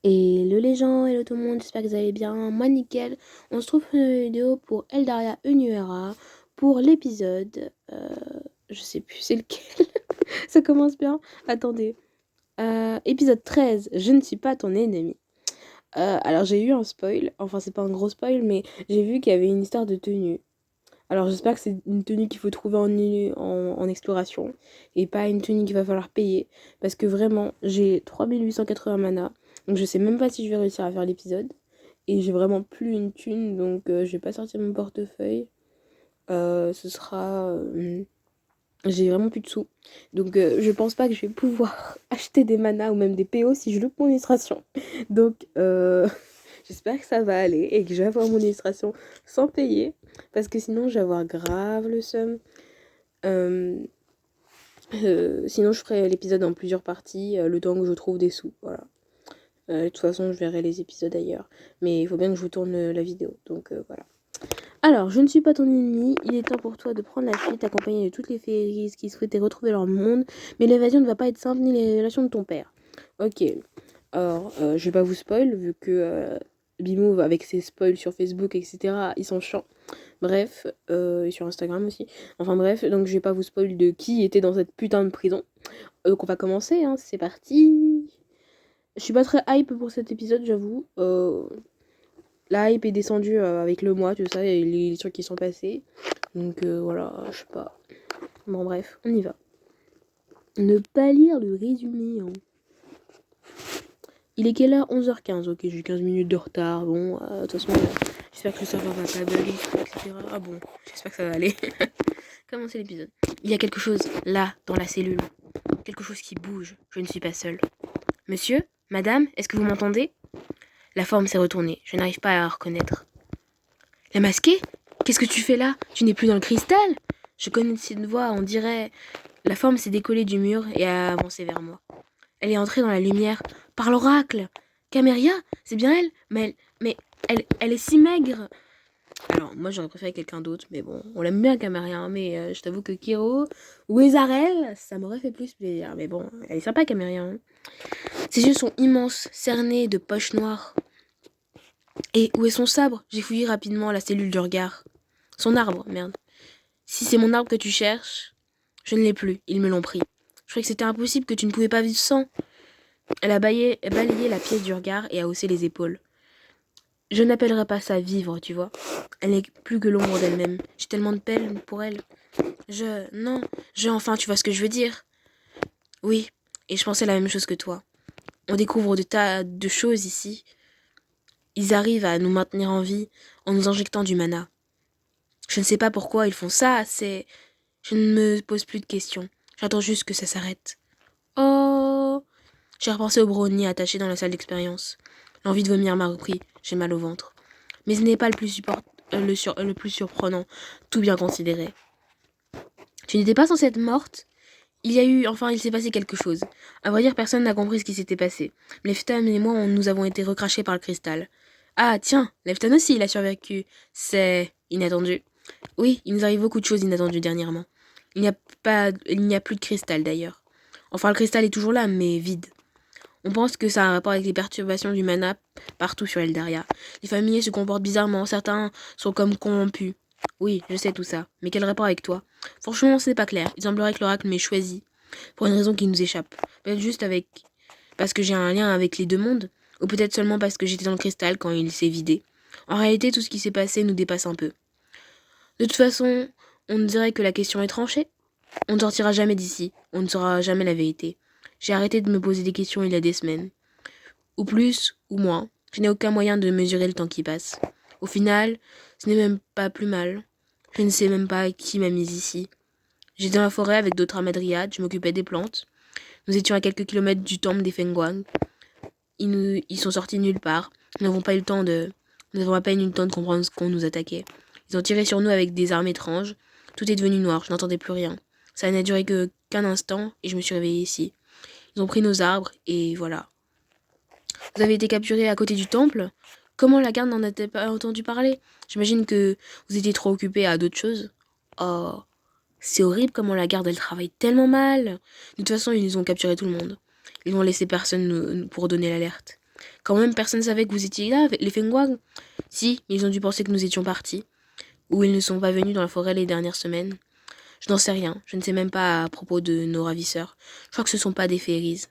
Hello les gens, hello tout le monde, j'espère que vous allez bien. Moi nickel. On se trouve pour une vidéo pour Eldaria Unuera pour l'épisode. Je sais plus c'est lequel. Ça commence bien. Attendez. Épisode 13. Je ne suis pas ton ennemi. Alors j'ai eu un spoil. Enfin c'est pas un gros spoil, mais j'ai vu qu'il y avait une histoire de tenue. Alors j'espère que c'est une tenue qu'il faut trouver en exploration et pas une tenue qu'il va falloir payer. Parce que vraiment, j'ai 3880 mana. Donc je sais même pas si je vais réussir à faire l'épisode. Et j'ai vraiment plus une thune, donc je vais pas sortir mon portefeuille. Ce sera... j'ai vraiment plus de sous. Donc je pense pas que je vais pouvoir acheter des manas ou même des PO si je loupe mon illustration. Donc j'espère que ça va aller et que je vais avoir mon illustration sans payer. Parce que sinon je vais avoir grave le seum. Sinon je ferai l'épisode en plusieurs parties, le temps que je trouve des sous. Voilà. De toute façon je verrai les épisodes ailleurs. Mais il faut bien que je vous tourne la vidéo. Donc voilà. Alors, je ne suis pas ton ennemi, il est temps pour toi de prendre la fuite accompagné de toutes les féeries qui souhaitaient retrouver leur monde, mais l'évasion ne va pas être simple ni les révélations de ton père. Ok, alors je vais pas vous spoil vu que Bimove avec ses spoils sur Facebook etc. ils sont chiants. Bref, et sur Instagram aussi. Enfin bref, donc je vais pas vous spoil de qui était dans cette putain de prison. Donc on va commencer, hein, c'est parti. Je suis pas très hype pour cet épisode j'avoue. La hype est descendue avec le mois, tout ça, et les trucs qui sont passés. Donc voilà, je sais pas. Bon bref, on y va. Ne pas lire le résumé. Hein. Il est quelle heure? 11h15. Ok, j'ai 15 minutes de retard. Bon, de toute façon, j'espère que le serveur va pas bugger, etc. Ah bon, j'espère que ça va aller. Commencez l'épisode. Il y a quelque chose là, dans la cellule. Quelque chose qui bouge. Je ne suis pas seule. Monsieur? Madame? Est-ce que vous m'entendez? La forme s'est retournée. Je n'arrive pas à la reconnaître. La masquée? Qu'est-ce que tu fais là? Tu n'es plus dans le cristal? Je connais cette voix, on dirait... La forme s'est décollée du mur et a avancé vers moi. Elle est entrée dans la lumière par l'oracle. Caméria? C'est bien elle? Mais elle est si maigre. Alors, moi j'aurais préféré quelqu'un d'autre, mais bon, on l'aime bien Caméria, hein, mais je t'avoue que Kiro ou Ezarel, ça m'aurait fait plus plaisir. Mais bon, elle est sympa Caméria. Hein. Ses yeux sont immenses, cernés de poches noires. Et où est son sabre? J'ai fouillé rapidement la cellule du regard. Son arbre, merde. Si c'est mon arbre que tu cherches, je ne l'ai plus, ils me l'ont pris. Je croyais que c'était impossible, que tu ne pouvais pas vivre sans. Elle a balayé la pièce du regard et a haussé les épaules. Je n'appellerais pas ça vivre, tu vois. Elle n'est plus que l'ombre d'elle-même. J'ai tellement de peine pour elle. Non, enfin, tu vois ce que je veux dire. Oui, et je pensais la même chose que toi. On découvre des tas de choses ici. Ils arrivent à nous maintenir en vie en nous injectant du mana. Je ne sais pas pourquoi ils font ça, Je ne me pose plus de questions. J'attends juste que ça s'arrête. Oh! J'ai repensé au brownie attaché dans la salle d'expérience. L'envie de vomir m'a repris. J'ai mal au ventre. Mais ce n'est pas le plus surprenant, tout bien considéré. Tu n'étais pas censée être morte? Il s'est passé quelque chose. À vrai dire, personne n'a compris ce qui s'était passé. Leftan et moi, nous avons été recrachés par le cristal. Ah, tiens, Leftan aussi, il a survécu. C'est inattendu. Oui, il nous arrive beaucoup de choses inattendues dernièrement. Il n'y a plus de cristal d'ailleurs. Enfin, le cristal est toujours là, mais vide. On pense que ça a un rapport avec les perturbations du mana partout sur Eldaria. Les familiers se comportent bizarrement, certains sont comme corrompus. Oui, je sais tout ça, mais quel rapport avec toi? Franchement, c'est pas clair. Il semblerait que l'oracle m'ait choisi, pour une raison qui nous échappe. Peut-être juste parce que j'ai un lien avec les deux mondes, ou peut-être seulement parce que j'étais dans le cristal quand il s'est vidé. En réalité, tout ce qui s'est passé nous dépasse un peu. De toute façon, on dirait que la question est tranchée. On ne sortira jamais d'ici, on ne saura jamais la vérité. J'ai arrêté de me poser des questions il y a des semaines. Ou plus, ou moins. Je n'ai aucun moyen de mesurer le temps qui passe. Au final, ce n'est même pas plus mal. Je ne sais même pas qui m'a mise ici. J'étais dans la forêt avec d'autres amadriades, je m'occupais des plantes. Nous étions à quelques kilomètres du temple des Fengguang. Ils sont sortis de nulle part. Nous n'avons à peine eu le temps de comprendre ce qu'on nous attaquait. Ils ont tiré sur nous avec des armes étranges. Tout est devenu noir, je n'entendais plus rien. Ça n'a duré qu'un instant et je me suis réveillée ici. Ils ont pris nos arbres et voilà. Vous avez été capturé à côté du temple? Comment la garde n'en a-t-elle pas entendu parler? J'imagine que vous étiez trop occupé à d'autres choses. Oh, c'est horrible comment la garde elle travaille tellement mal. De toute façon, ils ont capturé tout le monde. Ils n'ont laissé personne pour donner l'alerte. Quand même personne ne savait que vous étiez là, les Fengwang. Si, ils ont dû penser que nous étions partis. Ou ils ne sont pas venus dans la forêt les dernières semaines. Je n'en sais rien, je ne sais même pas à propos de nos ravisseurs. Je crois que ce ne sont pas des fairies.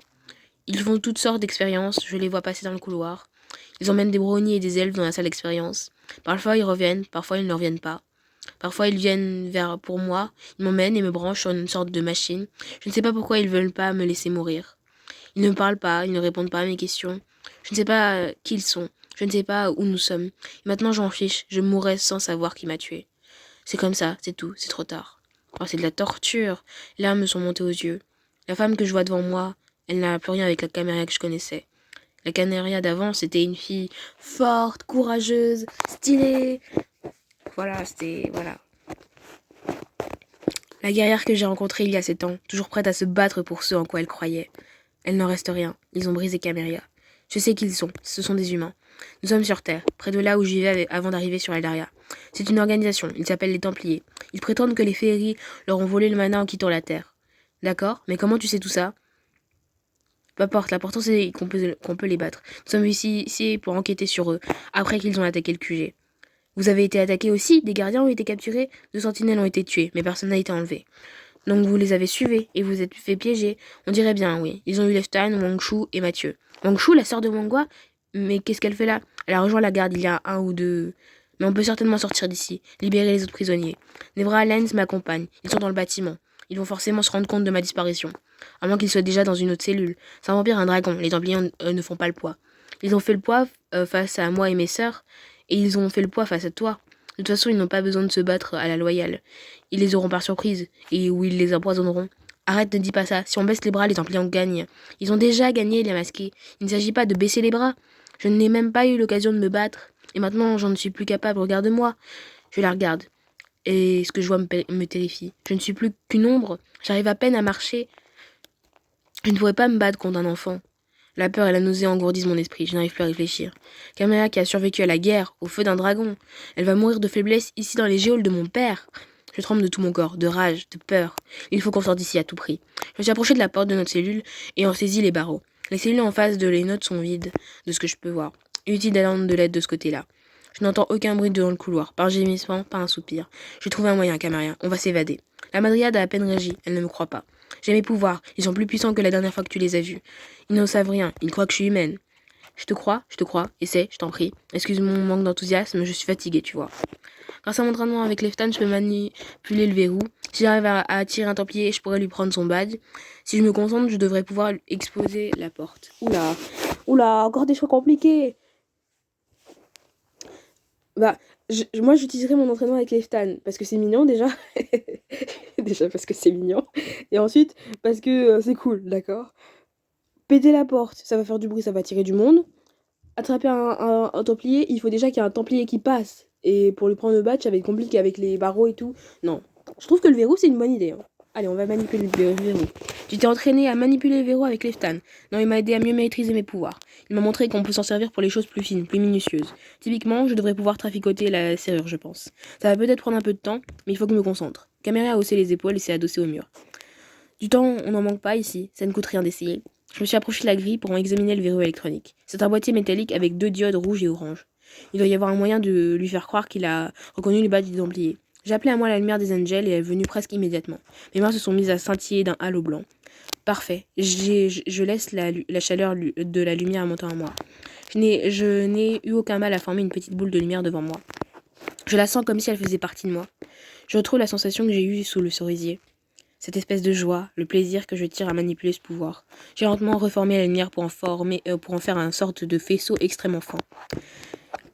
Ils font toutes sortes d'expériences, je les vois passer dans le couloir. Ils emmènent des brownies et des elfes dans la salle d'expérience. Parfois ils reviennent, parfois ils ne reviennent pas. Parfois ils viennent pour moi, ils m'emmènent et me branchent sur une sorte de machine. Je ne sais pas pourquoi ils ne veulent pas me laisser mourir. Ils ne me parlent pas, ils ne répondent pas à mes questions. Je ne sais pas qui ils sont, je ne sais pas où nous sommes. Et maintenant j'en fiche, je mourrai sans savoir qui m'a tué. C'est comme ça, c'est tout, c'est trop tard. Oh, c'est de la torture. Les larmes me sont montées aux yeux. La femme que je vois devant moi, elle n'a plus rien avec la Caméria que je connaissais. La Caméria d'avant, c'était une fille forte, courageuse, stylée. Voilà. La guerrière que j'ai rencontrée il y a 7 ans, toujours prête à se battre pour ceux en quoi elle croyait. Elle n'en reste rien. Ils ont brisé Caméria. Je sais qui ils sont. Ce sont des humains. Nous sommes sur Terre, près de là où je vivais avant d'arriver sur Eldaria. C'est une organisation. Ils s'appellent les Templiers. Ils prétendent que les féeries leur ont volé le mana en quittant la Terre. D'accord, mais comment tu sais tout ça? Peu importe, l'important c'est qu'on peut les battre. Nous sommes ici pour enquêter sur eux, après qu'ils ont attaqué le QG. Vous avez été attaqués aussi, des gardiens ont été capturés, 2 sentinelles ont été tués, mais personne n'a été enlevé. Donc vous les avez suivis et vous êtes fait piéger. On dirait bien, oui. Ils ont eu Leftan, Wangshu et Mathieu. Wangshu, la sœur de Wangua? Mais qu'est-ce qu'elle fait là? Elle a rejoint la garde il y a 1 ou 2... Mais on peut certainement sortir d'ici, libérer les autres prisonniers. Nevra et Lens m'accompagnent, ils sont dans le bâtiment. Ils vont forcément se rendre compte de ma disparition. À moins qu'ils soient déjà dans une autre cellule. C'est un vampire, un dragon, les Templiers ne font pas le poids. Ils ont fait le poids face à moi et mes sœurs, et ils ont fait le poids face à toi. De toute façon, ils n'ont pas besoin de se battre à la loyale. Ils les auront par surprise, et où ils les empoisonneront. Arrête, ne dis pas ça. Si on baisse les bras, les Templiers gagnent. Ils ont déjà gagné, les masqués. Il ne s'agit pas de baisser les bras. Je n'ai même pas eu l'occasion de me battre. Et maintenant, j'en suis plus capable. Regarde-moi. Je la regarde. Et ce que je vois me terrifie. Je ne suis plus qu'une ombre. J'arrive à peine à marcher. Je ne pourrais pas me battre contre un enfant. La peur et la nausée engourdissent mon esprit. Je n'arrive plus à réfléchir. Caméra qui a survécu à la guerre, au feu d'un dragon. Elle va mourir de faiblesse ici dans les geôles de mon père. Je tremble de tout mon corps, de rage, de peur. Il faut qu'on sorte d'ici à tout prix. Je me suis approché de la porte de notre cellule et en saisis les barreaux. Les cellules en face de les notes sont vides, de ce que je peux voir. Inutile d'attendre de l'aide de ce côté-là. Je n'entends aucun bruit dans le couloir, pas un gémissement, pas un soupir. J'ai trouvé un moyen, Caméria. On va s'évader. La Madriade a à peine réagi, elle ne me croit pas. J'ai mes pouvoirs, ils sont plus puissants que la dernière fois que tu les as vus. Ils ne savent rien, ils croient que je suis humaine. Je te crois, essaie, je t'en prie. Excuse mon manque d'enthousiasme, je suis fatiguée, tu vois. Grâce à mon entraînement avec Leftan, je peux manipuler le verrou. Si j'arrive à attirer un templier, je pourrais lui prendre son badge. Si je me concentre, je devrais pouvoir exposer la porte. Oula, encore des choix compliqués. Bah, moi j'utiliserai mon entraînement avec Leftan, parce que c'est mignon déjà. Déjà parce que c'est mignon. Et ensuite, parce que c'est cool, d'accord? Péter la porte, ça va faire du bruit, ça va attirer du monde. Attraper un templier, il faut déjà qu'il y ait un templier qui passe. Et pour lui prendre le badge, ça va être compliqué avec les barreaux et tout. Non. Je trouve que le verrou, c'est une bonne idée. Hein. Allez, on va manipuler le verrou. Tu t'es entraîné à manipuler le verrou avec Leftan. Non, il m'a aidé à mieux maîtriser mes pouvoirs. Il m'a montré qu'on peut s'en servir pour les choses plus fines, plus minutieuses. Typiquement, je devrais pouvoir traficoter la serrure, je pense. Ça va peut-être prendre un peu de temps, mais il faut que je me concentre. Caméra a haussé les épaules et s'est adossé au mur. Du temps, on n'en manque pas ici. Ça ne coûte rien d'essayer. Je me suis approché de la grille pour en examiner le verrou électronique. C'est un boîtier métallique avec 2 diodes rouges et oranges. Il doit y avoir un moyen de lui faire croire qu'il a reconnu le badge du Templier. J'ai appelé à moi la lumière des Angels et elle est venue presque immédiatement. Mes mains se sont mises à scintiller d'un halo blanc. Parfait. Je laisse la chaleur de la lumière monter en moi. Je n'ai eu aucun mal à former une petite boule de lumière devant moi. Je la sens comme si elle faisait partie de moi. Je retrouve la sensation que j'ai eue sous le cerisier. Cette espèce de joie, le plaisir que je tire à manipuler ce pouvoir. J'ai lentement reformé la lumière pour en faire une sorte de faisceau extrêmement fin.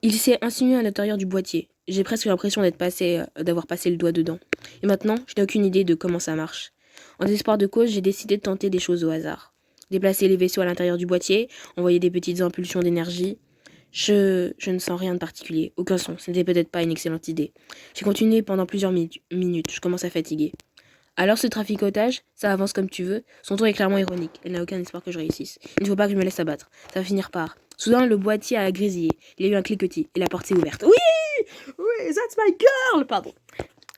Il s'est insinué à l'intérieur du boîtier. J'ai presque l'impression d'avoir passé le doigt dedans. Et maintenant, je n'ai aucune idée de comment ça marche. En désespoir de cause, j'ai décidé de tenter des choses au hasard. Déplacer les vaisseaux à l'intérieur du boîtier, envoyer des petites impulsions d'énergie. Je ne sens rien de particulier, aucun son. Ce n'était peut-être pas une excellente idée. J'ai continué pendant plusieurs minutes. Je commence à fatiguer. Alors ce traficotage, ça avance comme tu veux. Son ton est clairement ironique. Elle n'a aucun espoir que je réussisse. Il ne faut pas que je me laisse abattre. Ça va finir par... Soudain, le boîtier a grésillé. Il y a eu un cliquetis et la porte s'est ouverte. Oui, that's my girl. Pardon.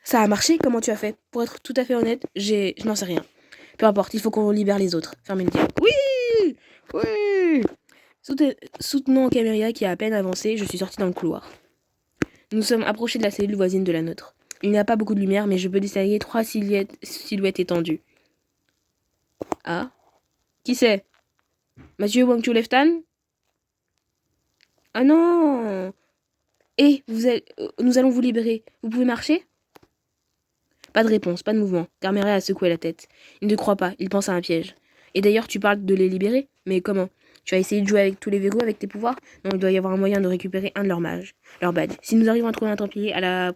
Ça a marché, comment tu as fait? Pour être tout à fait honnête, je n'en sais rien. Peu importe, il faut qu'on libère les autres. Fermez le diable. Oui. Soutenant Caméria qui a à peine avancé, je suis sortie dans le couloir. Nous sommes approchés de la cellule voisine de la nôtre. Il n'y a pas beaucoup de lumière, mais je peux distinguer 3 silhouettes étendues. Ah? Qui c'est? Monsieur Wang Chuleftan? Ah non! Nous allons vous libérer. Vous pouvez marcher? Pas de réponse, pas de mouvement. Caméria a secoué la tête. Il ne croit pas, il pense à un piège. Et d'ailleurs, tu parles de les libérer? Mais comment? Tu as essayé de jouer avec tous les verrous avec tes pouvoirs? Non, il doit y avoir un moyen de récupérer un de leurs mages, leur badge. Si nous arrivons à trouver un templier et à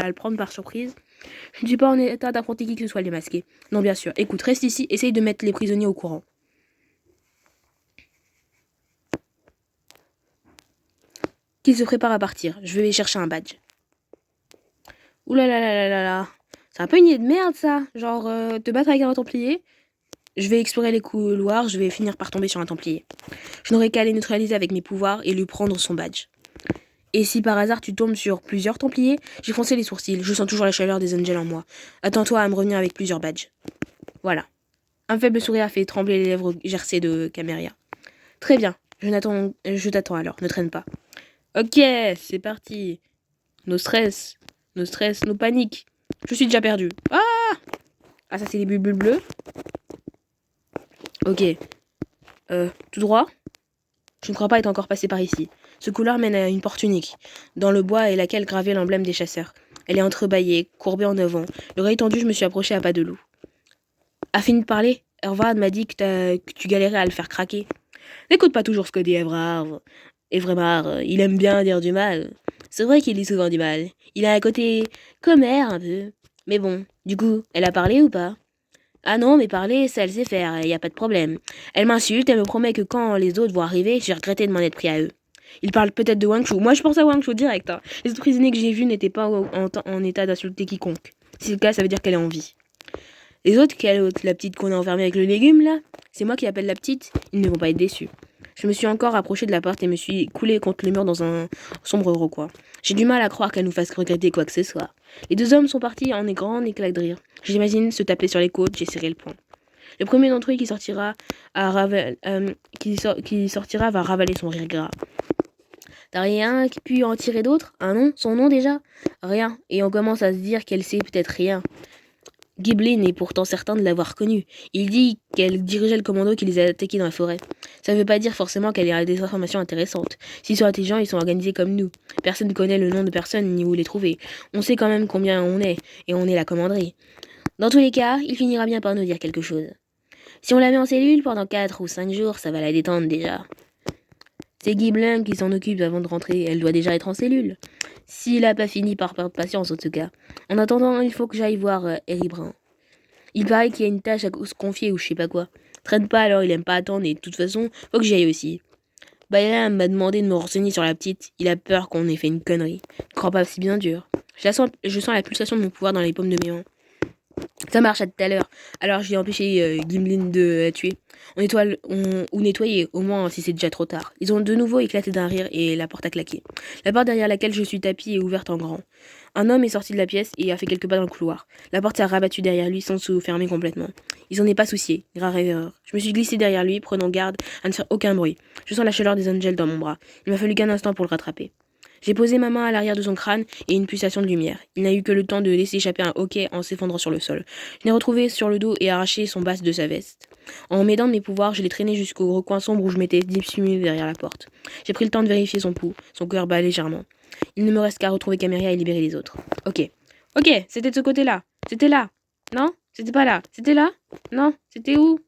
le prendre par surprise, je ne suis pas en état d'affronter qui que ce soit les masqués. Non, bien sûr. Écoute, reste ici, essaye de mettre les prisonniers au courant. Qu'ils se préparent à partir. Je vais chercher un badge. Ouh là là là là là là. C'est un peu une idée de merde, ça. Genre, te battre avec un templier. Je vais explorer les couloirs, je vais finir par tomber sur un templier. Je n'aurai qu'à les neutraliser avec mes pouvoirs et lui prendre son badge. Et si par hasard tu tombes sur plusieurs templiers, j'ai froncé les sourcils, je sens toujours la chaleur des angels en moi. Attends-toi à me revenir avec plusieurs badges. Voilà. Un faible sourire a fait trembler les lèvres gercées de Caméria. Très bien, je t'attends alors, ne traîne pas. Ok, c'est parti. Nos stress, nos paniques. Je suis déjà perdu. Ah, ça c'est les bulles bleues. Ok. Tout droit? Je ne crois pas être encore passé par ici. Ce couloir mène à une porte unique, dans le bois et laquelle gravait l'emblème des chasseurs. Elle est entrebâillée, courbée en avant. L'oreille tendue, je me suis approché à pas de loup. A fini de parler? Evrard m'a dit que tu galérais à le faire craquer. N'écoute pas toujours ce que dit Evrard. Evrard, il aime bien dire du mal. C'est vrai qu'il dit souvent du mal. Il a un côté commère un peu. Mais bon, du coup, elle a parlé ou pas? Ah non, mais parler, ça elle sait faire, y a pas de problème. Elle m'insulte, elle me promet que quand les autres vont arriver, j'ai regretté de m'en être pris à eux. Il parle peut-être de Wang Shu. Moi, je pense à Wang Shu direct. Hein. Les autres prisonniers que j'ai vus n'étaient pas en état d'insulter quiconque. Si c'est le cas, ça veut dire qu'elle est en vie. Les autres, quelle autre? La petite qu'on a enfermée avec le légume, là? C'est moi qui appelle la petite? Ils ne vont pas être déçus. Je me suis encore approché de la porte et me suis coulé contre le mur dans un sombre recoin. J'ai du mal à croire qu'elle nous fasse regretter quoi que ce soit. Les deux hommes sont partis en grand éclat de rire. J'imagine se taper sur les côtes, j'ai serré le poing. Le premier d'entre eux qui sortira va ravaler son rire gras. T'as rien pu en tirer d'autre? Un nom? Son nom déjà? Rien. Et on commence à se dire qu'elle sait peut-être rien. Giblin est pourtant certain de l'avoir connue. Il dit qu'elle dirigeait le commando qui les a attaqués dans la forêt. Ça ne veut pas dire forcément qu'elle a des informations intéressantes. S'ils sont intelligents, ils sont organisés comme nous. Personne ne connaît le nom de personne ni où les trouver. On sait quand même combien on est, et on est la commanderie. Dans tous les cas, il finira bien par nous dire quelque chose. Si on la met en cellule pendant 4 ou 5 jours, ça va la détendre déjà. C'est Giblin qui s'en occupe avant de rentrer, elle doit déjà être en cellule. S'il a pas fini par perdre patience en tout cas. En attendant, il faut que j'aille voir Harry Brun. Il paraît qu'il y a une tâche à se confier ou je sais pas quoi. Traîne pas alors, il aime pas attendre et de toute façon, faut que j'y aille aussi. Bayram m'a demandé de me renseigner sur la petite, il a peur qu'on ait fait une connerie. Je crois pas, c'est bien dur. Je sens la pulsation de mon pouvoir dans les paumes de mes mains. Ça marche à tout à l'heure. Alors j'ai empêché Gimlin de la tuer. Ou nettoyer, au moins si c'est déjà trop tard. Ils ont de nouveau éclaté d'un rire et la porte a claqué. La porte derrière laquelle je suis tapis est ouverte en grand. Un homme est sorti de la pièce et a fait quelques pas dans le couloir. La porte s'est rabattue derrière lui sans se fermer complètement. Ils s'en est pas soucié. Grave erreur. Je me suis glissé derrière lui, prenant garde à ne faire aucun bruit. Je sens la chaleur des angels dans mon bras. Il m'a fallu qu'un instant pour le rattraper. J'ai posé ma main à l'arrière de son crâne et une pulsation de lumière. Il n'a eu que le temps de laisser échapper un hoquet en s'effondrant sur le sol. Je l'ai retrouvé sur le dos et arraché son bas de sa veste. En m'aidant de mes pouvoirs, je l'ai traîné jusqu'au recoin sombre où je m'étais dissimulé derrière la porte. J'ai pris le temps de vérifier son pouls. Son cœur bat légèrement. Il ne me reste qu'à retrouver Caméria et libérer les autres. Ok, c'était de ce côté-là. C'était là. Non? C'était pas là. C'était là? Non? C'était où?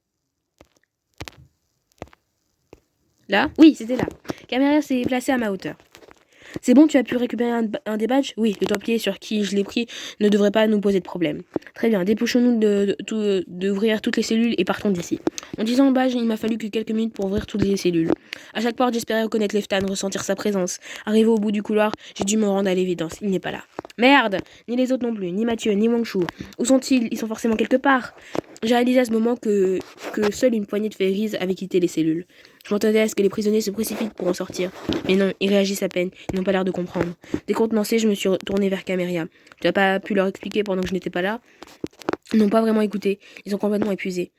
Là? Oui, c'était là. Caméria s'est placée à ma hauteur. C'est bon, tu as pu récupérer un des badges? Oui, le templier sur qui je l'ai pris ne devrait pas nous poser de problème. Très bien, dépêchons-nous d'ouvrir toutes les cellules et partons d'ici. En disant badge, il m'a fallu que quelques minutes pour ouvrir toutes les cellules. À chaque porte, j'espérais reconnaître Leftan, ressentir sa présence. Arrivé au bout du couloir, j'ai dû me rendre à l'évidence. Il n'est pas là. Merde! Ni les autres non plus, ni Mathieu, ni Wangshu. Où sont-ils? Ils sont forcément quelque part. J'ai réalisé à ce moment que seule une poignée de fairies avait quitté les cellules. Je m'entendais à ce que les prisonniers se précipitent pour en sortir. Mais non, ils réagissent à peine, ils n'ont pas l'air de comprendre. Décontenancé, je me suis tourné vers Caméria. Tu n'as pas pu leur expliquer pendant que je n'étais pas là? Ils n'ont pas vraiment écouté, ils sont complètement épuisés.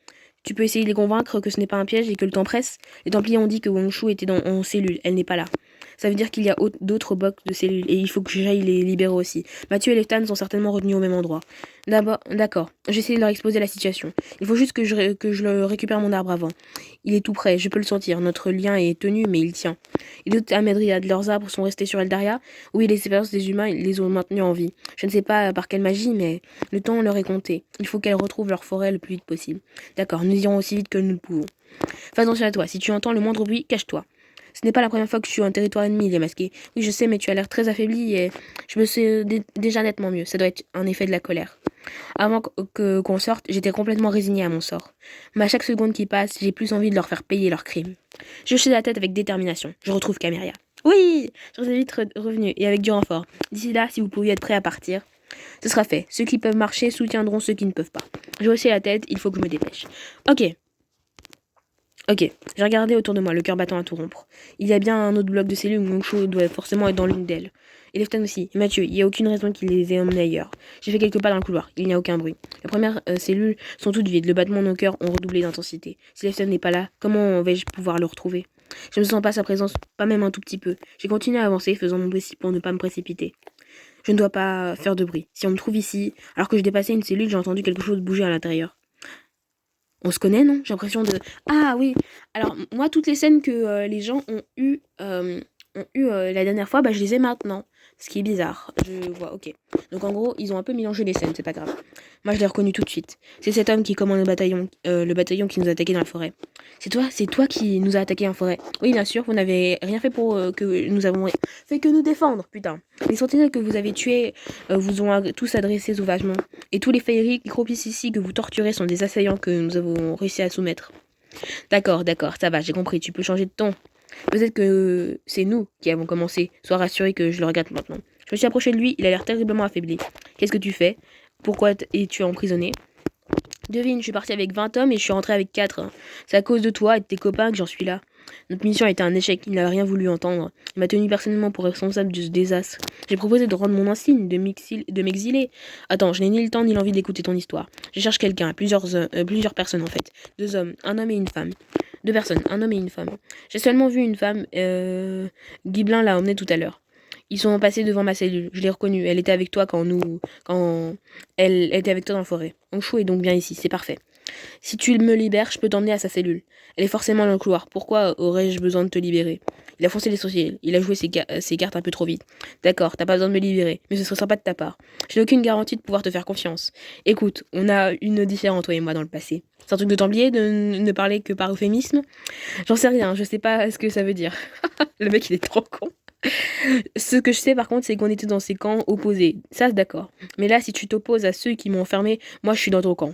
Tu peux essayer de les convaincre que ce n'est pas un piège et que le temps presse. Les Templiers ont dit que Wang Shu était en cellule, elle n'est pas là. Ça veut dire qu'il y a d'autres box de cellules et il faut que j'aille les libérer aussi. Mathieu et Leftan sont certainement retenus au même endroit. D'abord, d'accord. J'essaie de leur exposer la situation. Il faut juste que je le récupère mon arbre avant. Il est tout prêt, je peux le sentir. Notre lien est tenu, mais il tient. Les autres Ahmedriad, leurs arbres sont restés sur Eldaria. Oui, les expériences des humains les ont maintenus en vie. Je ne sais pas par quelle magie, mais le temps leur est compté. Il faut qu'elles retrouvent leur forêt le plus vite possible. D'accord, nous irons aussi vite que nous le pouvons. Fais attention à toi. Si tu entends le moindre bruit, cache-toi. Ce n'est pas la première fois que je suis en territoire ennemi, il est masqué. Oui, je sais, mais tu as l'air très affaibli et je me sais déjà nettement mieux. Ça doit être un effet de la colère. Avant qu'on sorte, j'étais complètement résigné à mon sort. Mais à chaque seconde qui passe, j'ai plus envie de leur faire payer leurs crimes. Je hochais la tête avec détermination. Je retrouve Caméria. Oui, je suis vite revenu et avec du renfort. D'ici là, si vous pouviez être prêt à partir, ce sera fait. Ceux qui peuvent marcher soutiendront ceux qui ne peuvent pas. J'ai haussé la tête, il faut que je me dépêche. Ok, j'ai regardé autour de moi, le cœur battant à tout rompre. Il y a bien un autre bloc de cellules où Mongshu doit forcément être dans l'une d'elles. Et Leftan aussi. Et Mathieu, il n'y a aucune raison qu'il les ait emmenés ailleurs. J'ai fait quelques pas dans le couloir, il n'y a aucun bruit. Les premières cellules sont toutes vides, le battement de nos cœurs ont redoublé d'intensité. Si Leftan n'est pas là, comment vais-je pouvoir le retrouver? Je ne sens pas sa présence, pas même un tout petit peu. J'ai continué à avancer, faisant mon possible pour ne pas me précipiter. Je ne dois pas faire de bruit. Si on me trouve ici, alors que je dépassais une cellule, j'ai entendu quelque chose bouger à l'intérieur. On se connaît, non? J'ai l'impression de... Ah oui. Alors, moi, toutes les scènes que les gens ont eu la dernière fois, bah, je les ai maintenant. Ce qui est bizarre. Je vois, ok. Donc, en gros, ils ont un peu mélangé les scènes, c'est pas grave. Moi, je l'ai reconnu tout de suite. C'est cet homme qui commande le bataillon qui nous a attaqué dans la forêt. C'est toi qui nous a attaqué en forêt. Oui, bien sûr, vous n'avez rien fait pour que nous avons fait que nous défendre, putain. Les sentinelles que vous avez tués vous ont tous adressé sauvagement. Et tous les féeriques qui croupissent ici que vous torturez sont des assaillants que nous avons réussi à soumettre. D'accord, ça va, j'ai compris, tu peux changer de ton. Peut-être que c'est nous qui avons commencé. Sois rassuré que je le regarde maintenant. Je me suis approché de lui, il a l'air terriblement affaibli. Qu'est-ce que tu fais? Pourquoi es-tu emprisonné? Devine, je suis parti avec 20 hommes et je suis rentré avec 4. C'est à cause de toi et de tes copains que j'en suis là. Notre mission a été un échec, il n'a rien voulu entendre. Il m'a tenu personnellement pour responsable de ce désastre. J'ai proposé de rendre mon insigne, de m'exiler. Attends, je n'ai ni le temps ni l'envie d'écouter ton histoire. Je cherche quelqu'un, plusieurs personnes en fait. 2 hommes, un homme et une femme. 2 personnes, un homme et une femme. J'ai seulement vu une femme, Guiblin l'a emmenée tout à l'heure. Ils sont passés devant ma cellule, je l'ai reconnue. Elle était avec toi quand elle était avec toi dans la forêt. Onchou est donc bien ici, c'est parfait. Si tu me libères, je peux t'emmener à sa cellule. Elle est forcément dans le couloir. Pourquoi aurais-je besoin de te libérer? Il a foncé les sourcils. Il a joué ses cartes un peu trop vite. D'accord, t'as pas besoin de me libérer, mais ce serait sympa de ta part. Je n'ai aucune garantie de pouvoir te faire confiance. Écoute, on a une différence, toi et moi, dans le passé. C'est un truc de Templier de ne parler que par euphémisme? J'en sais rien, je sais pas ce que ça veut dire. Le mec, il est trop con. Ce que je sais par contre, c'est qu'on était dans ces camps opposés. Ça, c'est d'accord. Mais là, si tu t'opposes à ceux qui m'ont enfermé, moi, je suis dans ton camp.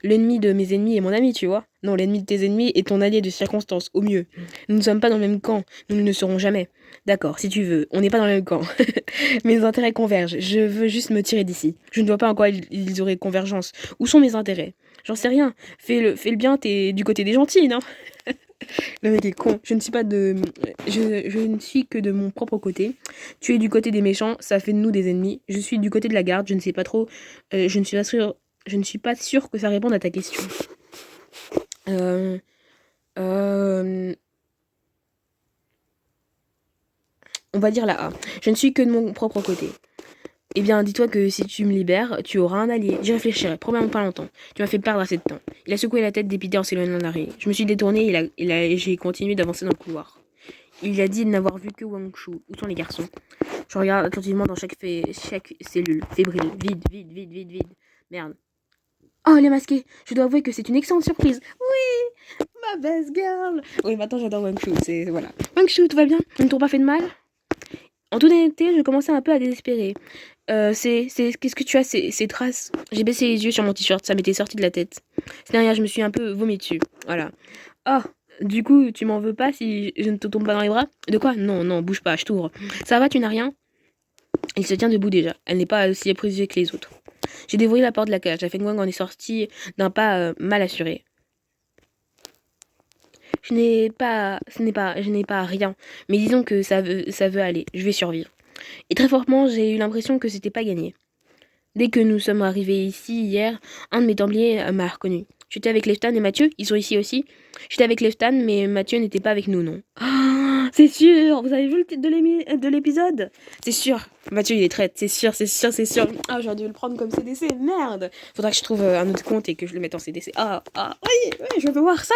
L'ennemi de mes ennemis est mon ami, tu vois. Non, l'ennemi de tes ennemis est ton allié de circonstance, au mieux. Nous ne sommes pas dans le même camp, nous ne le serons jamais. D'accord, si tu veux, on n'est pas dans le même camp. Mes intérêts convergent, je veux juste me tirer d'ici. Je ne vois pas en quoi ils auraient convergence. Où sont mes intérêts? J'en sais rien. Fais le bien, t'es du côté des gentils, non? Le mec est con. Je ne suis pas de... Je ne suis que de mon propre côté. Tu es du côté des méchants, ça fait de nous des ennemis. Je suis du côté de la garde, je ne sais pas trop... je ne suis pas sûr... Je ne suis pas sûre que ça réponde à ta question. On va dire la A. Je ne suis que de mon propre côté. Eh bien, dis-toi que si tu me libères, tu auras un allié. J'y réfléchirai, probablement pas longtemps. Tu m'as fait perdre assez de temps. Il a secoué la tête dépité en s'éloignant de l'arrêt. Je me suis détournée et j'ai continué d'avancer dans le couloir. Il a dit de n'avoir vu que Wang Shu. Où sont les garçons? Je regarde attentivement dans chaque cellule. Fébrile. Vide. Merde. Oh, elle est masquée. Je dois avouer que c'est une excellente surprise. Oui, ma best girl. Oui, maintenant j'adore Wang Shu. Voilà. Wang Shu, tout va bien? Ils ne t'ont pas fait de mal? En toute honnêteté, je commençais un peu à désespérer. Qu'est-ce que tu as, ces traces? J'ai baissé les yeux sur mon t-shirt, ça m'était sorti de la tête. C'est derrière, je me suis un peu vomi dessus. Voilà. Oh, du coup, tu m'en veux pas si je ne te tombe pas dans les bras? De quoi? Non, bouge pas, je t'ouvre. Ça va, tu n'as rien? Il se tient debout déjà. Elle n'est pas aussi épuisée que les autres. J'ai déverrouillé la porte de la cage. La Feng Wang en est sortie d'un pas mal assuré. Je n'ai pas rien. Mais disons que ça veut aller. Je vais survivre. Et très fortement, j'ai eu l'impression que c'était pas gagné. Dès que nous sommes arrivés ici hier, un de mes templiers m'a reconnu. Tu étais avec Leftan et Mathieu? Ils sont ici aussi? J'étais avec Leftan, mais Mathieu n'était pas avec nous, non? Ah, c'est sûr! Vous avez vu le titre de l'épisode? C'est sûr! Mathieu, il est traître, c'est sûr, c'est sûr, c'est sûr. Ah, j'aurais dû le prendre comme CDC, merde! Faudra que je trouve un autre compte et que je le mette en CDC. Oui, je veux voir ça!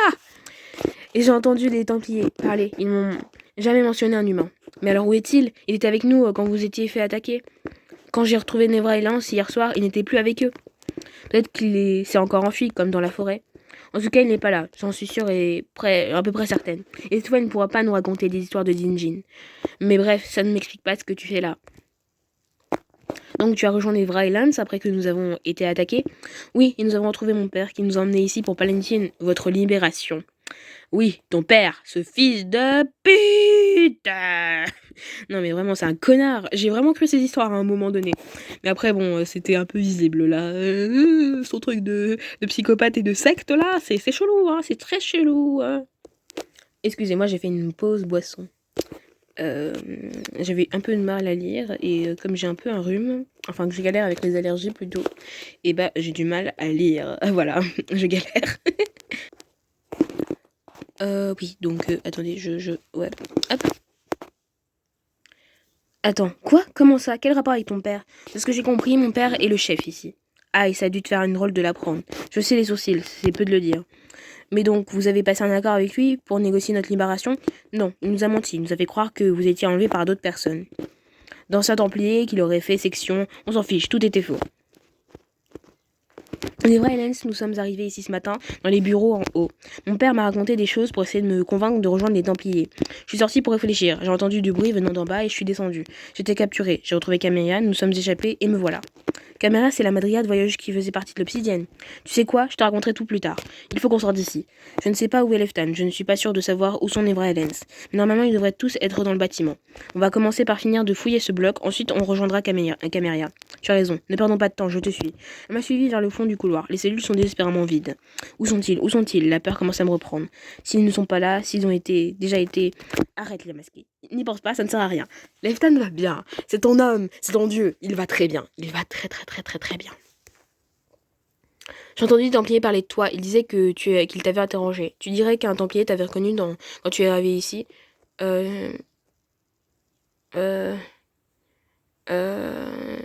Et j'ai entendu les Templiers parler. Ils m'ont jamais mentionné un humain. Mais alors où est-il? Il était avec nous quand vous étiez fait attaquer. Quand j'ai retrouvé Nevra et Lance hier soir, il n'était plus avec eux. Peut-être s'est encore enfui, comme dans la forêt. En tout cas, il n'est pas là, j'en suis sûre et à peu près certaine. Et toi, il ne pourra pas nous raconter des histoires de Dinjin. Mais bref, ça ne m'explique pas ce que tu fais là. Donc tu as rejoint les Vrylands après que nous avons été attaqués? Oui, et nous avons retrouvé mon père qui nous a emmenés ici pour Palantine, votre libération. Oui, ton père, ce fils de pute. Non mais vraiment, c'est un connard. J'ai vraiment cru ces histoires à un moment donné. Mais après, bon, c'était un peu visible là. Son truc de psychopathe et de secte là, c'est chelou, hein, c'est très chelou. Hein. Excusez-moi, j'ai fait une pause boisson. J'avais un peu de mal à lire et comme j'ai un peu un rhume, enfin que je galère avec les allergies plutôt, et bah j'ai du mal à lire. Voilà, je galère. Oui, donc attendez, ouais. Hop. Attends, quoi? Comment ça? Quel rapport avec ton père? C'est ce que j'ai compris, mon père est le chef ici. Ah, et ça a dû te faire une drôle de l'apprendre. Je sais les sourcils, c'est peu de le dire. Mais donc, vous avez passé un accord avec lui pour négocier notre libération? Non, il nous a menti, il nous a fait croire que vous étiez enlevé par d'autres personnes. D'anciens templiers, qu'il aurait fait section, on s'en fiche, tout était faux. Les vrais Helens, nous sommes arrivés ici ce matin, dans les bureaux en haut. Mon père m'a raconté des choses pour essayer de me convaincre de rejoindre les Templiers. Je suis sorti pour réfléchir, j'ai entendu du bruit venant d'en bas et je suis descendu. J'étais capturé, j'ai retrouvé Camélia, nous sommes échappés et me voilà. Camélia, c'est la madriade voyageuse qui faisait partie de l'Obsidienne. Tu sais quoi? Je te raconterai tout plus tard. Il faut qu'on sorte d'ici. Je ne sais pas où est Leftan, je ne suis pas sûr de savoir où sont les vrais Helens. Mais normalement, ils devraient tous être dans le bâtiment. On va commencer par finir de fouiller ce bloc, ensuite on rejoindra Camélia. Tu as raison, ne perdons pas de temps, je te suis. Elle m'a suivi vers le fond du couloir. Les cellules sont désespérément vides. Où sont-ils? Où sont-ils? La peur commence à me reprendre. S'ils ne sont pas là, s'ils ont déjà été... Arrête les masqués. N'y pense pas, ça ne sert à rien. Leftan va bien. C'est ton homme, c'est ton dieu. Il va très bien. Il va très très très très très bien. J'ai entendu des Templiers parler de toi. Il disait qu'il t'avait interrogé. Tu dirais qu'un Templier t'avait reconnu quand tu es arrivé ici. Euh... Euh... Euh...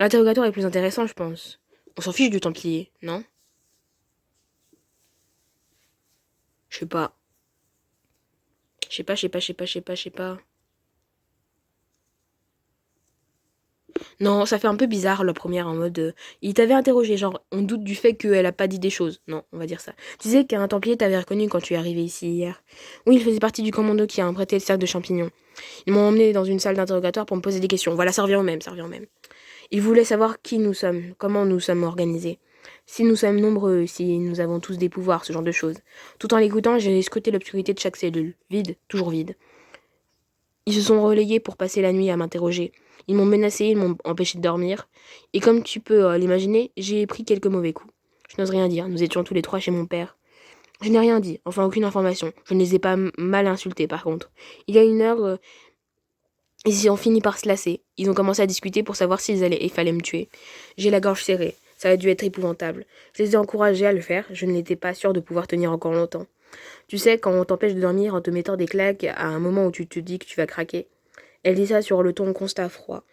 L'interrogatoire est plus intéressant, je pense. On s'en fiche du Templier, non? Je sais pas. Je sais pas. Non, ça fait un peu bizarre la première en mode... il t'avait interrogé, genre on doute du fait qu'elle a pas dit des choses. Non, on va dire ça. Tu disais qu'un Templier t'avait reconnu quand tu es arrivé ici hier. Oui, il faisait partie du commando qui a prêté le cercle de champignons. Ils m'ont emmené dans une salle d'interrogatoire pour me poser des questions. Voilà, ça revient au même. Ils voulaient savoir qui nous sommes, comment nous sommes organisés. Si nous sommes nombreux, si nous avons tous des pouvoirs, ce genre de choses. Tout en l'écoutant, j'ai scruté l'obscurité de chaque cellule. Vide, toujours vide. Ils se sont relayés pour passer la nuit à m'interroger. Ils m'ont menacé, ils m'ont empêché de dormir. Et comme tu peux l'imaginer, j'ai pris quelques mauvais coups. Je n'ose rien dire, nous étions tous les trois chez mon père. Je n'ai rien dit, enfin aucune information. Je ne les ai pas mal insultés par contre. Il y a une heure, ils ont fini par se lasser. Ils ont commencé à discuter pour savoir il fallait me tuer. J'ai la gorge serrée. Ça a dû être épouvantable. Je les ai encouragés à le faire. Je n'étais pas sûre de pouvoir tenir encore longtemps. Tu sais, quand on t'empêche de dormir en te mettant des claques à un moment où tu te dis que tu vas craquer. Elle dit ça sur le ton constat froid.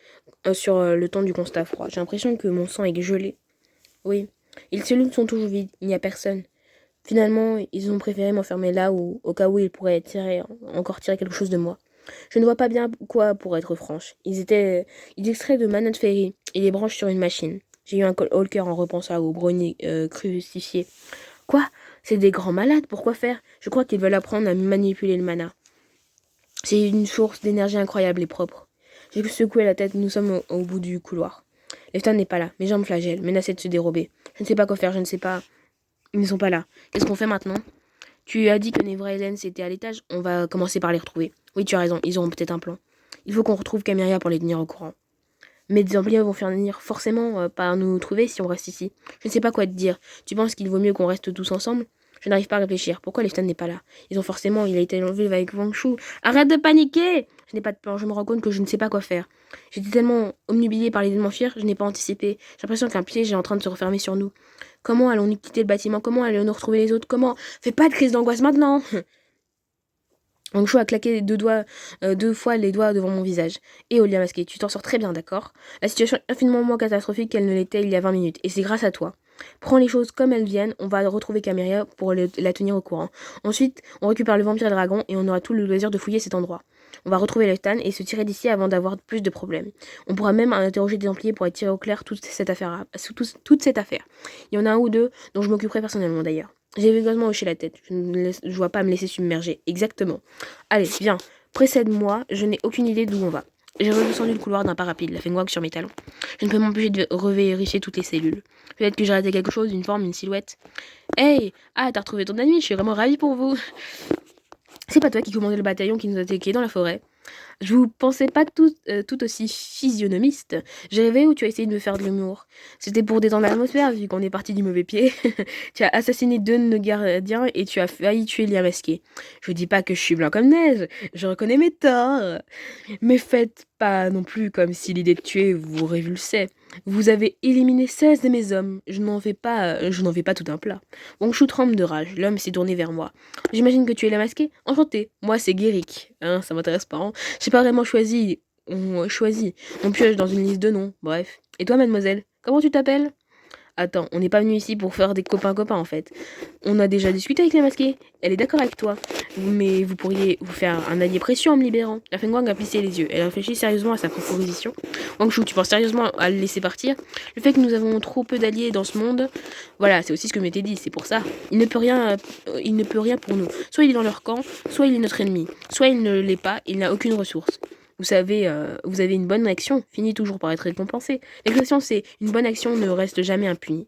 Sur le ton du constat froid. J'ai l'impression que mon sang est gelé. Oui. Et les cellules sont toujours vides. Il n'y a personne. Finalement, ils ont préféré m'enfermer là où, au cas où ils pourraient encore tirer quelque chose de moi. Je ne vois pas bien quoi, pour être franche. Ils extraient de Manat Ferry et les branchent sur une machine. J'ai eu un haut cœur en repensant aux brownies crucifiés. Quoi? C'est des grands malades, pourquoi faire? Je crois qu'ils veulent apprendre à manipuler le mana. C'est une source d'énergie incroyable et propre. J'ai secoué la tête, nous sommes au bout du couloir. Lefton n'est pas là, mes jambes flagellent, menacées de se dérober. Je ne sais pas quoi faire, je ne sais pas... Ils ne sont pas là. Qu'est-ce qu'on fait maintenant? Tu as dit que Nevra et Hélène c'était à l'étage, on va commencer par les retrouver. Oui, tu as raison, ils auront peut-être un plan. Il faut qu'on retrouve Camélia pour les tenir au courant. Mais des Templiers vont finir forcément par nous trouver si on reste ici. Je ne sais pas quoi te dire. Tu penses qu'il vaut mieux qu'on reste tous ensemble? Je n'arrive pas à réfléchir. Pourquoi Lefton n'est pas là? Il a été enlevé avec Wang Shu. Arrête de paniquer! Je n'ai pas de plan. Je me rends compte que je ne sais pas quoi faire. J'étais tellement omnubilée par l'idée de m'enfuir, je n'ai pas anticipé. J'ai l'impression qu'un piège est en train de se refermer sur nous. Comment allons-nous quitter le bâtiment? Comment allons-nous retrouver les autres? Comment? Fais pas de crise d'angoisse maintenant. Wang Shu a claqué deux fois les doigts devant mon visage. Et Olia masqué, tu t'en sors très bien, d'accord? La situation est infiniment moins catastrophique qu'elle ne l'était il y a 20 minutes, et c'est grâce à toi. Prends les choses comme elles viennent, on va retrouver Caméria pour la tenir au courant. Ensuite, on récupère le vampire et le dragon, et on aura tout le loisir de fouiller cet endroit. On va retrouver Leftan et se tirer d'ici avant d'avoir plus de problèmes. On pourra même interroger des Templiers pour tirer au clair toute cette affaire. Il y en a un ou deux dont je m'occuperai personnellement d'ailleurs. J'ai également hoché la tête. Je ne vois pas me laisser submerger. Exactement. Allez, viens, précède-moi. Je n'ai aucune idée d'où on va. J'ai redescendu le couloir d'un pas rapide, la fengouang sur mes talons. Je ne peux m'empêcher de revérifier toutes les cellules. Peut-être que j'ai raté quelque chose, une forme, une silhouette. Hey! Ah, t'as retrouvé ton ami, je suis vraiment ravie pour vous. C'est pas toi qui commandais le bataillon qui nous a attaqués dans la forêt? Je vous pensais pas tout aussi physionomiste. J'ai rêvé où tu as essayé de me faire de l'humour. C'était pour détendre l'atmosphère, vu qu'on est parti du mauvais pied. Tu as assassiné 2 de nos gardiens et tu as failli tuer Lia masqué. Je dis pas que je suis blanc comme neige, je reconnais mes torts. Mais faites pas non plus comme si l'idée de tuer vous révulsait. Vous avez éliminé 16 de mes hommes. Je n'en fais pas tout un plat. Wang Shu tremble de rage. L'homme s'est tourné vers moi. J'imagine que tu es la masquée. Enchanté. Moi, c'est Guéric. Hein, ça m'intéresse pas. Hein. J'ai pas vraiment choisi. On choisit. On pioche dans une liste de noms. Bref. Et toi, mademoiselle? Comment tu t'appelles? Attends, on n'est pas venu ici pour faire des copains-copains en fait. On a déjà discuté avec la masquée. Elle est d'accord avec toi. Mais vous pourriez vous faire un allié précieux en me libérant. La Fengwang a plissé les yeux. Elle réfléchit sérieusement à sa proposition. Wang Shu, tu penses sérieusement à le laisser partir? Le fait que nous avons trop peu d'alliés dans ce monde, voilà, c'est aussi ce que je m'étais dit, c'est pour ça. Il ne peut rien pour nous. Soit il est dans leur camp, soit il est notre ennemi. Soit il ne l'est pas, il n'a aucune ressource. Vous savez, vous avez une bonne action, finit toujours par être récompensée. L'expression c'est une bonne action ne reste jamais impunie.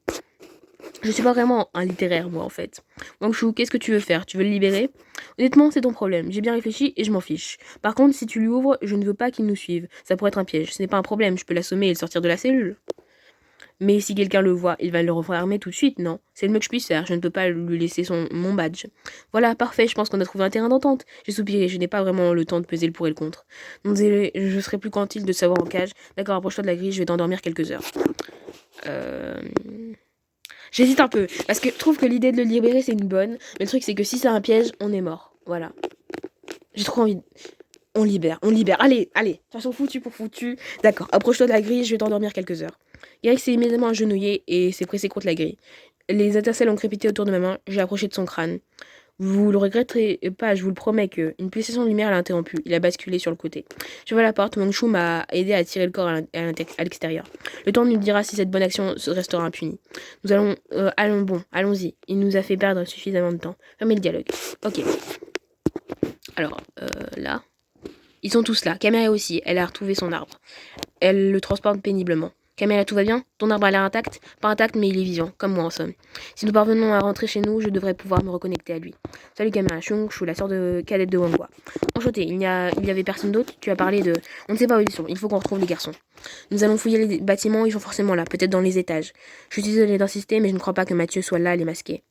Je suis pas vraiment un littéraire, moi, en fait. Wang Shu, qu'est-ce que tu veux faire? Tu veux le libérer? Honnêtement, c'est ton problème. J'ai bien réfléchi et je m'en fiche. Par contre, si tu lui ouvres, je ne veux pas qu'il nous suive. Ça pourrait être un piège. Ce n'est pas un problème, je peux l'assommer et le sortir de la cellule. Mais si quelqu'un le voit, il va le refermer tout de suite, non? C'est le mieux que je puisse faire, je ne peux pas lui laisser mon badge. Voilà, parfait, je pense qu'on a trouvé un terrain d'entente. J'ai soupiré, je n'ai pas vraiment le temps de peser le pour et le contre. Non, désolé, je serai plus tranquille de savoir en cage. D'accord, approche-toi de la grille, je vais t'endormir quelques heures. J'hésite un peu, parce que je trouve que l'idée de le libérer, c'est une bonne. Mais le truc, c'est que si c'est un piège, on est mort. Voilà. J'ai trop envie... On libère. Allez. De toute façon, foutu pour foutu. D'accord, approche-toi de la grille, je vais t'endormir quelques heures. Eric s'est immédiatement agenouillé et s'est pressé contre la grille. Les étincelles ont crépité autour de ma main, j'ai approché de son crâne. Vous le regretterez pas, je vous le promets que une pulsation de lumière l'a interrompu. Il a basculé sur le côté. Je vois la porte, Wang Shu m'a aidé à tirer le corps à l'extérieur. Le temps nous dira si cette bonne action restera impunie. Nous allons-y. Il nous a fait perdre suffisamment de temps. Fermez le dialogue. Ok. Alors, là. Ils sont tous là. Caméra aussi, elle a retrouvé son arbre. Elle le transporte péniblement. Camélia, tout va bien? Ton arbre a l'air intact? Pas intact, mais il est vivant, comme moi en somme. Si nous parvenons à rentrer chez nous, je devrais pouvoir me reconnecter à lui. Salut Camélia, je suis la sœur cadette de Wangwa. Enchanté, il y avait personne d'autre? Tu as parlé de... On ne sait pas où ils sont, il faut qu'on retrouve les garçons. Nous allons fouiller les bâtiments, ils sont forcément là, peut-être dans les étages. Je suis désolée d'insister, mais je ne crois pas que Mathieu soit là, les masqués.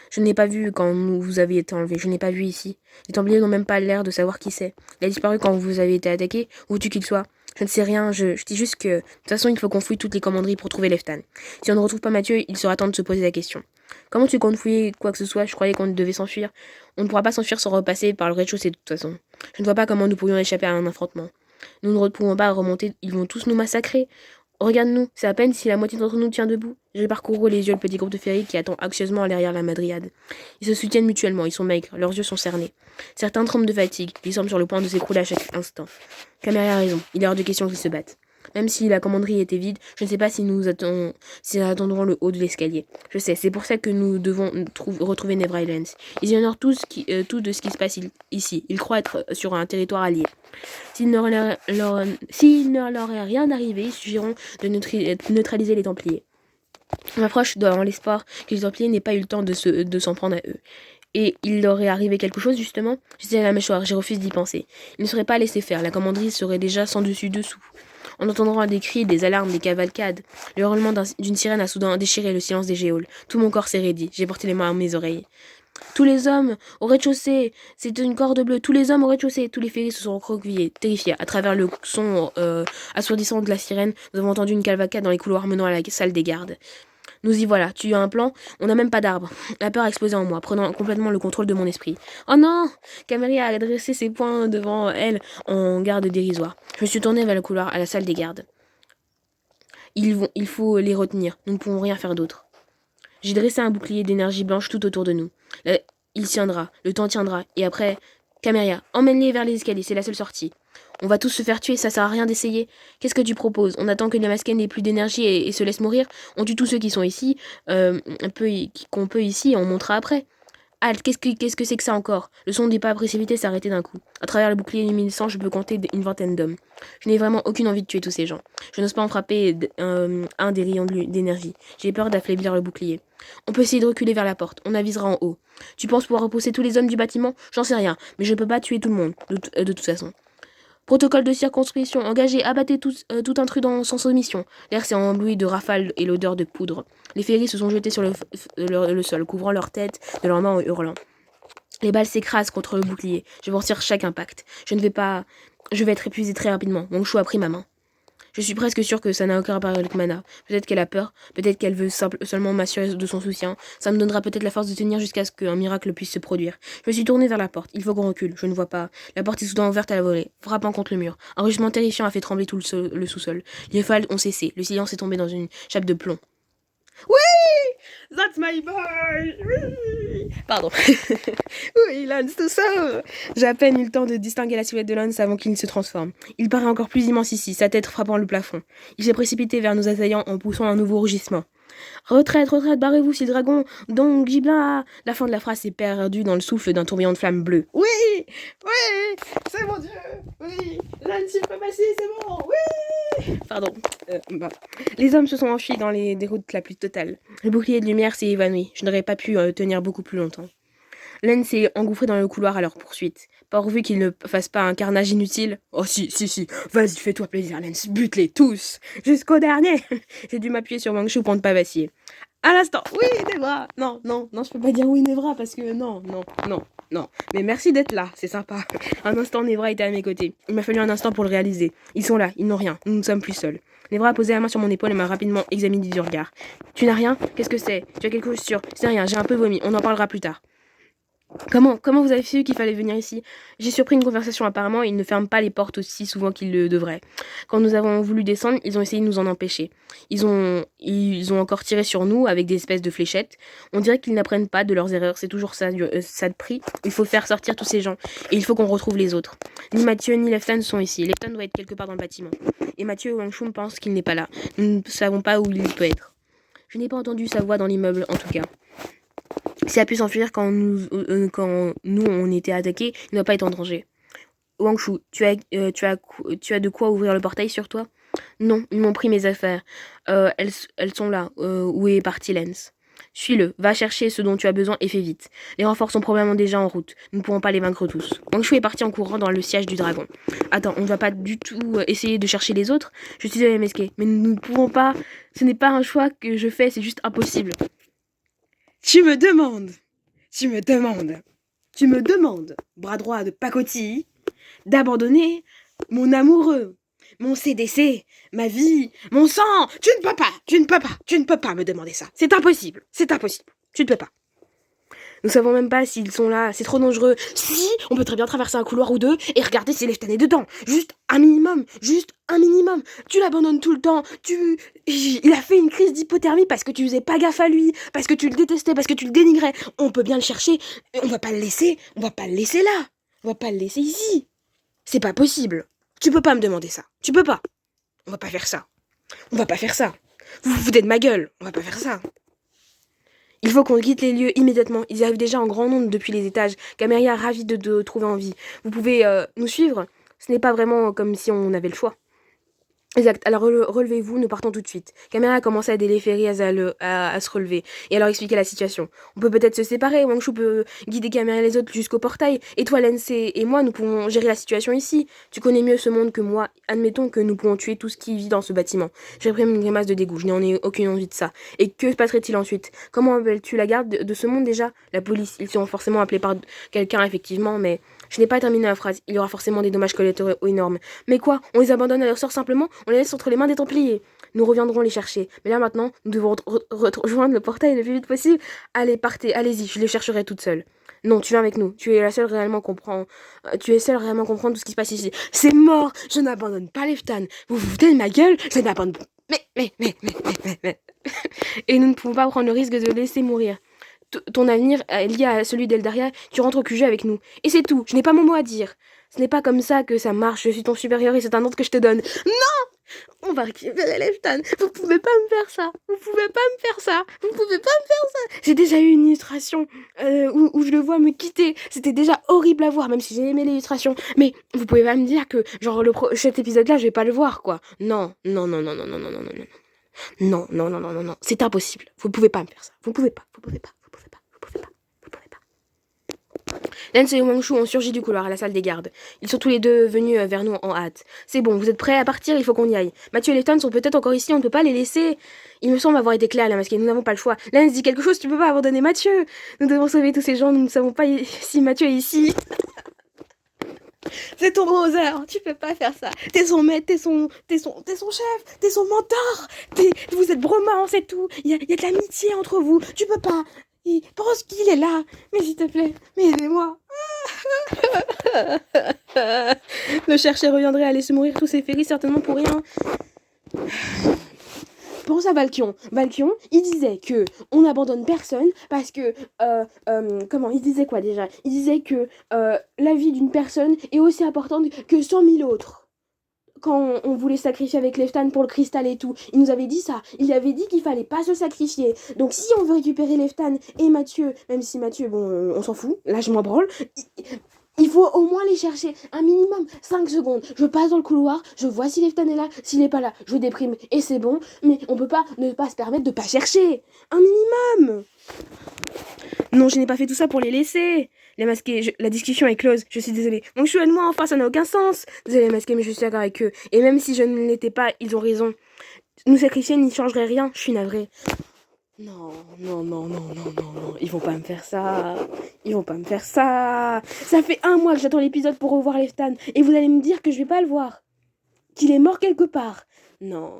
Je n'ai pas vu quand vous avez été enlevé, je n'ai pas vu ici. Les Templiers n'ont même pas l'air de savoir qui c'est. Il a disparu quand vous avez été attaqué, où veux-tu qu'il soit? Je ne sais rien, je dis juste que... De toute façon, il faut qu'on fouille toutes les commanderies pour trouver Leftan. Si on ne retrouve pas Mathieu, il sera temps de se poser la question. Comment tu comptes fouiller quoi que ce soit? Je croyais qu'on devait s'enfuir. On ne pourra pas s'enfuir sans repasser par le rez-de-chaussée de toute façon. Je ne vois pas comment nous pourrions échapper à un affrontement. Nous ne pouvons pas remonter, ils vont tous nous massacrer. Regarde-nous, c'est à peine si la moitié d'entre nous tient debout. J'ai parcouru les yeux le petit groupe de ferry qui attend anxieusement derrière la madriade. Ils se soutiennent mutuellement, ils sont maigres, leurs yeux sont cernés. Certains tremblent de fatigue, ils semblent sur le point de s'écrouler à chaque instant. Caméra a raison, il est hors de question qu'ils se battent. Même si la commanderie était vide, je ne sais pas si nous attendrons le haut de l'escalier. Je sais, c'est pour ça que nous devons retrouver Never Islands. Ils ignorent tout de ce qui se passe ici. Ils croient être sur un territoire allié. S'il ne leur est rien arrivé, ils suffiront de neutraliser les Templiers. On m'approche dans l'espoir que les Templiers n'aient pas eu le temps de s'en prendre à eux. Et il leur est arrivé quelque chose, justement? J'étais à la mâchoire, j'ai refusé d'y penser. Ils ne seraient pas laissés faire, la commanderie serait déjà sans dessus-dessous. En entendant des cris, des alarmes, des cavalcades, le hurlement d'une sirène a soudain déchiré le silence des geôles. Tout mon corps s'est raidi, j'ai porté les mains à mes oreilles. Tous les hommes au rez-de-chaussée, c'était une corde bleue, tous les hommes au rez-de-chaussée, tous les ferries se sont recroquevillés, terrifiés. À travers le son assourdissant de la sirène, nous avons entendu une cavalcade dans les couloirs menant à la salle des gardes. Nous y voilà, tu as un plan, on n'a même pas d'arbre. La peur a explosé en moi, prenant complètement le contrôle de mon esprit. Oh non! Camélia a dressé ses poings devant elle en garde dérisoire. Je me suis tournée vers le couloir à la salle des gardes. Il faut les retenir, nous ne pouvons rien faire d'autre. J'ai dressé un bouclier d'énergie blanche tout autour de nous. Il tiendra, le temps tiendra, et après... Camélia, emmène-les vers les escaliers, c'est la seule sortie. On va tous se faire tuer, ça sert à rien d'essayer. Qu'est-ce que tu proposes? On attend que le masqué n'ait plus d'énergie et se laisse mourir? On tue tous ceux qui sont ici, qu'on peut ici, et on montera après. Halt, qu'est-ce que c'est que ça encore? Le son des pas précipités s'est arrêté d'un coup. À travers le bouclier luminescent, je peux compter une vingtaine d'hommes. Je n'ai vraiment aucune envie de tuer tous ces gens. Je n'ose pas en frapper un des rayons d'énergie. J'ai peur d'affaiblir le bouclier. On peut essayer de reculer vers la porte. On avisera en haut. Tu penses pouvoir repousser tous les hommes du bâtiment? J'en sais rien, mais je ne peux pas tuer tout le monde, de toute façon. Protocole de circonscription. Engagé, abattez tout intrus sans soumission. L'air s'est embloui de rafales et l'odeur de poudre. Les ferries se sont jetés sur le sol, couvrant leur tête de leurs mains en hurlant. Les balles s'écrasent contre le bouclier. Je vais en tirer chaque impact. Je vais être épuisé très rapidement. Mon chou a pris ma main. Je suis presque sûre que ça n'a aucun rapport avec Mana. Peut-être qu'elle a peur, peut-être qu'elle veut seulement m'assurer de son soutien. Ça me donnera peut-être la force de tenir jusqu'à ce qu'un miracle puisse se produire. Je me suis tournée vers la porte. Il faut qu'on recule. Je ne vois pas. La porte est soudain ouverte à la volée, frappant contre le mur. Un rugissement terrifiant a fait trembler tout le sous-sol. Les rafales ont cessé. Le silence est tombé dans une chape de plomb. Oui! That's my boy! Oui! Pardon. Oui, Lance, tout ça! J'ai à peine eu le temps de distinguer la silhouette de Lance avant qu'il ne se transforme. Il paraît encore plus immense ici, sa tête frappant le plafond. Il s'est précipité vers nos assaillants en poussant un nouveau rugissement. Retraite, barrez-vous si le dragon, donc Gibelin. La fin de la phrase s'est perdue dans le souffle d'un tourbillon de flammes bleues. Oui! Oui! C'est mon Dieu! Oui! Lance, il peut passer, c'est bon! Oui! Pardon. Les hommes se sont enfuis dans les déroutes la plus totale. Le bouclier de lumière s'est évanoui. Je n'aurais pas pu tenir beaucoup plus longtemps. Len s'est engouffré dans le couloir à leur poursuite. Pourvu qu'ils ne fassent pas un carnage inutile. Oh si. Vas-y, fais-toi plaisir, Lens. Bute-les tous. Jusqu'au dernier. J'ai dû m'appuyer sur Wangshu pour ne pas vaciller. À l'instant. Oui, Nevra. Non, je peux pas dire oui, Nevra, parce que non. Mais merci d'être là, c'est sympa. Un instant, Nevra était à mes côtés. Il m'a fallu un instant pour le réaliser. Ils sont là, ils n'ont rien. Nous ne sommes plus seuls. Nevra a posé la main sur mon épaule et m'a rapidement examiné du regard. Tu n'as rien? Qu'est-ce que c'est? Tu as quelque chose sur? C'est rien, j'ai un peu vomi. On en parlera plus tard. Comment vous avez su qu'il fallait venir ici? J'ai surpris une conversation apparemment, ils ne ferment pas les portes aussi souvent qu'ils le devraient. Quand nous avons voulu descendre, ils ont essayé de nous en empêcher. Ils ont encore tiré sur nous avec des espèces de fléchettes. On dirait qu'ils n'apprennent pas de leurs erreurs, c'est toujours ça de prix. Il faut faire sortir tous ces gens, et il faut qu'on retrouve les autres. Ni Mathieu ni Lefton sont ici, Lefton doit être quelque part dans le bâtiment. Et Mathieu Wangchum pense qu'il n'est pas là. Nous ne savons pas où il peut être. Je n'ai pas entendu sa voix dans l'immeuble en tout cas. S'il a pu s'enfuir quand nous on était attaqués, il ne doit pas être en danger. Wangshu, tu as de quoi ouvrir le portail sur toi? Non, ils m'ont pris mes affaires. Elles sont là. Où est parti Lens? Suis-le, va chercher ce dont tu as besoin et fais vite. Les renforts sont probablement déjà en route. Nous ne pourrons pas les vaincre tous. Wangshu est parti en courant dans le siège du dragon. Attends, on ne va pas du tout essayer de chercher les autres? Je suis désolée, Meske, mais nous ne pouvons pas. Ce n'est pas un choix que je fais, c'est juste impossible. Tu me demandes, bras droit de pacotille, d'abandonner mon amoureux, mon CDC, ma vie, mon sang. Tu ne peux pas me demander ça. C'est impossible. Tu ne peux pas. Nous savons même pas s'ils sont là, c'est trop dangereux. Si, on peut très bien traverser un couloir ou deux et regarder si Lefton est dedans. Juste un minimum. Tu l'abandonnes tout le temps. Il a fait une crise d'hypothermie parce que tu faisais pas gaffe à lui, parce que tu le détestais, parce que tu le dénigrais. On peut bien le chercher. On va pas le laisser là. On va pas le laisser ici. C'est pas possible. Tu peux pas me demander ça. Tu peux pas. On va pas faire ça. Vous vous foutez de ma gueule. On va pas faire ça. Il faut qu'on quitte les lieux immédiatement. Ils arrivent déjà en grand nombre depuis les étages. Camélia ravie de trouver en vie. Vous pouvez nous suivre? Ce n'est pas vraiment comme si on avait le choix. Exact. Alors relevez-vous, nous partons tout de suite. Camélia a commencé à aider les ferries à se relever et à leur expliquer la situation. On peut peut-être se séparer. Wangshu peut guider Camélia et les autres jusqu'au portail. Et toi, Lens et moi, nous pouvons gérer la situation ici. Tu connais mieux ce monde que moi. Admettons que nous pouvons tuer tout ce qui vit dans ce bâtiment. J'ai pris une grimace de dégoût. Je n'en ai aucune envie de ça. Et que se passerait-il ensuite? Comment appelles-tu la garde de ce monde déjà? La police. Ils seront forcément appelés par quelqu'un, effectivement, mais Je n'ai pas terminé la phrase. Il y aura forcément des dommages collatéraux énormes. Mais quoi? On les abandonne à leur sort simplement? On les laisse entre les mains des Templiers? Nous reviendrons les chercher. Mais là maintenant, nous devons rejoindre le portail le plus vite possible. Allez, partez, allez-y, je les chercherai toute seule. Non, tu viens avec nous. Tu es la seule réellement comprendre. Tu es seule réellement comprendre tout ce qui se passe ici. C'est mort. Je n'abandonne pas Leftan. Vous vous foutez de ma gueule? Je n'abandonne. Mais. Et nous ne pouvons pas prendre le risque de le laisser mourir. Ton avenir est lié à celui d'Eldaria. Tu rentres au QG avec nous. Et c'est tout. Je n'ai pas mon mot à dire. Ce n'est pas comme ça que ça marche. Je suis ton supérieur et c'est un ordre que je te donne. Non! On va récupérer Leftan. Vous pouvez pas me faire ça. Vous pouvez pas me faire ça. Vous pouvez pas me faire ça. J'ai déjà eu une illustration où je le vois me quitter. C'était déjà horrible à voir, même si j'ai aimé l'illustration. Mais vous pouvez pas me dire que, genre, cet épisode-là, je vais pas le voir, quoi. Non. Non. C'est impossible. Vous pouvez pas me faire ça. Vous pouvez pas. Lens et Wangshu ont surgi du couloir à la salle des gardes. Ils sont tous les deux venus vers nous en hâte. C'est bon, vous êtes prêts à partir, il faut qu'on y aille. Mathieu et Leftan sont peut-être encore ici, on ne peut pas les laisser. Il me semble avoir été clair, la masquée, nous n'avons pas le choix. Lens dit quelque chose, tu peux pas abandonner Mathieu. Nous devons sauver tous ces gens, nous ne savons pas si Mathieu est ici. C'est ton brother, tu peux pas faire ça. T'es son maître, t'es son chef, t'es son mentor. Vous êtes bromance et tout. Il y a de l'amitié entre vous. Tu peux pas. Il pense qu'il est là. Mais s'il te plaît, mais aidez-moi. Le chercher reviendrait à aller se mourir tous ces féris certainement pour rien. Pense à Valkion. Valkion, il disait que on n'abandonne personne parce que comment il disait quoi déjà? Il disait que la vie d'une personne est aussi importante que 100 000 autres. Quand on voulait sacrifier avec Leftan pour le cristal et tout, il nous avait dit ça. Il avait dit qu'il fallait pas se sacrifier. Donc si on veut récupérer Leftan et Mathieu, même si Mathieu, bon, on s'en fout, là je m'en branle, il faut au moins les chercher, un minimum, 5 secondes. Je passe dans le couloir, je vois si Leftan est là, s'il n'est pas là, je déprime et c'est bon. Mais on peut pas ne pas se permettre de pas chercher. Un minimum. Non, je n'ai pas fait tout ça pour les laisser. Les masqués, la discussion est close, je suis désolée. Mon chou et moi, enfin, ça n'a aucun sens. Désolée, masqués, mais je suis d'accord avec eux. Et même si je ne l'étais pas, ils ont raison. Nous sacrifier n'y changerait rien, je suis navrée. Non. Ils vont pas me faire ça. Ça fait 1 mois que j'attends l'épisode pour revoir Leftan. Et vous allez me dire que je vais pas le voir. Qu'il est mort quelque part. Non.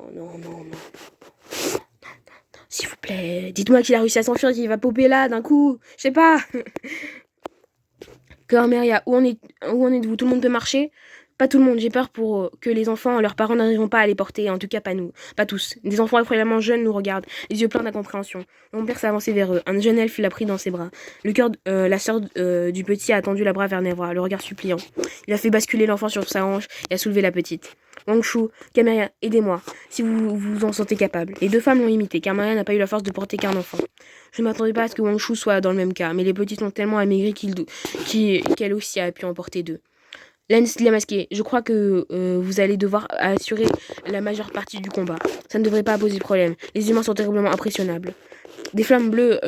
S'il vous plaît, dites-moi qu'il a réussi à s'enfuir, qu'il va popper là d'un coup. Je sais pas. Corneria, où en êtes-vous? Tout le monde peut marcher? Pas tout le monde, j'ai peur pour que les enfants, leurs parents n'arriveront pas à les porter, en tout cas pas nous, pas tous. Des enfants effroyablement jeunes nous regardent, les yeux pleins d'incompréhension. Mon père s'est avancé vers eux, un jeune elfe l'a pris dans ses bras. La sœur du petit a tendu la bras vers Nevra, le regard suppliant. Il a fait basculer l'enfant sur sa hanche et a soulevé la petite. Wangshu, Caméria, aidez-moi, si vous vous en sentez capable. Les 2 femmes l'ont imité, car Maria n'a pas eu la force de porter qu'un enfant. Je ne m'attendais pas à ce que Wangshu soit dans le même cas, mais les petites ont tellement amaigri qu'elle aussi a pu en porter 2. Lens l'a masqué. Je crois que vous allez devoir assurer la majeure partie du combat. Ça ne devrait pas poser de problème. Les humains sont terriblement impressionnables. Des flammes bleues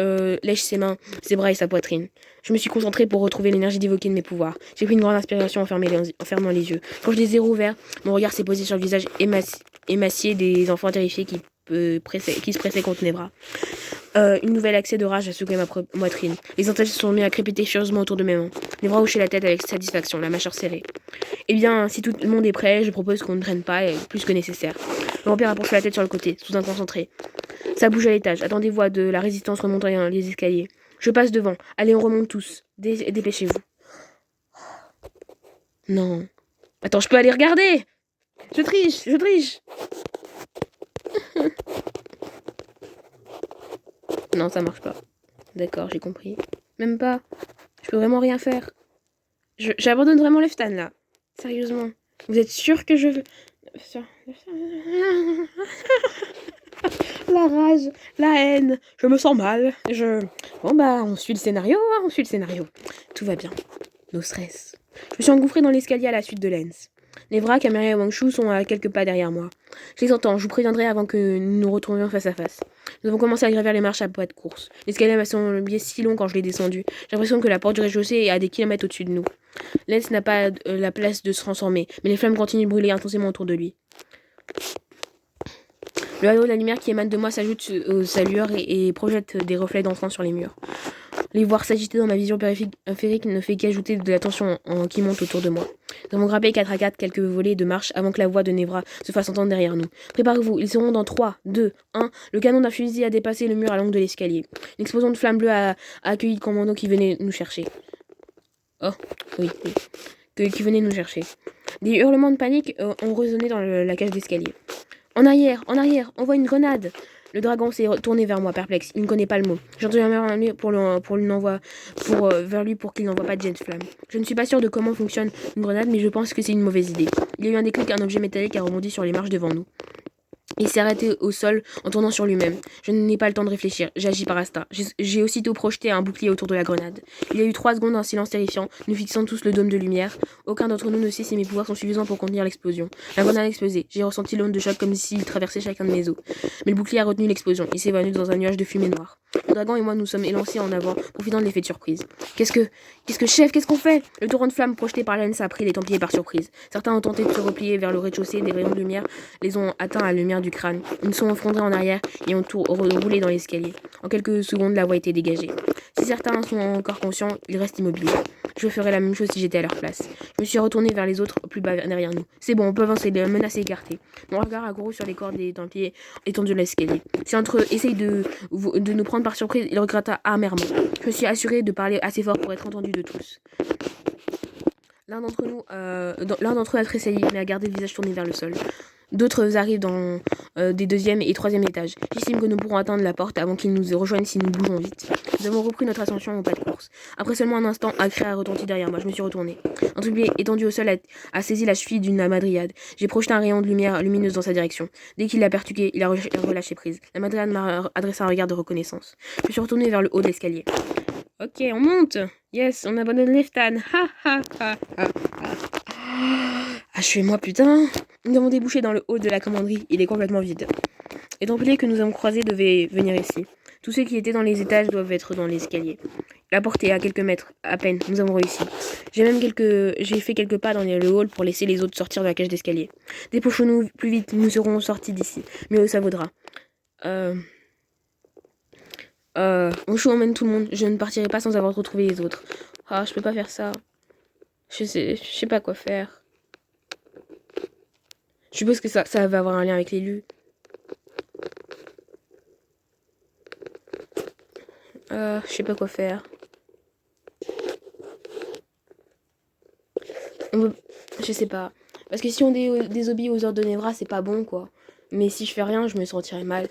lèchent ses mains, ses bras et sa poitrine. Je me suis concentrée pour retrouver l'énergie d'évoquer de mes pouvoirs. J'ai pris une grande inspiration en fermant les yeux. Quand je les ai rouverts, mon regard s'est posé sur le visage émacié des enfants terrifiés qui se pressaient contre mes bras. Une nouvelle accès de rage a secoué ma poitrine. Les entailles se sont mis à crépiter furieusement autour de mes mains. Les bras hochaient la tête avec satisfaction, la mâchoire serrée. Eh bien, si tout le monde est prêt, je propose qu'on ne traîne pas, plus que nécessaire. Le vampire a penché la tête sur le côté, sous un concentré. Ça bouge à l'étage. Attendez-vous à de la résistance remontant les escaliers. Je passe devant. Allez, on remonte tous. Dépêchez-vous. Non. Attends, je peux aller regarder. Je triche. Non, ça marche pas. D'accord, j'ai compris. Même pas. Je peux vraiment rien faire. J'abandonne vraiment Leftan, là. Sérieusement. Vous êtes sûr que je veux... La rage, la haine, je me sens mal. Bon bah, on suit le scénario. Tout va bien. No stress. Je me suis engouffrée dans l'escalier à la suite de Lens. Nevra, Caméria et Wangshu sont à quelques pas derrière moi. Je les entends, je vous préviendrai avant que nous nous retrouvions face à face. Nous avons commencé à gravir les marches à pas de course. L'escalier m'a semblé si long quand je l'ai descendu. J'ai l'impression que la porte du rez-de-chaussée est à des kilomètres au-dessus de nous. Lens n'a pas la place de se transformer, mais les flammes continuent de brûler intensément autour de lui. Le halo de la lumière qui émane de moi s'ajoute aux allures et projette des reflets d'enfants sur les murs. Les voir s'agiter dans ma vision périphérique ne fait qu'ajouter de la tension qui monte autour de moi. Nous avons grimpé 4 à 4 quelques volées de marche avant que la voix de Nevra se fasse entendre derrière nous. Préparez-vous, ils seront dans 3, 2, 1. Le canon d'un fusil a dépassé le mur à l'angle de l'escalier. Une explosion de flammes bleues a accueilli le commando qui venait nous chercher. Oh, oui. Qui venait nous chercher. Des hurlements de panique ont résonné dans la cage d'escalier. En arrière, on voit une grenade. Le dragon s'est tourné vers moi, perplexe. Il ne connaît pas le mot. J'ai entendu vers lui pour qu'il n'envoie pas de jet de flamme. Je ne suis pas sûre de comment fonctionne une grenade, mais je pense que c'est une mauvaise idée. Il y a eu un déclic, un objet métallique a rebondi sur les marches devant nous. Il s'est arrêté au sol en tournant sur lui-même. Je n'ai pas le temps de réfléchir, j'agis par instinct. J'ai aussitôt projeté un bouclier autour de la grenade. Il y a eu 3 secondes d'un silence terrifiant, nous fixant tous le dôme de lumière. Aucun d'entre nous ne sait si mes pouvoirs sont suffisants pour contenir l'explosion. La grenade a explosé. J'ai ressenti l'onde de choc comme s'il traversait chacun de mes os. Mais le bouclier a retenu l'explosion. Il s'est évanoui dans un nuage de fumée noire. Le dragon et moi nous sommes élancés en avant, profitant de l'effet de surprise. Chef, qu'est-ce qu'on fait? Le torrent de flammes projeté par Lens a pris les Templiers par surprise. Certains ont tenté de se replier vers le rez-de-chaussée, des rayons de lumière les ont atteints à la lumière du crâne. Ils sont effondrés en arrière et ont tout roulé dans l'escalier. En quelques secondes, la voie était dégagée. Si certains sont encore conscients, ils restent immobiles. Je ferais la même chose si j'étais à leur place. Je me suis retourné vers les autres, plus bas derrière nous. C'est bon, on peut avancer, les menaces écartées. Mon regard a couru sur les cordes des Templiers étendus de l'escalier. Si entre eux essayent de nous prendre par surprise, il regretta amèrement. Je me suis assuré de parler assez fort pour être entendu de tous. L'un d'entre eux a tressailli, mais a gardé le visage tourné vers le sol. D'autres arrivent dans des 2e et 3e étages. J'estime que nous pourrons atteindre la porte avant qu'ils nous rejoignent si nous bougeons vite. Nous avons repris notre ascension au pas de course. Après seulement un instant, un cri a retenti derrière moi. Je me suis retourné. Un Templier étendu au sol a saisi la cheville d'une madriade. J'ai projeté un rayon de lumière lumineuse dans sa direction. Dès qu'il l'a pertuqué, il a relâché prise. La madriade m'a adressé un regard de reconnaissance. Je me suis retourné vers le haut de l'escalier. Ok, on monte. Yes, on abandonne Leftan. Ha ha ha ha. Achevez-moi, putain. Nous avons débouché dans le hall de la commanderie. Il est complètement vide. Les Templiers que nous avons croisés devaient venir ici. Tous ceux qui étaient dans les étages doivent être dans l'escalier. La porte est à quelques mètres, à peine. Nous avons réussi. J'ai fait quelques pas dans le hall pour laisser les autres sortir de la cage d'escalier. Dépêchons-nous plus vite. Nous serons sortis d'ici. Mais ça vaudra. Mouchou emmène tout le monde. Je ne partirai pas sans avoir retrouvé les autres. Ah, je peux pas faire ça. Je sais pas quoi faire. Je suppose que ça va avoir un lien avec l'élu. Je sais pas quoi faire. Je sais pas. Parce que si on désobéit aux ordres de Nevra, c'est pas bon, quoi. Mais si je fais rien, je me sentirai mal.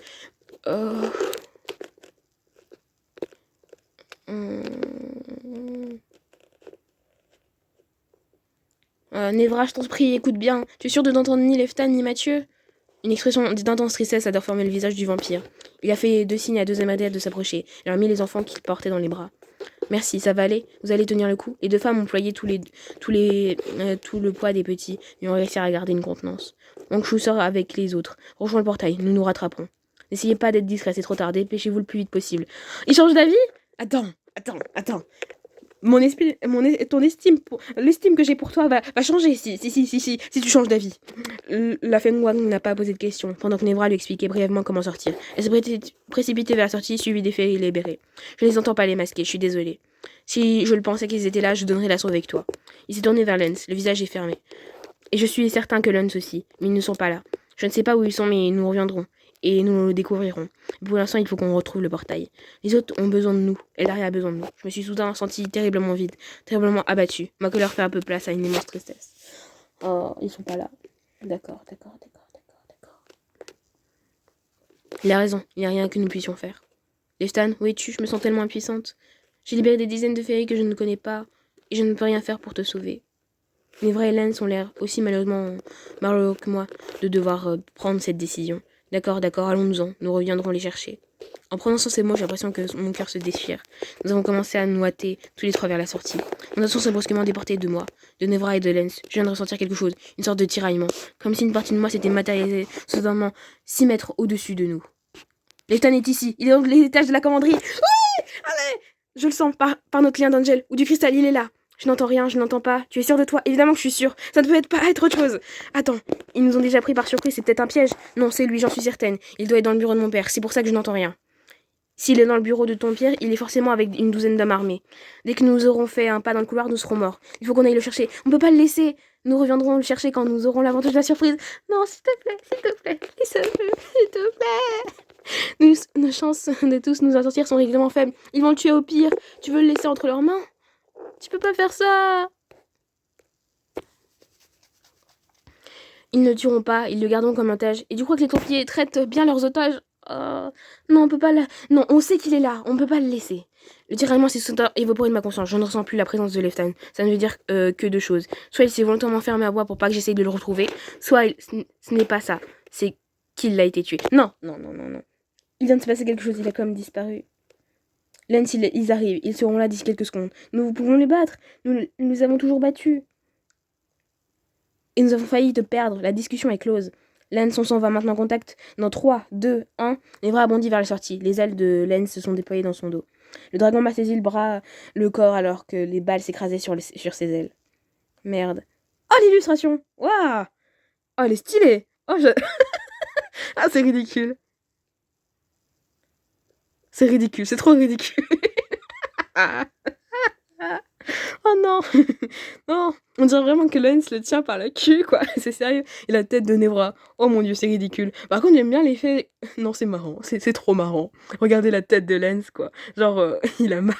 Nevra, je t'en prie, écoute bien. Tu es sûr de n'entendre ni Leftan ni Mathieu? Une expression d'intense tristesse a déformé le visage du vampire. Il a fait 2 signes à 2 Amadéas de s'approcher. Il a remis les enfants qu'il portait dans les bras. Merci, ça va aller. Vous allez tenir le coup. Les 2 femmes employaient tout le poids des petits et ont réussi à garder une contenance. Mouchou sort avec les autres. Rejoins le portail, nous nous rattraperons. N'essayez pas d'être discret, c'est trop tard. Dépêchez-vous le plus vite possible. Il change d'avis? Attends. L'estime que j'ai pour toi va changer si tu changes d'avis. La Feng Wang n'a pas posé de questions, pendant que Nevra lui expliquait brièvement comment sortir. Elle s'est précipitée vers la sortie, suivie des ferries libérés. Je ne les entends pas les masquer, je suis désolée. Si je le pensais qu'ils étaient là, je donnerais l'assaut avec toi. Il s'est tourné vers Lens, le visage est fermé. Et je suis certain que Lens aussi, mais ils ne sont pas là. Je ne sais pas où ils sont, mais nous reviendrons. Et nous le découvrirons. Pour l'instant, il faut qu'on retrouve le portail. Les autres ont besoin de nous. Eldaria a besoin de nous. Je me suis soudain senti terriblement vide, terriblement abattu. Ma colère fait un peu place à une immense tristesse. Oh, ils sont pas là. D'accord. Il a raison, il n'y a rien que nous puissions faire. Leftan, où es-tu? Je me sens tellement impuissante. J'ai libéré des dizaines de ferries que je ne connais pas, et je ne peux rien faire pour te sauver. Nevra et Lens ont l'air aussi malheureusement malheureux que moi de devoir prendre cette décision. D'accord, allons-nous-en, nous reviendrons les chercher. En prononçant ces mots, j'ai l'impression que mon cœur se déchire. Nous avons commencé à nous hâter tous les 3 vers la sortie. Mon attention s'est brusquement déportée de moi, de Nevra et de Lens. Je viens de ressentir quelque chose, une sorte de tiraillement, comme si une partie de moi s'était matérialisée soudainement 6 mètres au-dessus de nous. Leftan est ici, il est dans les étages de la commanderie. Oui! Allez! Je le sens par notre lien d'Angel, ou du cristal, il est là. Je n'entends rien, je n'entends pas. Tu es sûr de toi? Évidemment que je suis sûre. Ça ne peut pas être autre chose. Attends, ils nous ont déjà pris par surprise, c'est peut-être un piège. Non, c'est lui, j'en suis certaine. Il doit être dans le bureau de mon père, c'est pour ça que je n'entends rien. S'il est dans le bureau de ton père, il est forcément avec une douzaine d'hommes armés. Dès que nous aurons fait un pas dans le couloir, nous serons morts. Il faut qu'on aille le chercher. On peut pas le laisser. Nous reviendrons le chercher quand nous aurons l'avantage de la surprise. Non, s'il te plaît, s'il te plaît. Nos chances de tous nous en sortir sont régulièrement faibles. Ils vont le tuer au pire. Tu veux le laisser entre leurs mains? Tu peux pas faire ça. Ils ne le tueront pas, ils le garderont comme otage. Et tu crois que les Templiers traitent bien leurs otages? Non, on peut pas Non, on sait qu'il est là, on peut pas le laisser. Le tiraillement s'est évaporé de ma conscience. Je ne ressens plus la présence de Leftan. Ça ne veut dire que deux choses. Soit il s'est volontairement fermé à bois pour pas que j'essaye de le retrouver, soit ce n'est pas ça. C'est qu'il a été tué. Non. Il vient de se passer quelque chose, il a comme disparu. Lens, ils arrivent, ils seront là d'ici quelques secondes. Nous pouvons les battre. Nous les avons toujours battus. Et nous avons failli te perdre. La discussion est close. Lens, on s'en va maintenant en contact. Dans 3, 2, 1. Nevra a bondi vers la sortie. Les ailes de Lens se sont déployées dans son dos. Le dragon m'a saisi le corps alors que les balles s'écrasaient sur ses ailes. Merde. Oh, l'illustration! Waouh! Oh, elle est stylée! Oh, ah, c'est ridicule. C'est ridicule, c'est trop ridicule. Oh non. Non, on dirait vraiment que Lens le tient par la queue, quoi. C'est sérieux. Et la tête de Nevra. Oh mon dieu, c'est ridicule. Par contre, j'aime bien l'effet... Non, c'est marrant. C'est trop marrant. Regardez la tête de Lens, quoi. Genre, il a mal.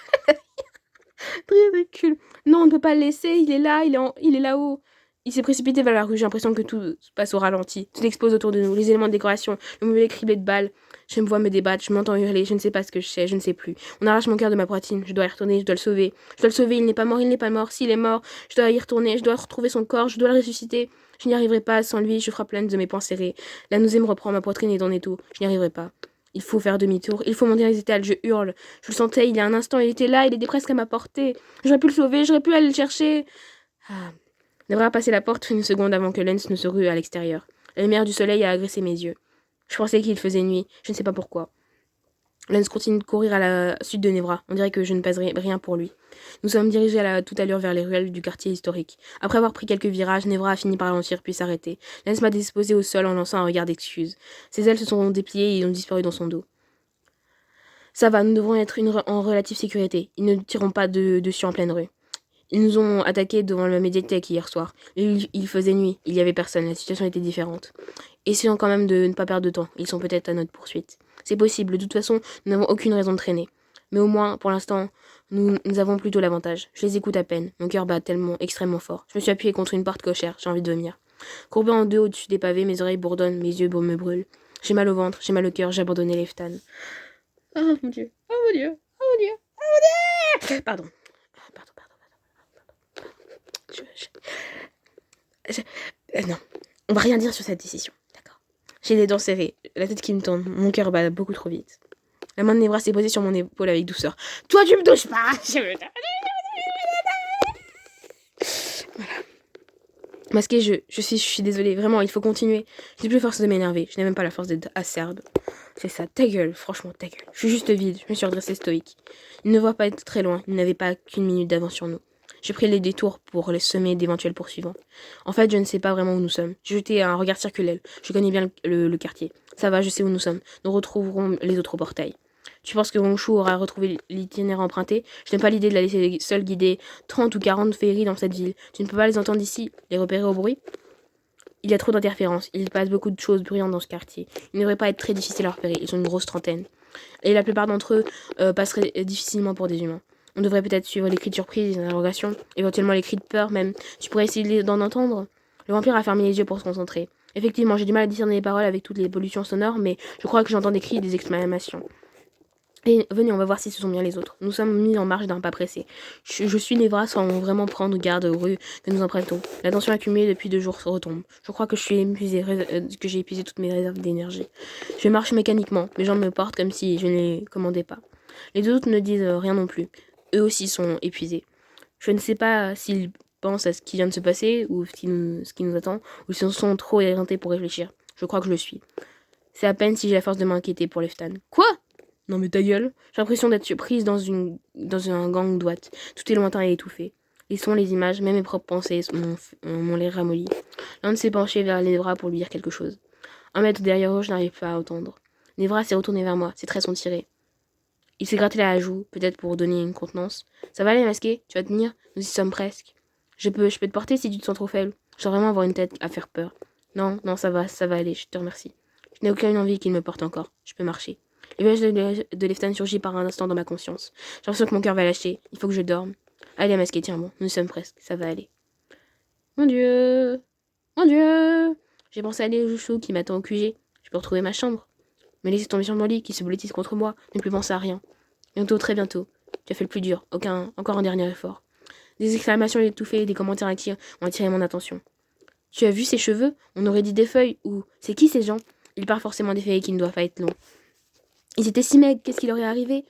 Très ridicule. Non, on ne peut pas le laisser. Il est là, il est là-haut. Il s'est précipité vers la rue. J'ai l'impression que tout se passe au ralenti. Tout explose autour de nous. Les éléments de décoration, le mauvais criblé de balles. Je me vois me débattre, je m'entends hurler, je ne sais pas ce que je sais, je ne sais plus. On arrache mon cœur de ma poitrine, je dois y retourner, je dois le sauver. Je dois le sauver, il n'est pas mort, s'il est mort, je dois y retourner, je dois retrouver son corps, je dois le ressusciter. Je n'y arriverai pas, sans lui, je frappe Lens de mes poings serrés. La nausée me reprend, ma poitrine est dans les tout. Je n'y arriverai pas. Il faut faire demi-tour, il faut monter les étals, je hurle. Je le sentais, il y a un instant, il était là, il était presque à ma portée. J'aurais pu le sauver, j'aurais pu aller le chercher. Ah. Il devrait passer la porte une seconde avant que Lens ne se rue à l'extérieur. La lumière du soleil a agressé mes yeux. Je pensais qu'il faisait nuit, je ne sais pas pourquoi. Lens continue de courir à la suite de Nevra. On dirait que je ne pèserai rien pour lui. Nous sommes dirigés à toute allure vers les ruelles du quartier historique. Après avoir pris quelques virages, Nevra a fini par ralentir puis s'arrêter. Lens m'a disposé au sol en lançant un regard d'excuse. Ses ailes se sont dépliées et ont disparu dans son dos. Ça va, nous devons être en relative sécurité. Ils ne tireront pas dessus en pleine rue. Ils nous ont attaqués devant la médiathèque hier soir. Il faisait nuit, il y avait personne, la situation était différente. Essayons quand même de ne pas perdre de temps, ils sont peut-être à notre poursuite. C'est possible, de toute façon, nous n'avons aucune raison de traîner. Mais au moins, pour l'instant, nous avons plutôt l'avantage. Je les écoute à peine, mon cœur bat extrêmement fort. Je me suis appuyé contre une porte cochère, j'ai envie de vomir. Courbé en deux au-dessus des pavés, mes oreilles bourdonnent, mes yeux me brûlent. J'ai mal au ventre, j'ai mal au cœur, j'ai abandonné Leftan. Oh mon dieu, oh mon dieu, oh mon dieu, oh mon dieu. Pardon. Non, on va rien dire sur cette décision, d'accord. J'ai les dents serrées, la tête qui me tourne, mon cœur bat beaucoup trop vite. La main de Nevra s'est posée sur mon épaule avec douceur. Toi, tu me touches pas. Voilà. Masqué, je suis désolée, vraiment, il faut continuer. Je n'ai plus force de m'énerver, je n'ai même pas la force d'être acerbe. C'est ça, ta gueule, franchement, ta gueule. Je suis juste vide, je me suis redressée stoïque. Il ne voit pas être très loin, il n'avait pas qu'une minute d'avance sur nous. J'ai pris les détours pour les semer d'éventuels poursuivants. En fait, je ne sais pas vraiment où nous sommes. J'ai jeté un regard circulaire. Je connais bien le quartier. Ça va, je sais où nous sommes. Nous retrouverons les autres portails. Tu penses que Wongchu aura retrouvé l'itinéraire emprunté? Je n'aime pas l'idée de la laisser seule guider 30 ou 40 féeries dans cette ville. Tu ne peux pas les entendre d'ici, les repérer au bruit? Il y a trop d'interférences. Il passe beaucoup de choses bruyantes dans ce quartier. Il ne devrait pas être très difficile à repérer. Ils sont une grosse trentaine. Et la plupart d'entre eux passeraient difficilement pour des humains. On devrait peut-être suivre les cris de surprise, les interrogations, éventuellement les cris de peur même. Tu pourrais essayer d'en entendre? Le vampire a fermé les yeux pour se concentrer. Effectivement, j'ai du mal à discerner les paroles avec toutes les pollutions sonores, mais je crois que j'entends des cris et des exclamations. Et venez, on va voir si ce sont bien les autres. Nous sommes mis en marche d'un pas pressé. Je suis Nevra sans vraiment prendre garde aux rues que nous empruntons. La tension accumulée depuis 2 jours retombe. Je crois que je suis épuisée, que j'ai épuisé toutes mes réserves d'énergie. Je marche mécaniquement, mes jambes me portent comme si je ne les commandais pas. Les deux autres ne disent rien non plus. Eux aussi sont épuisés. Je ne sais pas s'ils pensent à ce qui vient de se passer ou ce qui nous attend, ou s'ils sont trop éreintés pour réfléchir. Je crois que je le suis. C'est à peine si j'ai la force de m'inquiéter pour Leftan. Quoi? Non mais ta gueule. J'ai l'impression d'être prise dans un gang d'ouates. Tout est lointain et étouffé. Les sons, les images, même mes propres pensées m'ont l'air ramolli. L'un s'est penché vers Nevra pour lui dire quelque chose. 1 mètre derrière eux, je n'arrive pas à entendre. Nevra s'est retourné vers moi. Ses traits sont tirés. Il s'est gratté la joue, peut-être pour donner une contenance. Ça va aller, masqué? Tu vas tenir? Nous y sommes presque. Je peux te porter si tu te sens trop faible. Je dois vraiment avoir une tête à faire peur. Non, ça va aller, je te remercie. Je n'ai aucune envie qu'il me porte encore. Je peux marcher. Le visage de Leftan surgit par un instant dans ma conscience. J'ai l'impression que mon cœur va lâcher. Il faut que je dorme. Allez, masqué, tiens bon, nous sommes presque. Ça va aller. Mon Dieu! Mon Dieu! J'ai pensé à aller au Jouchou qui m'attend au QG. Je peux retrouver ma chambre. Mais laisser tomber sur mon lit qui se blottise contre moi, ne plus penser à rien. Bientôt, très bientôt. Tu as fait le plus dur. Encore un dernier effort. Des exclamations étouffées et des commentaires inquiets ont attiré mon attention. Tu as vu ses cheveux? On aurait dit des feuilles. Ou c'est qui ces gens? Ils parlent forcément des feuilles qui ne doivent pas être longs. Ils étaient si maigres, qu'est-ce qui leur est arrivé?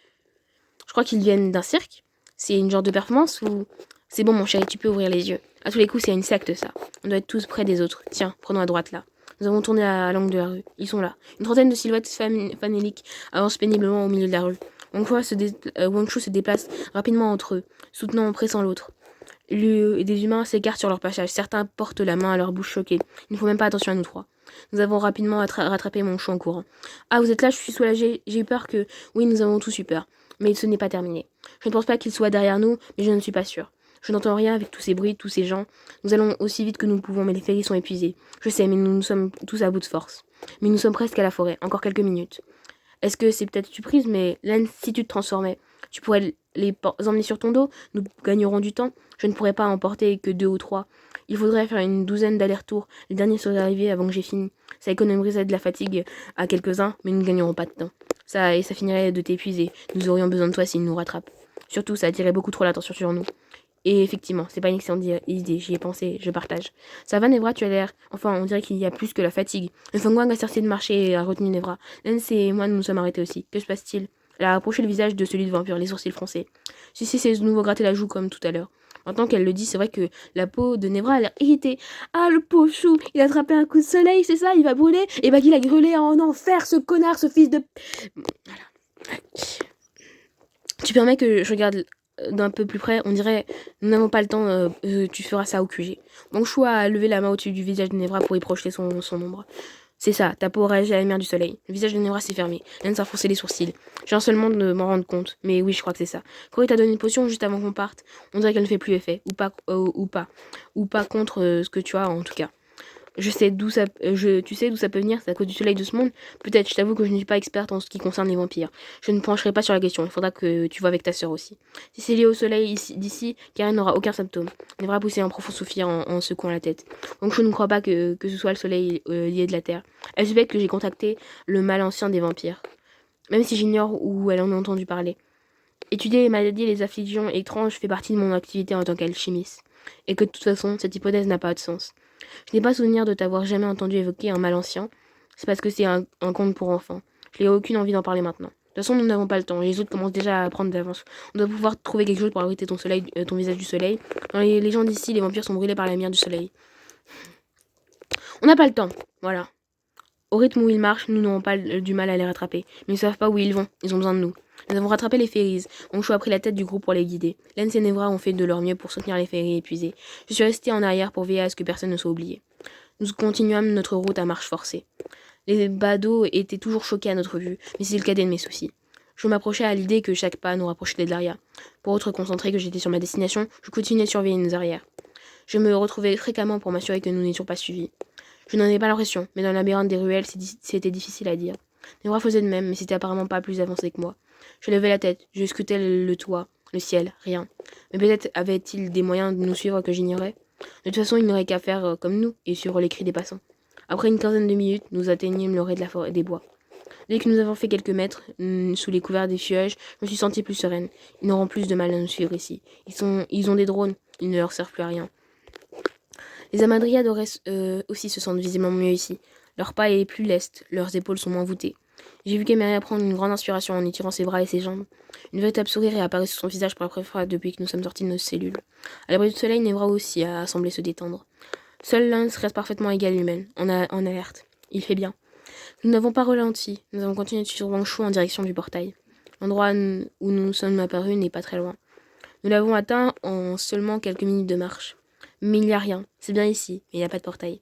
Je crois qu'ils viennent d'un cirque. C'est une genre de performance ou... C'est bon, mon chéri, tu peux ouvrir les yeux. À tous les coups, c'est une secte, ça. On doit être tous près des autres. Tiens, prenons à droite, là. Nous avons tourné à l'angle de la rue. Ils sont là. Une trentaine de silhouettes fanéliques avancent péniblement au milieu de la rue. Wangshu se déplace rapidement entre eux, soutenant en pressant l'autre. Des humains s'écartent sur leur passage. Certains portent la main à leur bouche choquée. Il ne faut même pas attention à nous trois. Nous avons rapidement rattrapé Wangshu en courant. Ah, vous êtes là, je suis soulagée. J'ai eu peur que... Oui, nous avons tous eu peur. Mais ce n'est pas terminé. Je ne pense pas qu'il soit derrière nous, mais je ne suis pas sûre. Je n'entends rien avec tous ces bruits, tous ces gens. Nous allons aussi vite que nous pouvons, mais les ferries sont épuisées. Je sais, mais nous sommes tous à bout de force. Mais nous sommes presque à la forêt, encore quelques minutes. Est-ce que c'est peut-être surprise, mais là, si tu te transformais, tu pourrais les emmener sur ton dos? Nous gagnerons du temps. Je ne pourrais pas emporter que 2 ou 3. Il faudrait faire une douzaine d'allers-retours. Les derniers seraient arrivés avant que j'ai fini. Ça économiserait de la fatigue à quelques-uns, mais nous ne gagnerons pas de temps. Ça finirait de t'épuiser. Nous aurions besoin de toi s'ils nous rattrapent. Surtout, ça attirait beaucoup trop l'attention sur nous. Et effectivement, c'est pas une excellente idée, j'y ai pensé, je partage. Ça va, Nevra, tu as l'air... Enfin, on dirait qu'il y a plus que la fatigue. Le Fengwang a cessé de marcher et a retenu Nevra. Lens et moi, nous nous sommes arrêtés aussi. Que se passe-t-il? Elle a approché le visage de celui de vampire, les sourcils froncés. Si c'est de nouveau gratter la joue comme tout à l'heure. Maintenant qu'elle le dit, c'est vrai que la peau de Nevra a l'air irritée. Ah, le pauvre chou, il a attrapé un coup de soleil, c'est ça? Il va brûler? Et bah qu'il a brûlé en enfer, ce connard, ce fils de... Voilà. Tu permets que je regarde d'un peu plus près, on dirait nous n'avons pas le temps, tu feras ça au QG. Wangshu a levé la main au-dessus du visage de Nevra pour y projeter son ombre. C'est ça, ta peau réagit à la lumière du soleil. Le visage de Nevra s'est fermé. Lens a froncé les sourcils. Je viens seulement de m'en rendre compte, mais oui, je crois que c'est ça. Corey t'a donné une potion juste avant qu'on parte. On dirait qu'elle ne fait plus effet, ou pas contre ce que tu as en tout cas. Tu sais d'où ça peut venir, c'est à cause du soleil de ce monde. Peut-être, je t'avoue que je ne suis pas experte en ce qui concerne les vampires. Je ne pencherai pas sur la question, il faudra que tu vois avec ta sœur aussi. Si c'est lié au soleil d'ici, Karen n'aura aucun symptôme. Elle devra pousser un profond soupir en secouant la tête. Donc je ne crois pas que ce soit le soleil lié de la terre. Elle suspecte que j'ai contacté le mal ancien des vampires. Même si j'ignore où elle en a entendu parler. Étudier les maladies et les afflictions étranges fait partie de mon activité en tant qu'alchimiste. Et que de toute façon, cette hypothèse n'a pas de sens. Je n'ai pas souvenir de t'avoir jamais entendu évoquer un mal ancien. C'est parce que c'est un conte pour enfants. Je n'ai aucune envie d'en parler maintenant. De toute façon, nous n'avons pas le temps. Les autres commencent déjà à prendre d'avance. On doit pouvoir trouver quelque chose pour abriter ton visage du soleil. Dans les légendes d'ici, les vampires sont brûlés par la lumière du soleil. On n'a pas le temps. Voilà. Au rythme où ils marchent, nous n'aurons pas du mal à les rattraper. Mais ils ne savent pas où ils vont. Ils ont besoin de nous. Nous avons rattrapé les Fairies. Wangshu a pris la tête du groupe pour les guider. Lens et Nevra ont fait de leur mieux pour soutenir les Fairies épuisés. Je suis restée en arrière pour veiller à ce que personne ne soit oublié. Nous continuâmes notre route à marche forcée. Les badauds étaient toujours choqués à notre vue, mais c'est le cadet de mes soucis. Je m'approchais à l'idée que chaque pas nous rapprochait de Daria. Pour être concentré que j'étais sur ma destination, je continuais de surveiller nos arrières. Je me retrouvais fréquemment pour m'assurer que nous n'étions pas suivis. Je n'en avais pas l'impression, mais dans le labyrinthe des ruelles, c'était difficile à dire. Nevra faisait de même, mais c'était apparemment pas plus avancé que moi. Je levais la tête, je scrutais le toit, le ciel, rien. Mais peut-être avait-il des moyens de nous suivre que j'ignorais. De toute façon, il n'aurait qu'à faire comme nous et suivre les cris des passants. Après une quinzaine de minutes, nous atteignîmes le rez de la forêt des bois. Dès que nous avons fait quelques mètres, sous les couverts des feuillages, je me suis sentie plus sereine. Ils n'auront plus de mal à nous suivre ici. Ils ont des drones, ils ne leur servent plus à rien. Les Amadriades aussi se sentent visiblement mieux ici. Leur pas est plus leste, leurs épaules sont moins voûtées. J'ai vu qu'Emeria prendre une grande inspiration en étirant ses bras et ses jambes. Une véritable sourire est apparue sur son visage pour la première fois depuis que nous sommes sortis de nos cellules. À l'abri du soleil, Nevra aussi a semblé se détendre. Seul Lens reste parfaitement égal lui-même, en alerte. Il fait bien. Nous n'avons pas ralenti. Nous avons continué de suivre Wangshu en direction du portail. L'endroit où nous sommes apparus n'est pas très loin. Nous l'avons atteint en seulement quelques minutes de marche. Mais il n'y a rien. C'est bien ici, mais il n'y a pas de portail.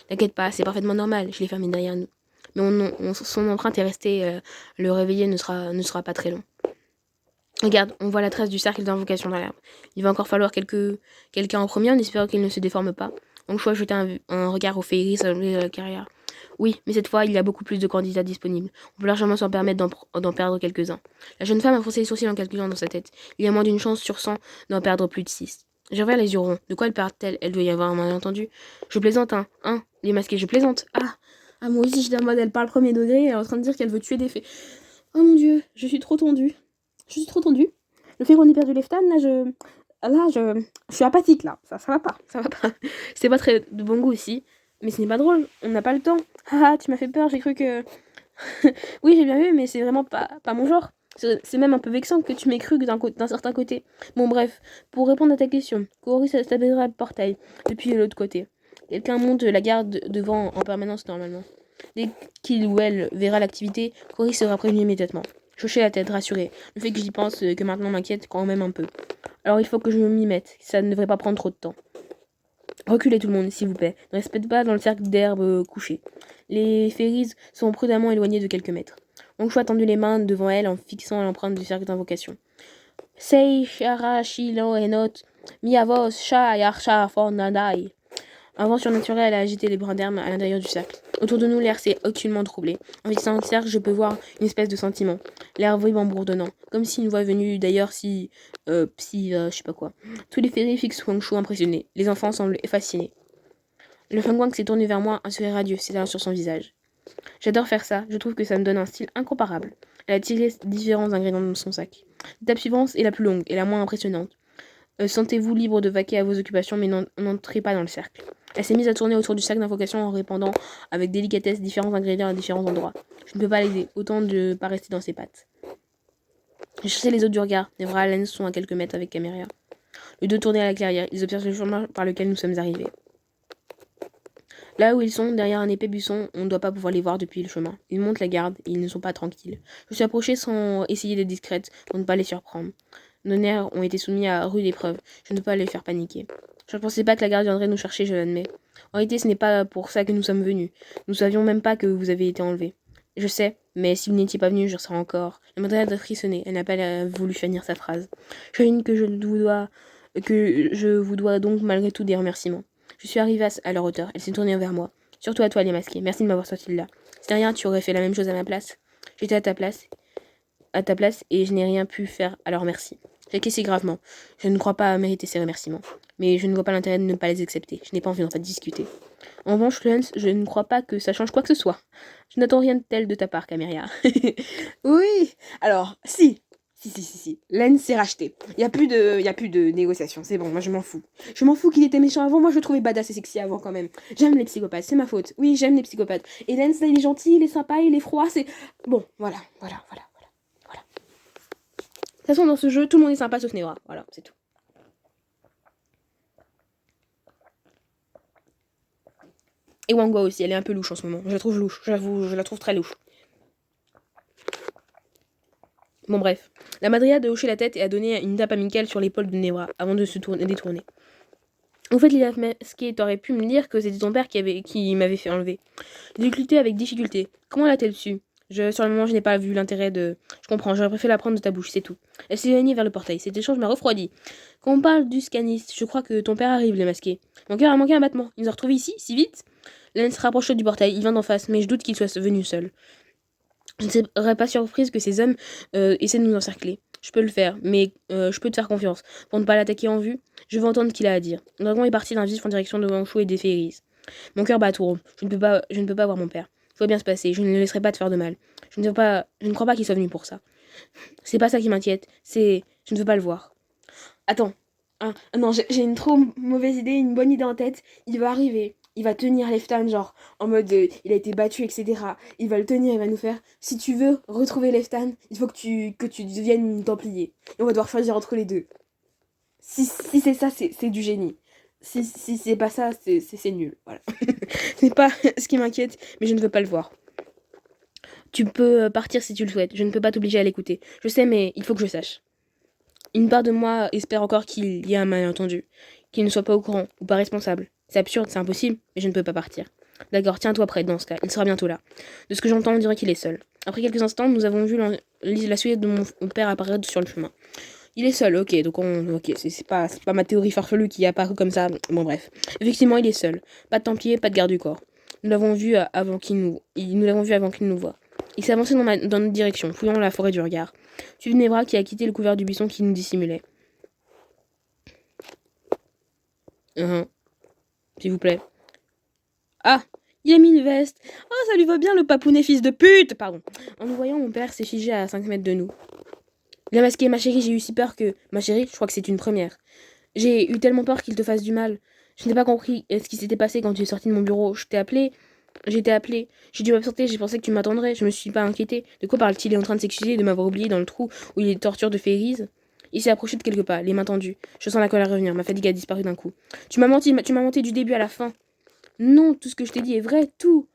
T'inquiète pas, c'est parfaitement normal. Je l'ai fermé derrière nous. Mais son empreinte est restée. Le réveiller ne sera pas très long. Regarde, on voit la trace du cercle d'invocation dans l'herbe. Il va encore falloir quelqu'un en premier, en espérant qu'il ne se déforme pas. Donc, je vais jeter un regard aux féeries à la carrière. Oui, mais cette fois, il y a beaucoup plus de candidats disponibles. On peut largement s'en permettre d'en perdre quelques-uns. La jeune femme a froncé les sourcils en calculant dans sa tête. Il y a moins d'une chance sur 100 d'en perdre plus de 6. J'ai ouvert les yeux ronds. De quoi elle parle-t-elle? Elle doit y avoir un malentendu. Je plaisante, hein, les masqués, je plaisante. Ah, moi aussi, je suis en mode, elle parle premier degré, elle est en train de dire qu'elle veut tuer des fées. Oh mon dieu, je suis trop tendue. Le fait qu'on ait perdu Leftan, je suis apathique, là. Ça va pas. C'est pas très de bon goût aussi. Mais ce n'est pas drôle, on n'a pas le temps. Tu m'as fait peur, j'ai cru que... Oui, j'ai bien vu, mais c'est vraiment pas mon genre. C'est même un peu vexant que tu m'aies cru d'un certain côté. Bon, bref, pour répondre à ta question, Cory stabilisera le portail depuis l'autre côté. Quelqu'un monte la garde devant en permanence normalement. Dès qu'il ou elle verra l'activité, Cory sera prévenu immédiatement. Je hochai la tête, rassurée. Le fait que j'y pense que maintenant m'inquiète quand même un peu. Alors il faut que je m'y mette, ça ne devrait pas prendre trop de temps. Reculez tout le monde, s'il vous plaît. Ne restez pas dans le cercle d'herbe couchée. Les féries sont prudemment éloignées de quelques mètres. Onkshu a tendu les mains devant elle en fixant l'empreinte du cercle d'invocation. Sei shara shilo enot miavos sha yarsha fornadai. Un vent surnaturel a agité les brins d'herbe à l'intérieur du cercle. Autour de nous, l'air s'est aucunement troublé. En fixant le cercle, je peux voir une espèce de sentiment. L'air vibre en bourdonnant, comme si une voix venue d'ailleurs je sais pas quoi. Tous les féris fixent Wangshu impressionnés. Les enfants semblent fascinés. Le Fengwang s'est tourné vers moi, un sourire radieux s'étala sur son visage. J'adore faire ça, je trouve que ça me donne un style incomparable. Elle a tiré différents ingrédients de son sac. L'étape suivante est la plus longue et la moins impressionnante. Sentez-vous libre de vaquer à vos occupations, mais n'entrez pas dans le cercle. Elle s'est mise à tourner autour du sac d'invocation en répandant avec délicatesse différents ingrédients à différents endroits. Je ne peux pas l'aider, autant de pas rester dans ses pattes. J'ai cherché les autres du regard. Les vrais Allen sont à quelques mètres avec Caméria. Les deux tournaient à la clairière. Ils observent le chemin par lequel nous sommes arrivés. Là où ils sont, derrière un épais buisson, on ne doit pas pouvoir les voir depuis le chemin. Ils montent la garde et ils ne sont pas tranquilles. Je suis approchée sans essayer d'être discrète pour ne pas les surprendre. Nos nerfs ont été soumis à rude épreuve. Je ne peux pas les faire paniquer. Je ne pensais pas que la garde viendrait nous chercher, je l'admets. En réalité, ce n'est pas pour ça que nous sommes venus. Nous savions même pas que vous avez été enlevé. Je sais, mais si vous n'étiez pas venu, je serais encore. La madresse a frissonné. Elle n'a pas voulu finir sa phrase. J'imagine que je vous dois donc malgré tout des remerciements. Je suis arrivée à leur hauteur. Elle s'est tournée vers moi. Surtout à toi, les masqués. Merci de m'avoir sorti de là. Si rien, tu aurais fait la même chose à ma place. J'étais à ta place, et je n'ai rien pu faire, alors merci. J'ai caissé gravement. Je ne crois pas mériter ces remerciements. Mais je ne vois pas l'intérêt de ne pas les accepter. Je n'ai pas envie d'en fait discuter. En revanche, Lance, je ne crois pas que ça change quoi que ce soit. Je n'attends rien de tel de ta part, Caméria. Oui, alors, si. Lens s'est racheté. Y a plus de négociation, c'est bon, moi je m'en fous. Je m'en fous qu'il était méchant avant, moi je le trouvais badass et sexy avant quand même. J'aime les psychopathes, c'est ma faute. Oui, j'aime les psychopathes. Et Lens, là, il est gentil, il est sympa, il est froid, c'est... Bon, voilà. De toute façon, dans ce jeu, tout le monde est sympa sauf Neora. Voilà, c'est tout. Et Wangua aussi, elle est un peu louche en ce moment. Je la trouve louche, j'avoue, je la trouve très louche. Bon bref, la madriade a hoché la tête et a donné une tape amicale sur l'épaule de Neora avant de se détourner. En fait, Lilith Masqué, t'aurais pu me dire que c'était ton père qui m'avait fait enlever. J'ai écouté avec difficulté. Comment l'a-t-elle su? Sur le moment, je n'ai pas vu l'intérêt de... Je comprends, j'aurais préféré l'apprendre de ta bouche, c'est tout. Elle s'est éloignée vers le portail. Cet échange m'a refroidi. Quand on parle du scaniste, je crois que ton père arrive, les masqués. Mon cœur a manqué un battement. Il nous a retrouvés ici, si vite? L'Anne se rapproche du portail. Il vient d'en face, mais je doute qu'il soit venu seul. Je ne serais pas surprise que ces hommes essaient de nous encercler. Je peux le faire, mais je peux te faire confiance. Pour ne pas l'attaquer en vue, je veux entendre ce qu'il a à dire. Le dragon est parti d'un vif en direction de Wangshu et des Féris. Mon cœur bat à tout rond. Je ne peux pas voir mon père. Tout va bien se passer. Je ne le laisserai pas te faire de mal. Je ne crois pas qu'il soit venu pour ça. C'est pas ça qui m'inquiète. Je ne veux pas le voir. Attends. Non, j'ai une trop mauvaise idée, une bonne idée en tête. Il va arriver. Il va tenir Leftan, genre, en mode, il a été battu, etc. Il va le tenir, il va nous faire, si tu veux retrouver Leftan, il faut que tu deviennes templier. Et on va devoir choisir entre les deux. Si c'est ça, c'est du génie. Si c'est pas ça, c'est nul. Voilà. Ce n'est pas ce qui m'inquiète, mais je ne veux pas le voir. Tu peux partir si tu le souhaites. Je ne peux pas t'obliger à l'écouter. Je sais, mais il faut que je sache. Une part de moi espère encore qu'il y a un malentendu. Qu'il ne soit pas au courant ou pas responsable. C'est absurde, c'est impossible, mais je ne peux pas partir. D'accord, tiens-toi prête dans ce cas, il sera bientôt là. De ce que j'entends, on dirait qu'il est seul. Après quelques instants, nous avons vu la silhouette de mon père apparaître sur le chemin. Il est seul, ok, donc ok, c'est pas ma théorie farfelue qui est apparue comme ça, bon bref. Effectivement, il est seul. Pas de templier, pas de garde du corps. Nous l'avons vu avant qu'il nous voie. Il s'est avancé dans notre direction, fouillant la forêt du regard. Suivant Nebra qui a quitté le couvert du buisson qui nous dissimulait. S'il vous plaît. Ah, il a mis une veste. Oh, ça lui va bien le papounet fils de pute. Pardon. En nous voyant, mon père s'est figé à 5 mètres de nous. Il a masqué, ma chérie, j'ai eu si peur que... Ma chérie, je crois que c'est une première. J'ai eu tellement peur qu'il te fasse du mal. Je n'ai pas compris ce qui s'était passé quand tu es sorti de mon bureau. Je t'ai appelé. J'ai été appelée. J'ai dû m'absenter, j'ai pensé que tu m'attendrais. Je me suis pas inquiétée. De quoi parle-t-il? Il est en train de s'excuser de m'avoir oublié dans le trou où il est torture de Férise. Il s'est approché de quelques pas, les mains tendues. Je sens la colère revenir, ma fatigue a disparu d'un coup. Tu m'as menti du début à la fin. Non, tout ce que je t'ai dit est vrai, tout.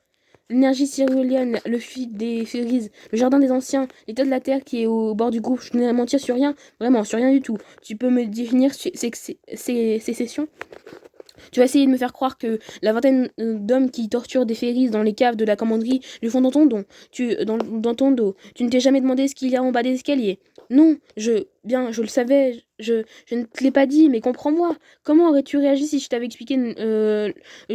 L'énergie cyrulienne, le fuite des Féris, le jardin des anciens, l'état de la terre qui est au bord du gouffre. Je n'ai menti sur rien, vraiment, sur rien du tout. Tu peux me définir ces sessions? Tu vas essayer de me faire croire que la vingtaine d'hommes qui torturent des Féris dans les caves de la commanderie le font dans ton dos. Dans ton dos. Tu ne t'es jamais demandé ce qu'il y a en bas des escaliers. Non, je le savais, je ne te l'ai pas dit, mais comprends-moi. Comment aurais-tu réagi si je t'avais expliqué,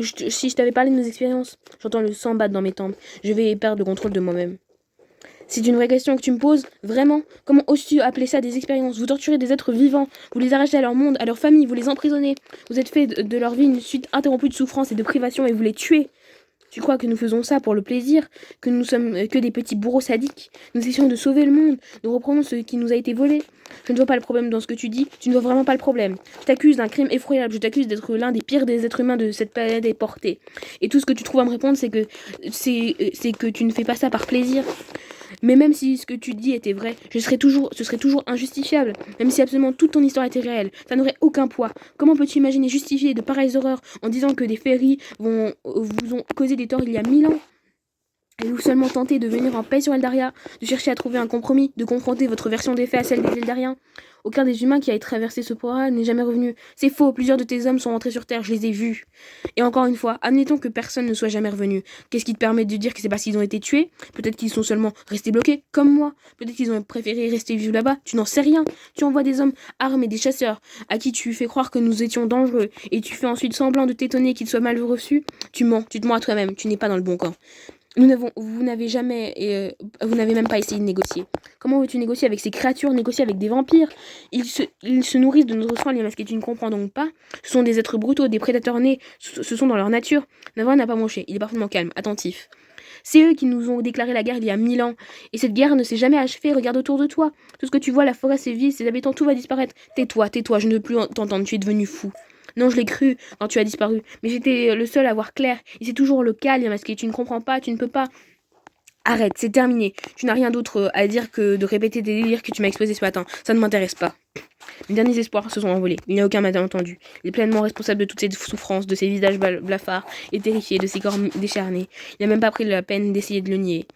si je t'avais parlé de nos expériences? J'entends le sang battre dans mes tempes. Je vais perdre le contrôle de moi-même. C'est une vraie question que tu me poses, vraiment. Comment oses-tu appeler ça des expériences? Vous torturez des êtres vivants, vous les arrachez à leur monde, à leur famille, vous les emprisonnez. Vous êtes fait de leur vie une suite interrompue de souffrance et de privation et vous les tuez. Tu crois que nous faisons ça pour le plaisir? Que nous sommes que des petits bourreaux sadiques? Nous essayons de sauver le monde, nous reprenons ce qui nous a été volé. Je ne vois pas le problème dans ce que tu dis, tu ne vois vraiment pas le problème. Je t'accuse d'un crime effroyable, je t'accuse d'être l'un des pires des êtres humains de cette planète déportée. Et tout ce que tu trouves à me répondre, c'est que tu ne fais pas ça par plaisir. Mais même si ce que tu dis était vrai, ce serait toujours injustifiable. Même si absolument toute ton histoire était réelle, ça n'aurait aucun poids. Comment peux-tu imaginer justifier de pareilles horreurs en disant que des féeries vous ont causé des torts il y a 1000 ans? Avez-vous seulement tenté de venir en paix sur Eldaria, de chercher à trouver un compromis, de confronter votre version des faits à celle des Eldariens? Aucun des humains qui a traversé ce poids n'est jamais revenu. C'est faux, plusieurs de tes hommes sont rentrés sur Terre, je les ai vus. Et encore une fois, admettons que personne ne soit jamais revenu. Qu'est-ce qui te permet de dire que c'est parce qu'ils ont été tués? Peut-être qu'ils sont seulement restés bloqués, comme moi. Peut-être qu'ils ont préféré rester vivre là-bas. Tu n'en sais rien. Tu envoies des hommes armés, des chasseurs, à qui tu fais croire que nous étions dangereux, et tu fais ensuite semblant de t'étonner qu'ils soient mal reçus. Tu mens à toi-même, tu n'es pas dans le bon camp. Vous n'avez même pas essayé de négocier. Comment veux-tu négocier avec ces créatures, négocier avec des vampires? Ils se nourrissent de notre sang, les masqués, tu ne comprends donc pas? Ce sont des êtres brutaux, des prédateurs nés, ce sont dans leur nature. Navra n'a pas bronché, il est parfaitement calme, attentif. C'est eux qui nous ont déclaré la guerre il y a 1000 ans. Et cette guerre ne s'est jamais achevée, regarde autour de toi. Tout ce que tu vois, la forêt, ses villes, ses habitants, tout va disparaître. Tais-toi, je ne veux plus t'entendre, tu es devenu fou. Non, je l'ai cru quand tu as disparu, mais j'étais le seul à voir clair. Et c'est toujours le cas, Masqué. Tu ne comprends pas, tu ne peux pas. Arrête, c'est terminé. Tu n'as rien d'autre à dire que de répéter des délires que tu m'as exposés ce matin. Ça ne m'intéresse pas. Mes derniers espoirs se sont envolés. Il n'y a aucun malentendu. Il est pleinement responsable de toutes ces souffrances, de ces visages blafards et terrifiés, de ces corps décharnés. Il n'a même pas pris la peine d'essayer de le nier.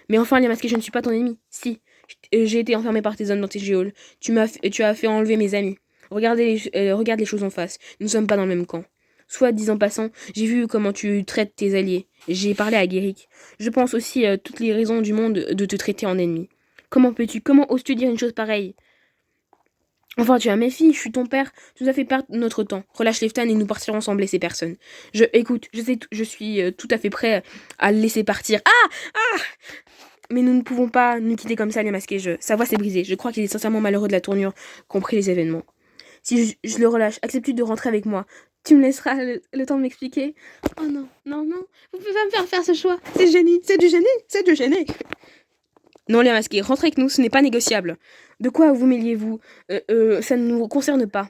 Mais enfin, Masqué, je ne suis pas ton ennemi. Si. J'ai été enfermé par tes hommes dans tes géoles. Tu as fait enlever mes amis. Regarde les choses en face. Nous ne sommes pas dans le même camp. Soit, disant passant, j'ai vu comment tu traites tes alliés. J'ai parlé à Guéric. Je pense aussi toutes les raisons du monde de te traiter en ennemi. Comment oses-tu dire une chose pareille? Enfin, tu as mes filles, je suis ton père. Tu nous as fait perdre notre temps. Relâche Leftan et nous partirons sans blesser personne. Écoute, je suis tout à fait prêt à le laisser partir. Ah! Mais nous ne pouvons pas nous quitter comme ça, les masqués. Sa voix s'est brisée. Je crois qu'il est sincèrement malheureux de la tournure qu'ont pris les événements. Si je le relâche, acceptes-tu de rentrer avec moi? Tu me laisseras le temps de m'expliquer? Oh non, non, non, vous pouvez pas me faire ce choix. C'est du génie. Non, les masqués, rentrez avec nous, ce n'est pas négociable. De quoi vous mêliez-vous? Ça ne nous concerne pas.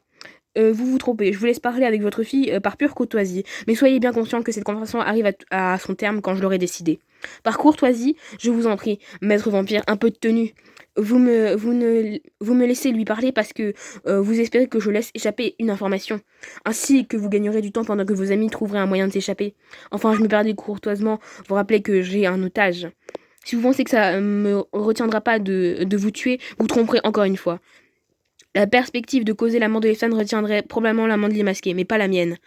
Vous vous trompez, je vous laisse parler avec votre fille par pure courtoisie, mais soyez bien conscient que cette conversation arrive à son terme quand je l'aurai décidé. Par courtoisie, je vous en prie, maître vampire, un peu de tenue. Vous me laissez lui parler parce que vous espérez que je laisse échapper une information, ainsi que vous gagnerez du temps pendant que vos amis trouveraient un moyen de s'échapper. Enfin, je me perdais courtoisement, vous rappelez que j'ai un otage. Si vous pensez que ça me retiendra pas de vous tuer, vous tromperez encore une fois. La perspective de causer la mort de Leftan retiendrait probablement la main de masquée, mais pas la mienne.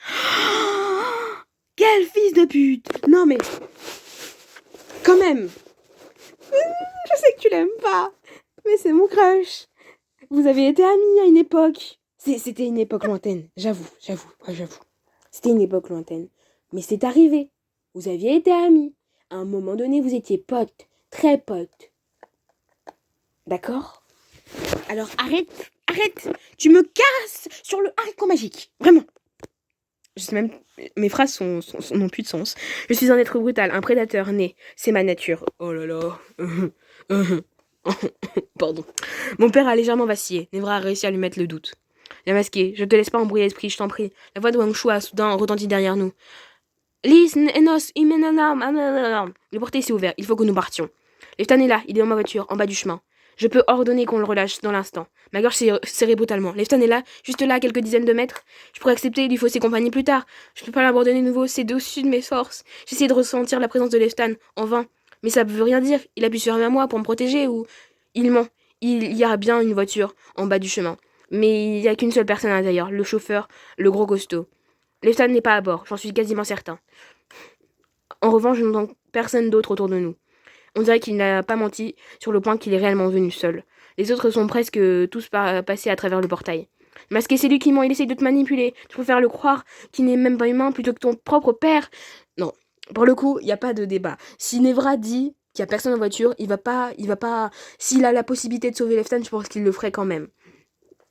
Quel fils de pute! Non mais... Quand même! Je sais que tu l'aimes pas, mais c'est mon crush. Vous avez été amis à une époque. C'était une époque lointaine, j'avoue. C'était une époque lointaine. Mais c'est arrivé. Vous aviez été amis. À un moment donné, vous étiez potes. Très potes. D'accord? Alors arrête. Tu me casses sur le haricot magique. Vraiment. Je sais même... Mes phrases n'ont plus de sens. Je suis un être brutal, un prédateur né. C'est ma nature. Oh là là. Pardon. Mon père a légèrement vacillé. Nevra a réussi à lui mettre le doute. La masqué. Je te laisse pas embrouiller l'esprit, je t'en prie. La voix de Wang Shu a soudain retentit derrière nous. Le portail s'est ouvert. Il faut que nous partions. Leftan est là. Il est dans ma voiture, en bas du chemin. Je peux ordonner qu'on le relâche dans l'instant. Ma gorge s'est serrée brutalement. Leftan est là, juste là, à quelques dizaines de mètres. Je pourrais accepter, il lui faut ses compagnies plus tard. Je peux pas l'abandonner de nouveau, c'est au-dessus de mes forces. J'essaie de ressentir la présence de Leftan, en vain. Mais ça veut rien dire. Il a pu se fermer à moi pour me protéger ou... Il ment. Il y a bien une voiture en bas du chemin. Mais il n'y a qu'une seule personne à l'intérieur, le chauffeur, le gros costaud. Leftan n'est pas à bord, j'en suis quasiment certain. En revanche, je n'entends personne d'autre autour de nous. On dirait qu'il n'a pas menti sur le point qu'il est réellement venu seul. Les autres sont presque tous passés à travers le portail. Masqué, c'est lui qui ment, il essaye de te manipuler. Tu préfères le croire qu'il n'est même pas humain plutôt que ton propre père. Non, pour le coup, il n'y a pas de débat. Si Nevra dit qu'il n'y a personne en voiture, il va pas... S'il a la possibilité de sauver Leftan, je pense qu'il le ferait quand même.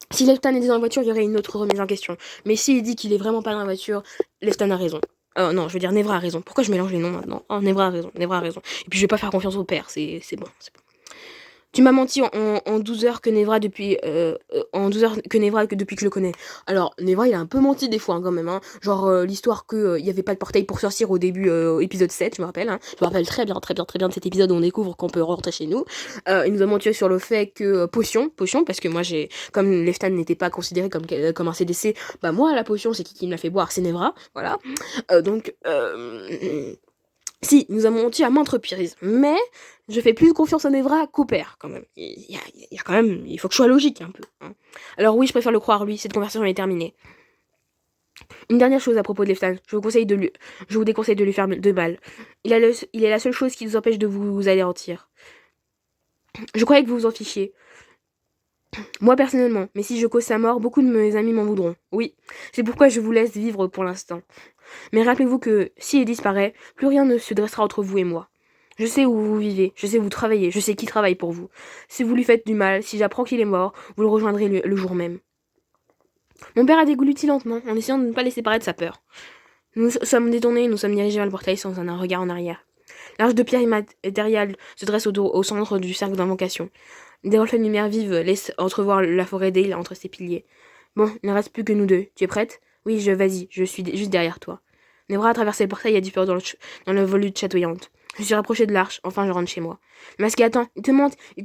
Si Leftan était dans la voiture, il y aurait une autre remise en question. Mais s'il dit qu'il est vraiment pas dans la voiture, Leftan a raison. Non, je veux dire, Nevra a raison. Pourquoi je mélange les noms maintenant? Oh, Nevra a raison. Et puis je vais pas faire confiance au père, c'est bon. Tu m'as menti en 12 heures que Nevra depuis que je le connais. Alors Nevra il a un peu menti des fois quand même hein. Genre l'histoire que il y avait pas de portail pour sortir au début épisode 7, je me rappelle hein. Je me rappelle très bien de cet épisode où on découvre qu'on peut rentrer chez nous. Il nous a menti sur le fait que potion parce que moi j'ai comme Leftan n'était pas considéré comme un CDC, bah moi la potion c'est qui me l'a fait boire, c'est Nevra, voilà. Si, nous avons menti à maintes reprises, mais je fais plus confiance à Nevra qu'au père, quand même. Il y a quand même... Il faut que je sois logique, un peu. Hein. Alors oui, je préfère le croire, lui, cette conversation est terminée. Une dernière chose à propos de Leftan, je vous déconseille de lui faire 2 balles. Il est la seule chose qui nous empêche de vous anéantir. Je croyais que vous vous en fichiez. Moi, personnellement, mais si je cause sa mort, beaucoup de mes amis m'en voudront. Oui, c'est pourquoi je vous laisse vivre pour l'instant. Mais rappelez-vous que, s'il disparaît, plus rien ne se dressera entre vous et moi. Je sais où vous vivez, je sais où vous travaillez, je sais qui travaille pour vous. Si vous lui faites du mal, si j'apprends qu'il est mort, vous le rejoindrez le jour même. Mon père a dégluti lentement, en essayant de ne pas laisser paraître sa peur. Nous sommes détournés et nous sommes dirigés vers le portail sans un regard en arrière. L'arche de pierre immatérielle se dresse au centre du cercle d'invocation. Des reflets de lumière vive laissent entrevoir la forêt d'Ale entre ses piliers. Bon, il ne reste plus que nous deux. Tu es prête? Oui, vas-y, je suis juste derrière toi. Nevra a traversé le portail et a disparu dans la volute chatoyante. Je suis rapproché de l'arche, enfin je rentre chez moi. Masqué, attends, ils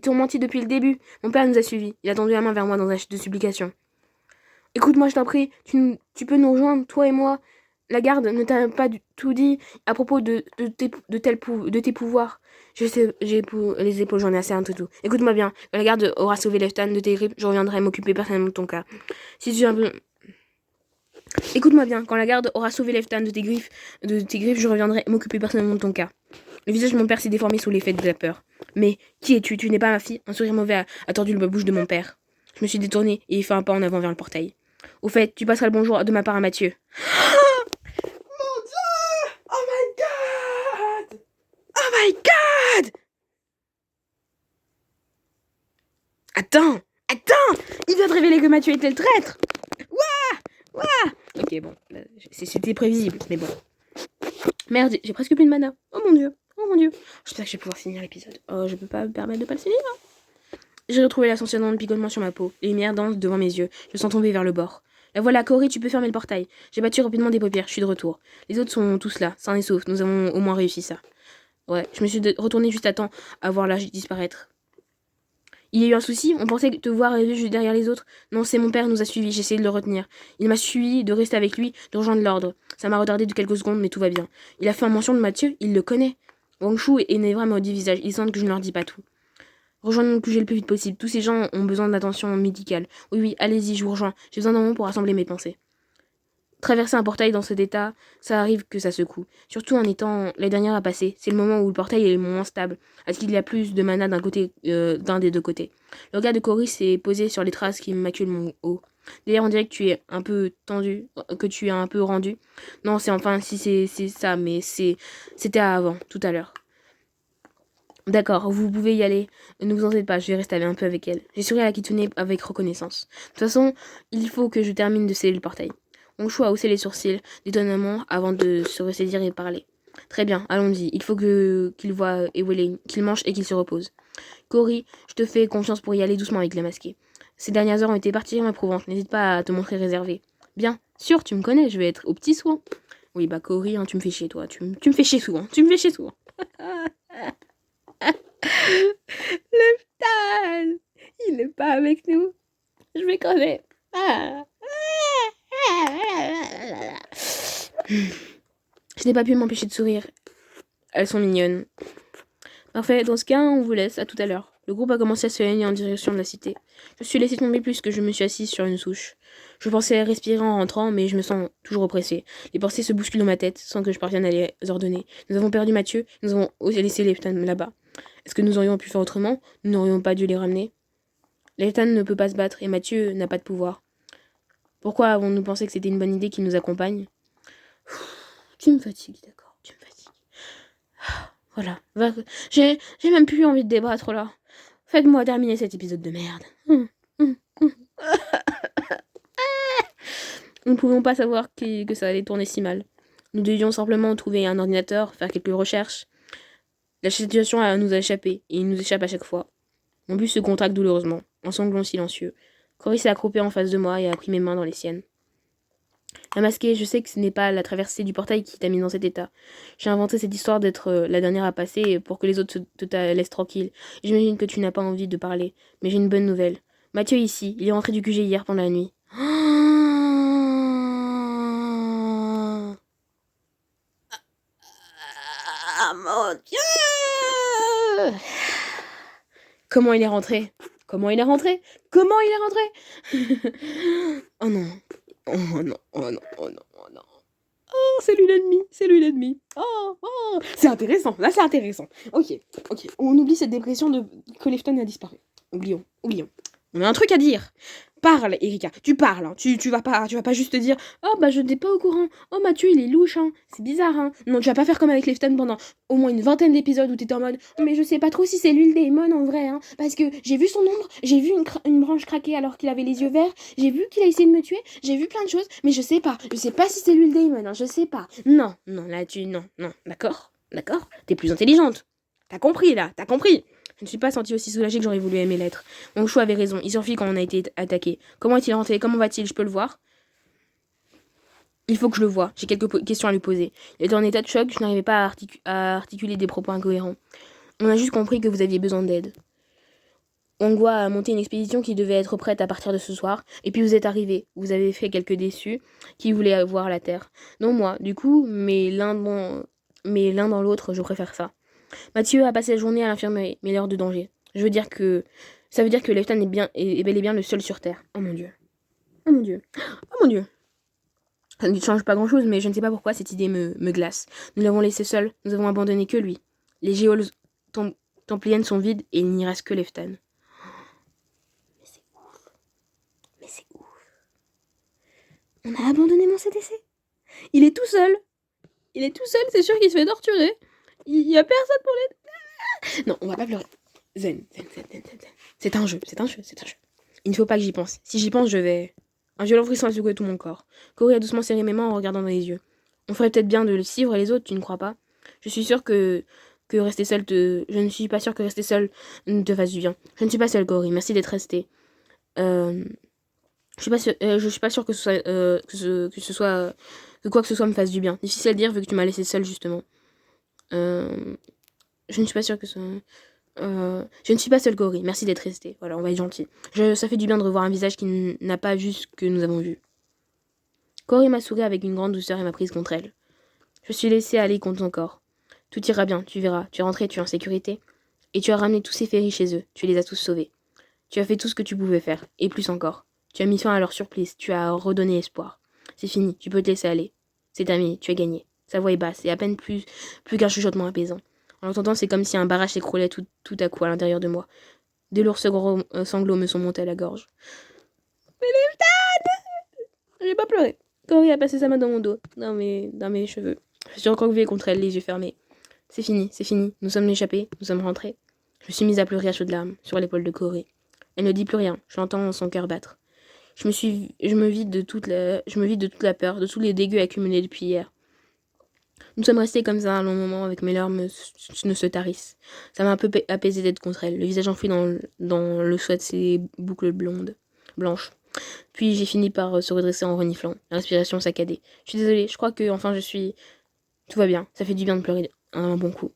t'ont menti depuis le début. Mon père nous a suivis. Il a tendu la main vers moi dans un geste de supplication. Écoute-moi, je t'en prie, tu peux nous rejoindre, toi et moi. La garde ne t'a pas du tout dit à propos de tes pouvoirs. Je sais, j'ai les épaules, j'en ai assez un toutou. Écoute-moi bien, quand la garde aura sauvé Leftan de tes grippes, je reviendrai m'occuper personnellement de ton cas. Si tu es un peu... Écoute-moi bien, quand la garde aura sauvé Leftan de tes griffes, je reviendrai m'occuper personnellement de ton cas. Le visage de mon père s'est déformé sous l'effet de la peur. Mais, qui es-tu? Tu n'es pas ma fille? Un sourire mauvais a tordu la bouche de mon père. Je me suis détournée et il fait un pas en avant vers le portail. Au fait, tu passeras le bonjour de ma part à Mathieu. Mon Dieu! Oh my god! Oh my god! Attends! Il vient de révéler que Mathieu était le traître! Ouah! Ok, bon, c'était prévisible, mais bon. Merde, j'ai presque plus de mana. Oh mon dieu! J'espère que je vais pouvoir finir l'épisode. Oh, je peux pas me permettre de pas le finir. J'ai retrouvé la sensation de picotement sur ma peau. Les lumières dansent devant mes yeux. Je sens tomber vers le bord. La voilà, Cory, tu peux fermer le portail. J'ai battu rapidement des paupières, je suis de retour. Les autres sont tous là, sains et saufs. Nous avons au moins réussi ça. Ouais, je me suis retournée juste à temps à voir l'âge disparaître. Il y a eu un souci? On pensait te voir arriver juste derrière les autres. Non, c'est mon père nous a suivis, j'ai essayé de le retenir. Il m'a suivi de rester avec lui, de rejoindre l'ordre. Ça m'a retardé de quelques secondes, mais tout va bien. Il a fait mention de Mathieu, il le connaît. Wang Shu et Nevra m'ont dit visage, ils sentent que je ne leur dis pas tout. Rejoignons le QG le plus vite possible. Tous ces gens ont besoin d'attention médicale. Oui, allez-y, je vous rejoins. J'ai besoin d'un moment pour rassembler mes pensées. Traverser un portail dans cet état, ça arrive que ça secoue. Surtout en étant la dernière à passer. C'est le moment où le portail est le moins stable, parce qu'il y a plus de mana d'un des deux côtés. Le regard de Cory s'est posé sur les traces qui maculent mon haut. D'ailleurs, on dirait que tu es un peu tendu, que tu es un peu rendu. Non, si c'est ça, mais c'était avant, tout à l'heure. D'accord, vous pouvez y aller. Ne vous en faites pas, je vais rester un peu avec elle. J'ai souri à Kitsune avec reconnaissance. De toute façon, il faut que je termine de sceller le portail. Honshu a haussé les sourcils d'étonnement avant de se ressaisir et parler. Très bien, allons-y. Il faut qu'il voie Eweline, qu'il mange et qu'il se repose. Cory, je te fais confiance pour y aller doucement avec les masqués. Ces dernières heures ont été particulièrement éprouvantes. N'hésite pas à te montrer réservé. Bien, sûr, tu me connais, je vais être au petit soin. Oui, bah Cory, tu me fais chier, toi. Tu me fais chier souvent. Tu me fais chier souvent. Leftan, il n'est pas avec nous. Je vais crever. Je n'ai pas pu m'empêcher de sourire. Elles sont mignonnes. Parfait, dans ce cas, on vous laisse. À tout à l'heure. Le groupe a commencé à se éloigner en direction de la cité. Je me suis laissé tomber plus que je me suis assise sur une souche. Je pensais respirer en rentrant, mais je me sens toujours oppressée. Les pensées se bousculent dans ma tête sans que je parvienne à les ordonner. Nous avons perdu Mathieu, nous avons laissé les Leftan là-bas. Est-ce que nous aurions pu faire autrement? Nous n'aurions pas dû les ramener? Leftan ne peut pas se battre et Mathieu n'a pas de pouvoir. Pourquoi avons-nous pensé que c'était une bonne idée qu'il nous accompagne? Tu me fatigues, d'accord, tu me fatigues. Voilà, j'ai même plus envie de débattre là. Faites-moi terminer cet épisode de merde. Nous ne pouvions pas savoir que ça allait tourner si mal. Nous devions simplement trouver un ordinateur, faire quelques recherches. La situation nous a échappé, et il nous échappe à chaque fois. Mon buste se contracte douloureusement, en sanglots silencieux. Cory s'est accroupie en face de moi et a pris mes mains dans les siennes. La masquée, je sais que ce n'est pas la traversée du portail qui t'a mis dans cet état. J'ai inventé cette histoire d'être la dernière à passer pour que les autres te laissent tranquille. J'imagine que tu n'as pas envie de parler, mais j'ai une bonne nouvelle. Mathieu est ici, il est rentré du QG hier pendant la nuit. Ah mon Dieu! Comment il est rentré? Comment il est rentré? Comment il est rentré? Oh non. Oh non, oh non, oh non, oh non. Oh, c'est lui l'ennemi, c'est lui l'ennemi. Oh, oh. C'est intéressant, là c'est intéressant. Ok, on oublie cette dépression que Lefton a disparu. Oublions. On a un truc à dire. Parle, Erika, tu parles, hein. Tu vas pas juste te dire « Oh, bah je n'étais pas au courant. Oh, Mathieu, il est louche, hein. C'est bizarre, hein. » Non, tu vas pas faire comme avec Lefton pendant au moins une vingtaine d'épisodes où t'étais en mode « Mais je sais pas trop si c'est lui le démon en vrai, hein. Parce que j'ai vu son ombre, j'ai vu une branche craquer alors qu'il avait les yeux verts, j'ai vu qu'il a essayé de me tuer, j'ai vu plein de choses, mais je sais pas si c'est lui le démon, hein. Je sais pas. Non, là non, d'accord. T'es plus intelligente. T'as compris, là, t'as compris. Je ne suis pas sentie aussi soulagée que j'aurais voulu aimer l'être. Mon choix avait raison, il suffit quand on a été attaqué. Comment est-il rentré? Comment va-t-il? Je peux le voir? Il faut que je le voie, j'ai quelques questions à lui poser. Il était en état de choc, je n'arrivais pas à articuler des propos incohérents. On a juste compris que vous aviez besoin d'aide. Ongwa a monté une expédition qui devait être prête à partir de ce soir, et puis vous êtes arrivés. Vous avez fait quelques déçus qui voulaient voir la Terre. Non moi, du coup, mais l'un dans l'autre, je préfère ça. Mathieu a passé la journée à l'infirmerie, mais l'heure de danger. Ça veut dire que Leftan est bel et bien le seul sur Terre. Oh mon Dieu. Oh mon Dieu. Oh mon Dieu. Ça ne change pas grand-chose, mais je ne sais pas pourquoi cette idée me glace. Nous l'avons laissé seul, nous avons abandonné que lui. Les géoles templiennes sont vides et il n'y reste que Leftan. Mais c'est ouf. On a abandonné mon CTC. Il est tout seul, c'est sûr qu'il se fait torturer. Il y a personne pour l'aider. Non, on va pas pleurer. Zen. C'est un jeu. Il ne faut pas que j'y pense. Si j'y pense, je vais... Un violent frisson a secoué tout mon corps. Cory a doucement serré mes mains en regardant dans les yeux. On ferait peut-être bien de le suivre les autres, tu ne crois pas? Je suis sûre que rester seul Je ne suis pas sûre que rester seul te fasse du bien. Je ne suis pas seule, Cory. Merci d'être resté. Je suis pas sûre que quoi que ce soit me fasse du bien. Difficile à dire vu que tu m'as laissé seule justement. Je ne suis pas sûre que je ne suis pas seule, Cory. Merci d'être resté. Voilà, on va être gentil. Ça fait du bien de revoir un visage qui n'a pas vu ce que nous avons vu. Cory m'a souri avec une grande douceur et m'a prise contre elle. Je suis laissée aller contre ton corps. Tout ira bien, tu verras. Tu es rentré, tu es en sécurité. Et tu as ramené tous ces ferries chez eux. Tu les as tous sauvés. Tu as fait tout ce que tu pouvais faire. Et plus encore. Tu as mis fin à leur supplice. Tu as redonné espoir. C'est fini, tu peux te laisser aller. C'est terminé, tu as gagné. Sa voix est basse et à peine plus qu'un chuchotement apaisant. En l'entendant, c'est comme si un barrage s'écroulait tout à coup à l'intérieur de moi. Des lourds sanglots me sont montés à la gorge. Mais j'ai pas pleuré. Cory a passé sa main dans mon dos, dans mes cheveux. Je suis recroquevillée contre elle, les yeux fermés. C'est fini, nous sommes échappés, nous sommes rentrés. Je me suis mise à pleurer à chaudes larmes, sur l'épaule de Cory. Elle ne dit plus rien, j'entends son cœur battre. Je me vide de toute la peur, de tous les dégoûts accumulés depuis hier. Nous sommes restés comme ça un long moment avec mes larmes ne se tarissent. Ça m'a un peu apaisé d'être contre elle, le visage enfoui dans le soie de ses boucles blanches. Puis j'ai fini par se redresser en reniflant, la respiration saccadée. Je suis désolée, je crois que enfin tout va bien, ça fait du bien de pleurer un bon coup.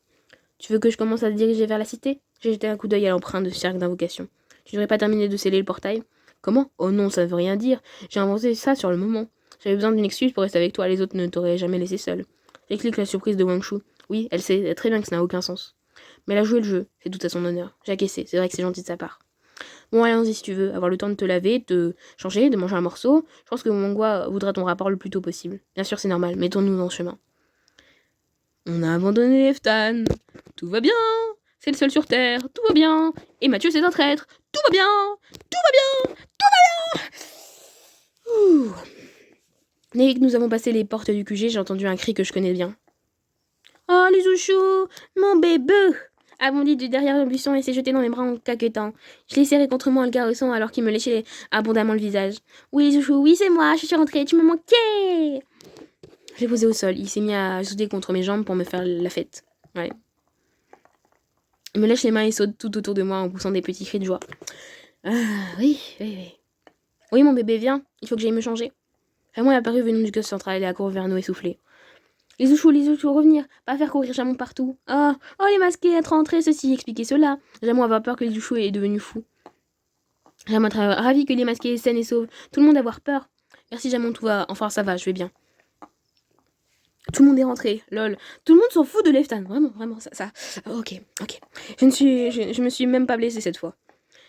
Tu veux que je commence à te diriger vers la cité? J'ai jeté un coup d'œil à l'empreinte de cercle d'invocation. Tu devrais pas terminer de sceller le portail? Comment? Oh non, ça veut rien dire. J'ai inventé ça sur le moment. J'avais besoin d'une excuse pour rester avec toi, les autres ne t'auraient jamais laissé seule. J'explique la surprise de Wangshu. Oui, elle sait très bien que ça n'a aucun sens. Mais elle a joué le jeu, c'est tout à son honneur. J'ai acquiescé, c'est vrai que c'est gentil de sa part. Bon, allons-y si tu veux, avoir le temps de te laver, de te changer, de manger un morceau. Je pense que Mongwa voudra ton rapport le plus tôt possible. Bien sûr, c'est normal, mettons-nous dans le chemin. On a abandonné Leftan. Tout va bien. C'est le seul sur Terre. Tout va bien. Et Mathieu, c'est un traître. Tout va bien. Tout va bien. Tout va bien. Ouh. Dès que nous avons passé les portes du QG, j'ai entendu un cri que je connais bien. Oh, les Zouchou, mon bébé! A bondi de derrière le buisson et s'est jeté dans mes bras en caquetant. Je l'ai serré contre moi en le caressant alors qu'il me léchait abondamment le visage. Oui, les Zouchou, oui, c'est moi, je suis rentrée, tu me manquais! Je l'ai posé au sol, il s'est mis à sauter contre mes jambes pour me faire la fête. Ouais. Il me lèche les mains et saute tout autour de moi en poussant des petits cris de joie. Ah, oui. Oui, mon bébé, viens, il faut que j'aille me changer. Vraiment, est apparu venant du kiosque central et a couru vers nous essoufflé. Les Zouchou, revenir, pas faire courir Jamon partout. Oh, les masqués, être rentrés, ceci, expliquer cela. Jamon avoir peur que les Zouchou est devenu fou. Jamon être ravi que les masqués saines et sauves. Tout le monde avoir peur. Merci Jamon, tout va. Enfin, ça va, je vais bien. Tout le monde est rentré, lol. Tout le monde s'en fout de Leftan, vraiment, ça. Ok. Je me suis même pas blessée cette fois.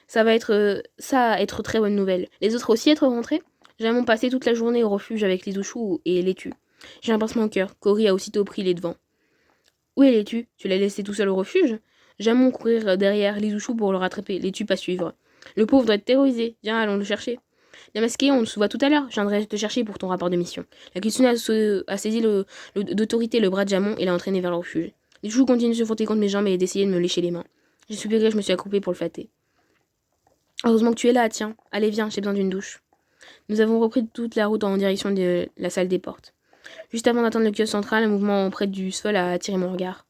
Ça va être très bonne nouvelle. Les autres aussi être rentrés. Jamon passé toute la journée au refuge avec les Zouchou et les tue. J'ai un pincement au cœur. Cory a aussitôt pris les devants. Où est Létu? Tu l'as laissé tout seul au refuge? Jamon courir derrière les Zouchou pour le rattraper. Létu pas suivre. Le pauvre doit être terrorisé. Viens, allons le chercher. La masquée, on se voit tout à l'heure. Je viendrai te chercher pour ton rapport de mission. La Kitsune a saisi d'autorité le bras de Jamon et l'a entraîné vers le refuge. Les Zouchou continuent de se frotter contre mes jambes et d'essayer de me lécher les mains. J'ai soupiré, je me suis accroupée pour le flatter. Heureusement que tu es là, tiens. Allez, viens, j'ai besoin d'une douche. Nous avons repris toute la route en direction de la salle des portes. Juste avant d'atteindre le kiosque central, un mouvement près du sol a attiré mon regard.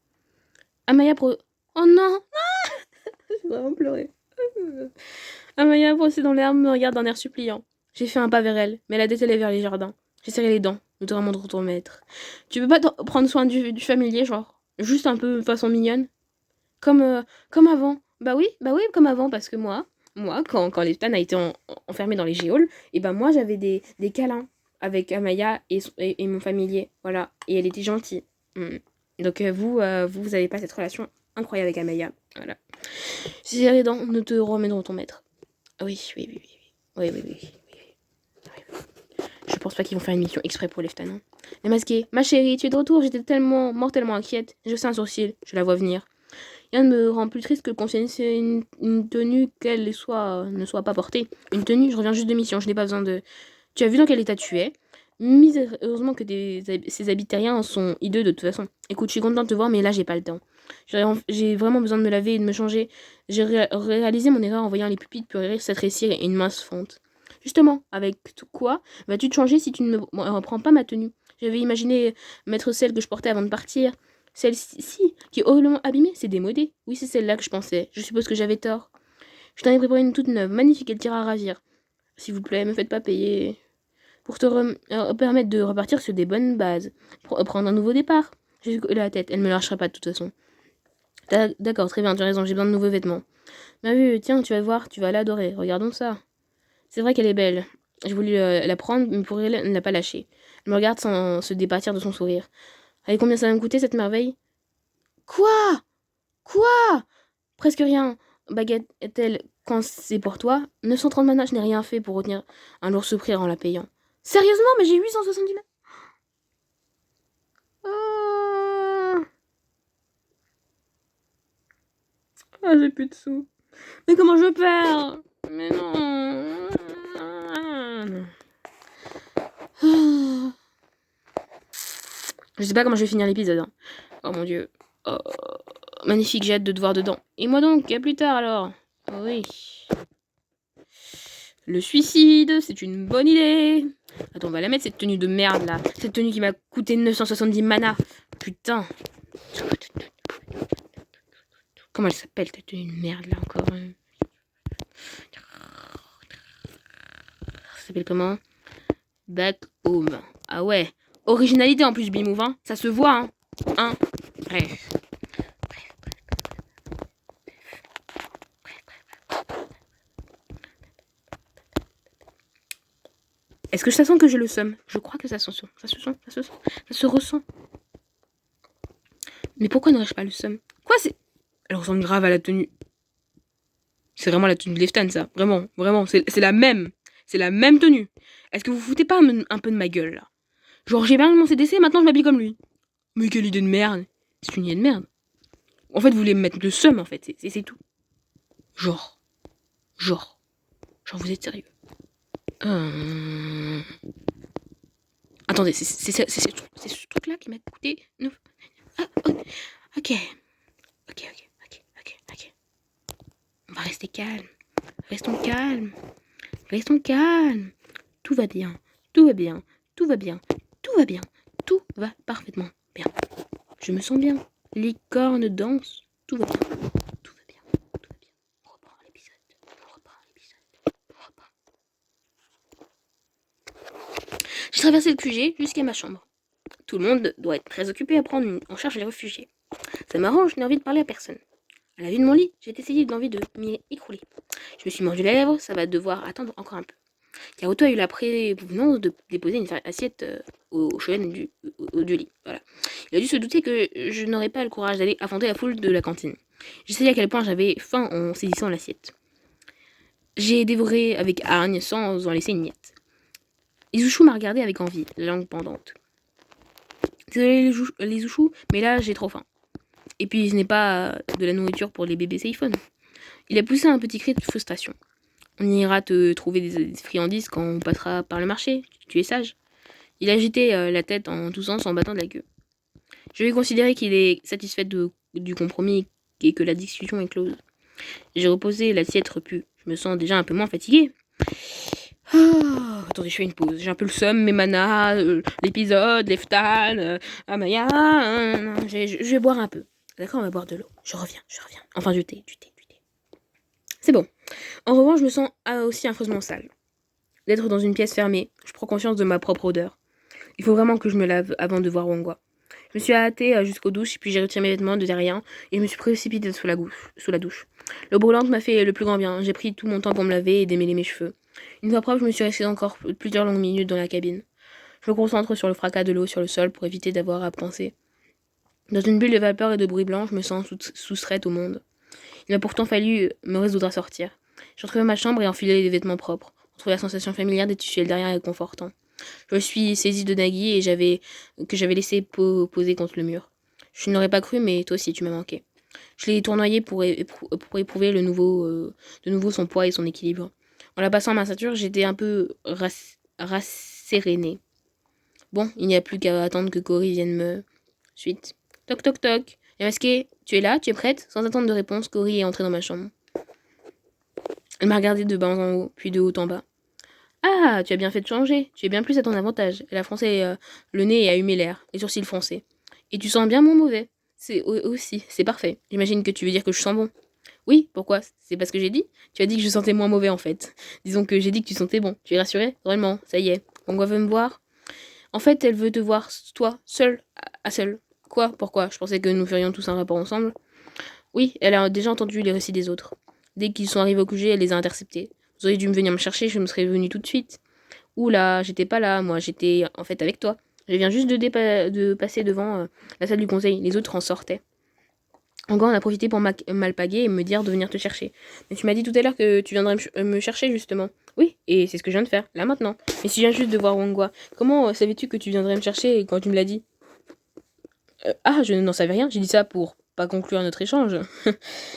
Amaya Oh non! J'ai vraiment pleuré. Amaya, brossée dans l'herbe, me regarde d'un air suppliant. J'ai fait un pas vers elle, mais elle a détalé vers les jardins. J'ai serré les dents. Nous te remontrons ton maître. Tu peux pas prendre soin du familier, genre? Juste un peu de façon mignonne? Comme avant. Bah oui, comme avant, parce que moi quand Leftan a été enfermé dans les géoles, et ben moi j'avais des câlins avec Amaya et mon familier, voilà, et elle était gentille. Donc vous avez pas cette relation incroyable avec Amaya, voilà. Si c'est les dents, nous te remènerons ton maître. Oui. Je pense pas qu'ils vont faire une mission exprès pour Leftan, hein. Les masqués, ma chérie, tu es de retour, j'étais mortellement inquiète. Je sais un sourcil, je la vois venir. Rien ne me rend plus triste que de confier une tenue qu'elle ne soit pas portée. Une tenue, je reviens juste de mission, je n'ai pas besoin de... Tu as vu dans quel état tu es? Heureusement que ces habits terriens sont hideux de toute façon. Écoute, je suis contente de te voir, mais là, j'ai pas le temps. J'ai vraiment besoin de me laver et de me changer. J'ai réalisé mon erreur en voyant les pupilles pleurer, s'atrécir et une mince fonte. Justement, avec quoi vas-tu te changer si tu ne me reprends pas ma tenue? J'avais imaginé mettre celle que je portais avant de partir. Celle-ci, qui est horriblement abîmée, c'est démodé. Oui, c'est celle-là que je pensais. Je suppose que j'avais tort. Je t'en ai préparé une toute neuve, magnifique, elle tira à ravir. S'il vous plaît, me faites pas payer. Pour te permettre de repartir sur des bonnes bases. Prendre un nouveau départ. J'ai la tête, elle me lâchera pas de toute façon. D'accord, très bien, tu as raison, j'ai besoin de nouveaux vêtements. Ma vue, tiens, tu vas voir, tu vas l'adorer. Regardons ça. C'est vrai qu'elle est belle. J'ai voulu la prendre, mais pour elle, elle ne l'a pas lâchée. Elle me regarde sans se départir de son sourire. Allez, combien ça va me coûter cette merveille? Quoi? Presque rien. Baguette-t-elle quand c'est pour toi? 930 manas, je n'ai rien fait pour retenir un lourd sourire en la payant. Sérieusement, mais j'ai 870 mètres. Oh. Ah, j'ai plus de sous. Mais comment je perds? Mais non. Je sais pas comment je vais finir l'épisode. Hein. Oh mon dieu. Oh, magnifique, j'ai hâte de te voir dedans. Et moi donc, à plus tard alors. Oui. Le suicide, c'est une bonne idée. Attends, on va la mettre cette tenue de merde là. Cette tenue qui m'a coûté 970 mana. Putain. Comment elle s'appelle cette tenue de merde là encore? Ça s'appelle comment? Back home. Ah ouais. Originalité en plus, Bimouv, hein. Ça se voit, hein. Hein. Bref. Est-ce que ça sent que j'ai le seum? Je crois que ça se sent. Ça se ressent. Mais pourquoi n'aurais-je pas le seum? Quoi, c'est... Elle ressemble grave à la tenue. C'est vraiment la tenue de Leftan, ça. Vraiment, vraiment. C'est la même. C'est la même tenue. Est-ce que vous foutez pas un peu de ma gueule, là? Genre, j'ai perdu mon CDC, maintenant je m'habille comme lui. Mais quelle idée de merde. C'est une idée de merde. En fait, vous voulez me mettre le seum, en fait. C'est tout. Genre, vous êtes sérieux? Attendez, c'est ce truc-là qui m'a coûté... Ah, ok. On va rester calme. Restons calmes. Tout va bien. Tout va parfaitement bien. Je me sens bien. Les cornes dansent. Tout va bien. On reprend l'épisode. J'ai traversé le QG jusqu'à ma chambre. Tout le monde doit être très occupé à prendre en charge les réfugiés. Ça m'arrange, je n'ai envie de parler à personne. À la vue de mon lit, j'ai essayé d'envie de m'y écrouler. Je me suis mordu la lèvre, ça va devoir attendre encore un peu. Karuto a eu la prévenance de déposer une assiette au chevet du lit. Voilà. Il a dû se douter que je n'aurais pas le courage d'aller affronter la foule de la cantine. Je sais à quel point j'avais faim en saisissant l'assiette. J'ai dévoré avec hargne sans en laisser une miette. Izuchu m'a regardé avec envie, la langue pendante. Désolé les Izuchu, mais là j'ai trop faim. Et puis ce n'est pas de la nourriture pour les bébés Seifon. Il a poussé un petit cri de frustration. On ira te trouver des friandises quand on passera par le marché. Tu es sage. Il agitait la tête en toussant, en battant de la queue. Je vais considérer qu'il est satisfait du compromis et que la discussion est close. J'ai reposé l'assiette repue. Je me sens déjà un peu moins fatiguée. Attendez, je fais une pause. J'ai un peu le seum, mes manas, l'épisode, Leftan, Amaya. Je vais boire un peu. D'accord, on va boire de l'eau. Je reviens. Enfin, du thé. C'est bon. En revanche, je me sens aussi affreusement sale. D'être dans une pièce fermée, je prends conscience de ma propre odeur. Il faut vraiment que je me lave avant de voir Wangwa. Je me suis hâtée jusqu'aux douches, puis j'ai retiré mes vêtements de derrière et je me suis précipitée sous la douche. L'eau brûlante m'a fait le plus grand bien. J'ai pris tout mon temps pour me laver et démêler mes cheveux. Une fois propre, je me suis restée encore plusieurs longues minutes dans la cabine. Je me concentre sur le fracas de l'eau sur le sol pour éviter d'avoir à penser. Dans une bulle de vapeur et de bruit blanc, je me sens soustraite au monde. Il m'a pourtant fallu me résoudre à sortir. J'ai retrouvé ma chambre et enfilé des vêtements propres. On trouvait la sensation familière des tissus derrière réconfortant. Je me suis saisie de Nagui et que j'avais laissé poser contre le mur. Je n'aurais pas cru, mais toi aussi tu m'as manqué. Je l'ai tournoyé pour éprouver de nouveau son poids et son équilibre. En la passant à ma ceinture, j'étais un peu rassérénée. Bon, il n'y a plus qu'à attendre que Cory vienne me... Suite. Toc toc toc. Et masqué, tu es là, tu es prête? Sans attendre de réponse, Cory est entrée dans ma chambre. Elle m'a regardé de bas en haut, puis de haut en bas. Ah, tu as bien fait de changer. Tu es bien plus à ton avantage. Elle a froncé le nez et a humé l'air, les sourcils foncés. Et tu sens bien mon mauvais. C'est aussi, c'est parfait. J'imagine que tu veux dire que je sens bon. Oui, pourquoi? C'est parce que j'ai dit? Tu as dit que je sentais moins mauvais en fait. Disons que j'ai dit que tu sentais bon. Tu es rassurée? Vraiment, ça y est. Wangwa veut me voir? En fait, elle veut te voir, toi, seul, à seul. Quoi? Pourquoi? Je pensais que nous ferions tous un rapport ensemble. Oui, elle a déjà entendu les récits des autres. Dès qu'ils sont arrivés au QG, elle les a interceptés. Vous auriez dû me venir me chercher, je me serais venue tout de suite. Oula, j'étais pas là, moi, j'étais en fait avec toi. Je viens juste de passer devant la salle du conseil, les autres en sortaient. Encore, on a profité pour m'alpaguer et me dire de venir te chercher. Mais tu m'as dit tout à l'heure que tu viendrais me chercher, justement. Oui, et c'est ce que je viens de faire, là maintenant. Mais si je viens juste de voir Wangwa, comment savais-tu que tu viendrais me chercher quand tu me l'as dit? Je n'en savais rien, j'ai dit ça pour pas conclure notre échange.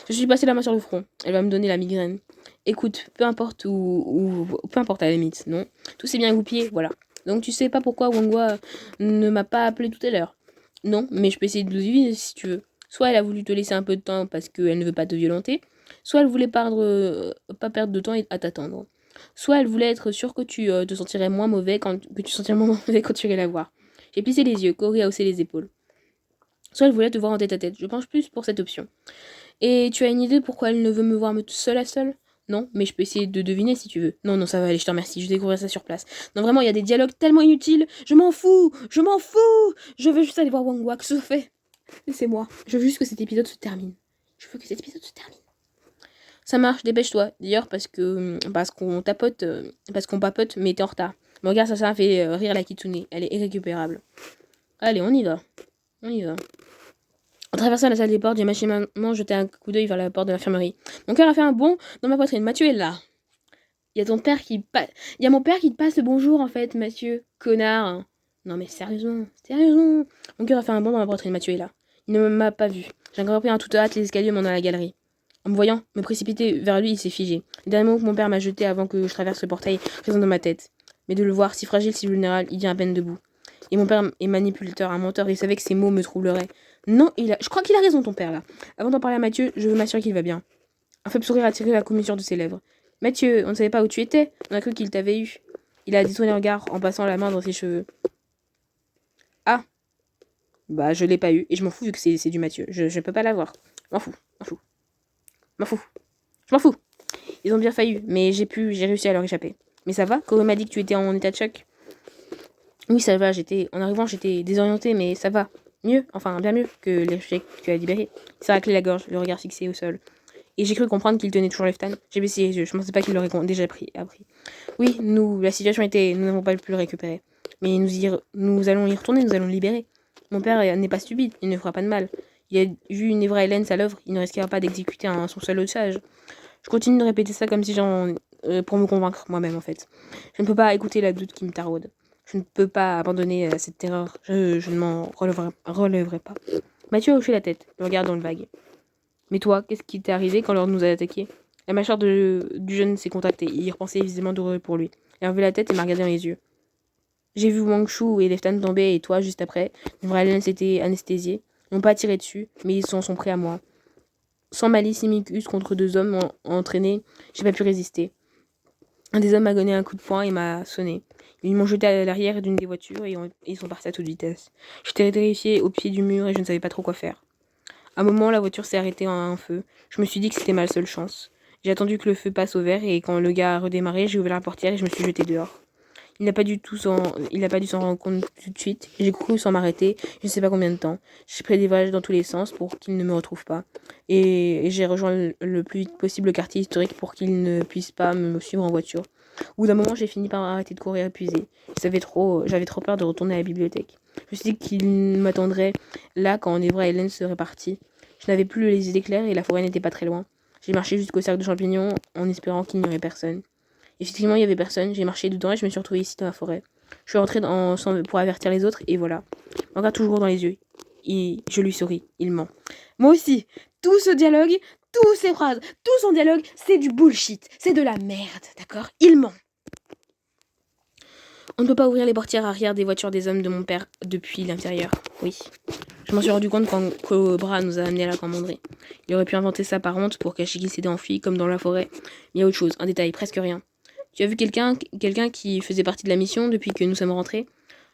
Je suis passé la main sur le front. Elle va me donner la migraine. Écoute, peu importe peu importe à la limite, non? Tout s'est bien goupillé, voilà. Donc tu sais pas pourquoi Wangwa ne m'a pas appelé tout à l'heure. Non, mais je peux essayer de le deviner si tu veux. Soit elle a voulu te laisser un peu de temps parce qu'elle ne veut pas te violenter, soit elle voulait pas perdre de temps à t'attendre. Soit elle voulait être sûre que tu te sentirais moins mauvais que tu sentirais moins mauvais quand tu irais la voir. J'ai plissé les yeux, Cory a haussé les épaules. Soit elle voulait te voir en tête à tête. Je penche plus pour cette option. Et tu as une idée pourquoi elle ne veut me voir seule à seule? Non, mais je peux essayer de deviner si tu veux. Non, non, ça va aller, je te remercie, je découvrirai ça sur place. Non, vraiment, il y a des dialogues tellement inutiles. Je m'en fous. Je veux juste aller voir Wangwa, que ce soit fait. Laissez-moi. Je veux juste que cet épisode se termine. Je veux que cet épisode se termine. Ça marche, dépêche-toi. D'ailleurs, parce qu'on papote, mais t'es en retard. Mais regarde, ça fait rire la Kitsune. Elle est irrécupérable. Allez, on y va. On y va. En traversant la salle des portes, j'ai machinalement jeté un coup d'œil vers la porte de l'infirmerie. Mon cœur a fait un bond dans ma poitrine. Mathieu est là. Il y a ton père qui passe. Il y a mon père qui te passe le bonjour en fait, Mathieu. Connard. Non mais sérieusement. Mon cœur a fait un bond dans ma poitrine. Mathieu est là. Il ne m'a pas vu. J'ai grimpé à toute hâte les escaliers menant à la galerie. En me voyant me précipiter vers lui, il s'est figé. Les derniers mots que mon père m'a jetés avant que je traverse le portail résonnent dans ma tête. Mais de le voir si fragile, si vulnérable, il tient à peine debout. Et mon père est manipulateur, un menteur, il savait que ces mots me troubleraient. Non, je crois qu'il a raison, ton père, là. Avant d'en parler à Mathieu, je veux m'assurer qu'il va bien. Un faible sourire a tiré la commissure de ses lèvres. Mathieu, on ne savait pas où tu étais. On a cru qu'il t'avait eu. Il a détourné le regard en passant la main dans ses cheveux. Ah, bah je l'ai pas eu, et je m'en fous vu que c'est du Mathieu. Je peux pas l'avoir. M'en fous. Je m'en fous. Ils ont bien failli, mais j'ai réussi à leur échapper. Mais ça va? Corey m'a dit que tu étais en état de choc. Oui, ça va, en arrivant, j'étais désorientée, mais ça va. Mieux, enfin bien mieux que l'échec que tu as libéré. Il s'est raclé la gorge, le regard fixé au sol. Et j'ai cru comprendre qu'il tenait toujours Leftan. J'ai baissé les yeux, je ne pensais pas qu'il l'aurait déjà appris. Oui, la situation était, nous n'avons pas pu le récupérer. Mais nous allons y retourner, nous allons le libérer. Mon père n'est pas stupide, il ne fera pas de mal. Il a vu une Evra Hélène à l'œuvre, il ne risquera pas d'exécuter son seul otage. Je continue de répéter ça comme si pour me convaincre moi-même en fait. Je ne peux pas écouter la doute qui me taraude. Je ne peux pas abandonner cette terreur. Je ne m'en relèverai pas. Mathieu a hoché la tête, le regard dans le vague. Mais toi, qu'est-ce qui t'est arrivé quand l'on nous a attaqués? La mâchoire du jeune s'est contractée. Il y repensait visiblement douloureux pour lui. Il a relevé la tête et m'a regardé dans les yeux. J'ai vu Wang Shu et Leftan tomber et toi, juste après. Une vraie laine s'était anesthésiée. Ils n'ont pas tiré dessus, mais ils sont prêts à moi. Sans malice imicus contre deux hommes entraînés, j'ai pas pu résister. Un des hommes m'a donné un coup de poing et m'a sonné. Ils m'ont jeté à l'arrière d'une des voitures et ils sont partis à toute vitesse. J'étais terrifiée au pied du mur et je ne savais pas trop quoi faire. À un moment, la voiture s'est arrêtée en un feu. Je me suis dit que c'était ma seule chance. J'ai attendu que le feu passe au vert et quand le gars a redémarré, j'ai ouvert la portière et je me suis jetée dehors. Il n'a pas dû s'en rendre compte tout de suite. J'ai couru sans m'arrêter, je ne sais pas combien de temps. J'ai pris des virages dans tous les sens pour qu'il ne me retrouve pas. Et j'ai rejoint le plus vite possible le quartier historique pour qu'il ne puisse pas me suivre en voiture. Au bout d'un moment, j'ai fini par arrêter de courir épuisé. J'avais trop peur de retourner à la bibliothèque. Je me suis dit qu'il m'attendrait là quand Evra et Hélène seraient partis. Je n'avais plus les idées claires et la forêt n'était pas très loin. J'ai marché jusqu'au cercle de champignons en espérant qu'il n'y aurait personne. Effectivement, il n'y avait personne. J'ai marché dedans et je me suis retrouvée ici dans la forêt. Je suis rentrée pour avertir les autres et voilà. Il me regarde toujours dans les yeux. Et je lui souris. Il ment. Moi aussi. Tout ce dialogue, toutes ces phrases, tout son dialogue, c'est du bullshit. C'est de la merde, d'accord? Il ment. On ne peut pas ouvrir les portières arrière des voitures des hommes de mon père depuis l'intérieur. Oui. Je m'en suis rendu compte quand Cobra nous a amenés à la commanderie. Il aurait pu inventer ça par honte pour cacher qu'il s'était enfui, comme dans la forêt. Mais il y a autre chose, un détail, presque rien. Tu as vu quelqu'un qui faisait partie de la mission depuis que nous sommes rentrés?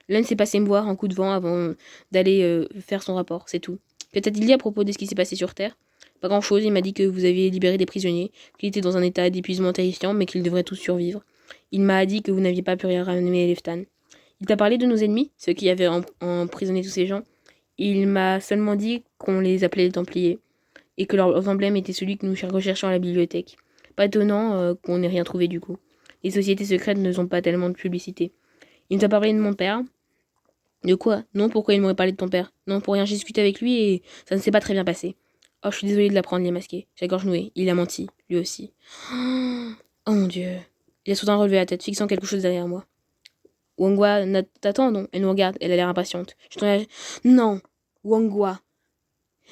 L'un s'est passé me voir en coup de vent avant d'aller faire son rapport, c'est tout. Que t'a-t-il dit à propos de ce qui s'est passé sur Terre? Pas grand-chose, il m'a dit que vous aviez libéré des prisonniers, qu'il était dans un état d'épuisement terrifiant, mais qu'ils devraient tous survivre. Il m'a dit que vous n'aviez pas pu rien ramener Leftan. Il t'a parlé de nos ennemis, ceux qui avaient emprisonné tous ces gens? Il m'a seulement dit qu'on les appelait les Templiers, et que leur emblème était celui que nous recherchions à la bibliothèque. Pas étonnant qu'on n'ait rien trouvé du coup. Les sociétés secrètes ne sont pas tellement de publicité. Il t'a parlé de mon père? De quoi? Non, pourquoi il m'aurait parlé de ton père? Non, pour rien, j'ai discuté avec lui et ça ne s'est pas très bien passé. Oh, je suis désolée de l'apprendre, il est masqué. J'ai la gorge nouée. Il a menti, lui aussi. Oh mon Dieu. Il a soudain relevé la tête, fixant quelque chose derrière moi. Wangwa t'attend, non? Elle nous regarde, elle a l'air impatiente. Non, Wangwa.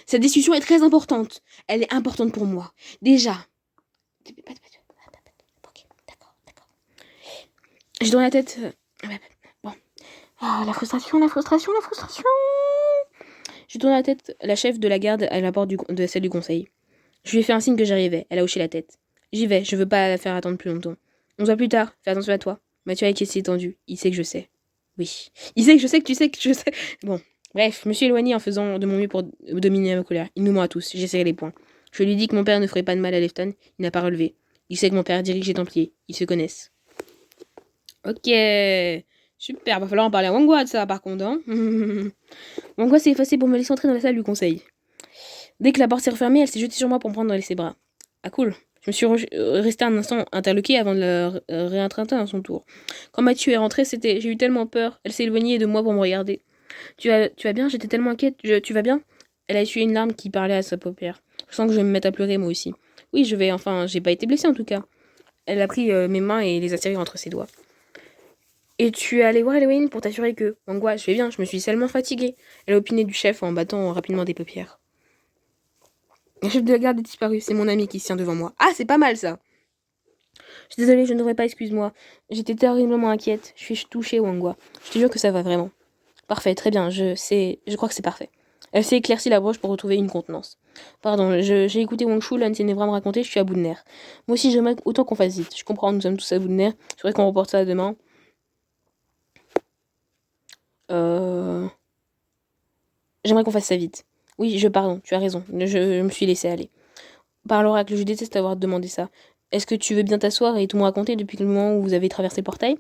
Cette discussion est très importante. Elle est importante pour moi. Déjà. Ok, d'accord. Je tourne la tête. Bon. Ah, la frustration. Je tourne la tête, la chef de la garde à la porte de celle du conseil. Je lui ai fait un signe que j'arrivais. Elle a hoché la tête. J'y vais, je veux pas la faire attendre plus longtemps. On se voit plus tard, fais attention à toi. Mathieu a été tendu. Il sait que je sais. Oui. Il sait que je sais que tu sais que je sais. Bon. Bref, je me suis éloignée en faisant de mon mieux pour dominer ma colère. Il nous ment à tous. J'ai serré les poings. Je lui ai dit que mon père ne ferait pas de mal à Lefton. Il n'a pas relevé. Il sait que mon père dirige les Templiers. Ils se connaissent. Ok. Super. Va falloir en parler à Wangwa de ça, par contre. Hein. Wangwa s'est effacée pour me laisser entrer dans la salle du conseil. Dès que la porte s'est refermée, elle s'est jetée sur moi pour me prendre dans ses bras. Ah cool. Je me suis restée un instant interloquée avant de la réintraiter à son tour. Quand Mathieu est rentré, j'ai eu tellement peur. Elle s'est éloignée de moi pour me regarder. Tu vas bien? J'étais tellement inquiète. Tu vas bien? Elle a essuyé une larme qui parlait à sa paupière. Je sens que je vais me mettre à pleurer moi aussi. Oui, je vais. Enfin, j'ai pas été blessée en tout cas. Elle a pris mes mains et les a serrées entre ses doigts. Et tu es allé voir Eloïne pour t'assurer que... Wangwa, je vais bien, je me suis seulement fatiguée. Elle a opiné du chef en battant rapidement des paupières. Le chef de la garde est disparu, c'est mon ami qui se tient devant moi. Ah, c'est pas mal ça. Je suis désolée, je ne devrais pas, excuse-moi. J'étais terriblement inquiète. Je suis touchée, Wangwa. Je te jure que ça va vraiment. Parfait, très bien, je crois que c'est parfait. Elle s'est éclaircie la broche pour retrouver une contenance. Pardon, j'ai écouté Wang Shu, l'un de ses névras me raconter, je suis à bout de nerfs. Moi aussi, j'aimerais autant qu'on fasse vite. Je comprends, nous sommes tous à bout de nerfs. Je voudrais qu'on reporte ça demain. J'aimerais qu'on fasse ça vite. Oui, pardon, tu as raison. Je me suis laissée aller. Par l'oracle, je déteste avoir demandé ça. Est-ce que tu veux bien t'asseoir et tout me raconter depuis le moment où vous avez traversé le portail?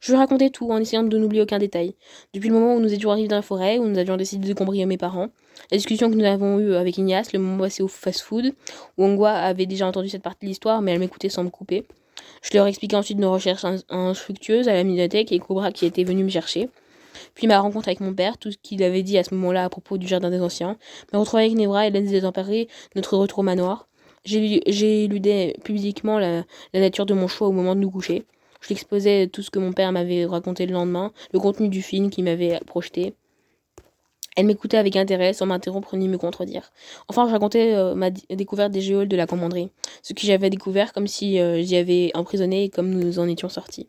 Je racontais tout en essayant de n'oublier aucun détail. Depuis le moment où nous étions arrivés dans la forêt, où nous avions décidé de cambrioler mes parents, la discussion que nous avons eue avec Ignace, le moment passé au fast-food, où Wangwa avait déjà entendu cette partie de l'histoire, mais elle m'écoutait sans me couper. Je leur expliquais ensuite nos recherches infructueuses à la bibliothèque et Cobra qui était venu me chercher. Puis ma rencontre avec mon père, tout ce qu'il avait dit à ce moment-là à propos du jardin des anciens, ma retrouvaille avec Nevra et l'aide des tempérés, notre retour au manoir. J'ai éludé publiquement la nature de mon choix au moment de nous coucher. Je lui exposais tout ce que mon père m'avait raconté le lendemain, le contenu du film qu'il m'avait projeté. Elle m'écoutait avec intérêt, sans m'interrompre ni me contredire. Enfin, je racontais ma découverte des géoles de la commanderie, ce que j'avais découvert comme si j'y avais emprisonné et comme nous en étions sortis.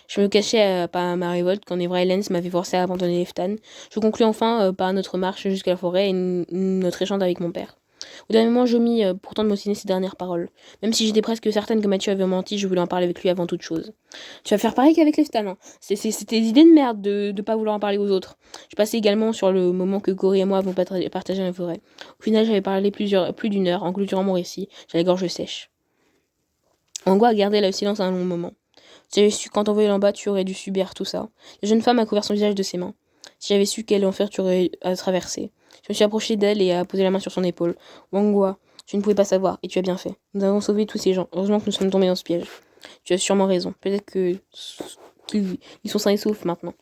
Je me cachais par ma révolte quand Evra et Lens m'avaient forcé à abandonner Leftan. Je conclus enfin par notre marche jusqu'à la forêt et notre échange avec mon père. Au dernier moment, j'omis pourtant de m'ostiner ces dernières paroles. Même si j'étais presque certaine que Mathieu avait menti, je voulais en parler avec lui avant toute chose. Tu vas faire pareil qu'avec Leftan, hein. C'est tes idées de merde de pas vouloir en parler aux autres. Je passais également sur le moment que Cory et moi avons partagé la forêt. Au final, j'avais parlé plus d'une heure en clôturant mon récit. J'avais la gorge sèche. Wangwa a gardé le silence un long moment. Si j'avais su qu'en t'envoyant en bas, tu aurais dû subir tout ça. La jeune femme a couvert son visage de ses mains. Si j'avais su quel enfer tu aurais à traverser. Je me suis approchée d'elle et a posé la main sur son épaule. Wangwa, tu ne pouvais pas savoir, et tu as bien fait. Nous avons sauvé tous ces gens. Heureusement que nous sommes tombés dans ce piège. Tu as sûrement raison. Peut-être qu'ils sont sains et saufs maintenant.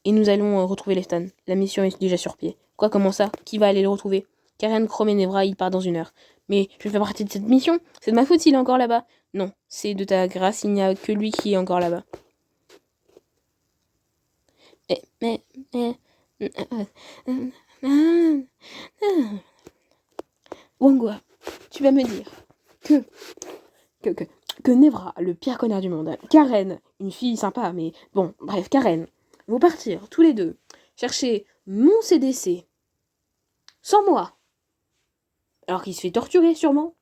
Et nous allons retrouver Leftan. La mission est déjà sur pied. Quoi, comment ça? Qui va aller le retrouver? Karen, Chrome et Nevra, il part dans une heure. Mais je fais partie de cette mission. C'est de ma faute s'il est encore là-bas. Non, c'est de ta grâce, il n'y a que lui qui est encore là-bas. Wangwa, tu vas me dire que Nevra, le pire connard du monde, Karen, une fille sympa, mais bon, bref, Karen, vont partir tous les deux chercher mon CDC sans moi, alors qu'il se fait torturer sûrement,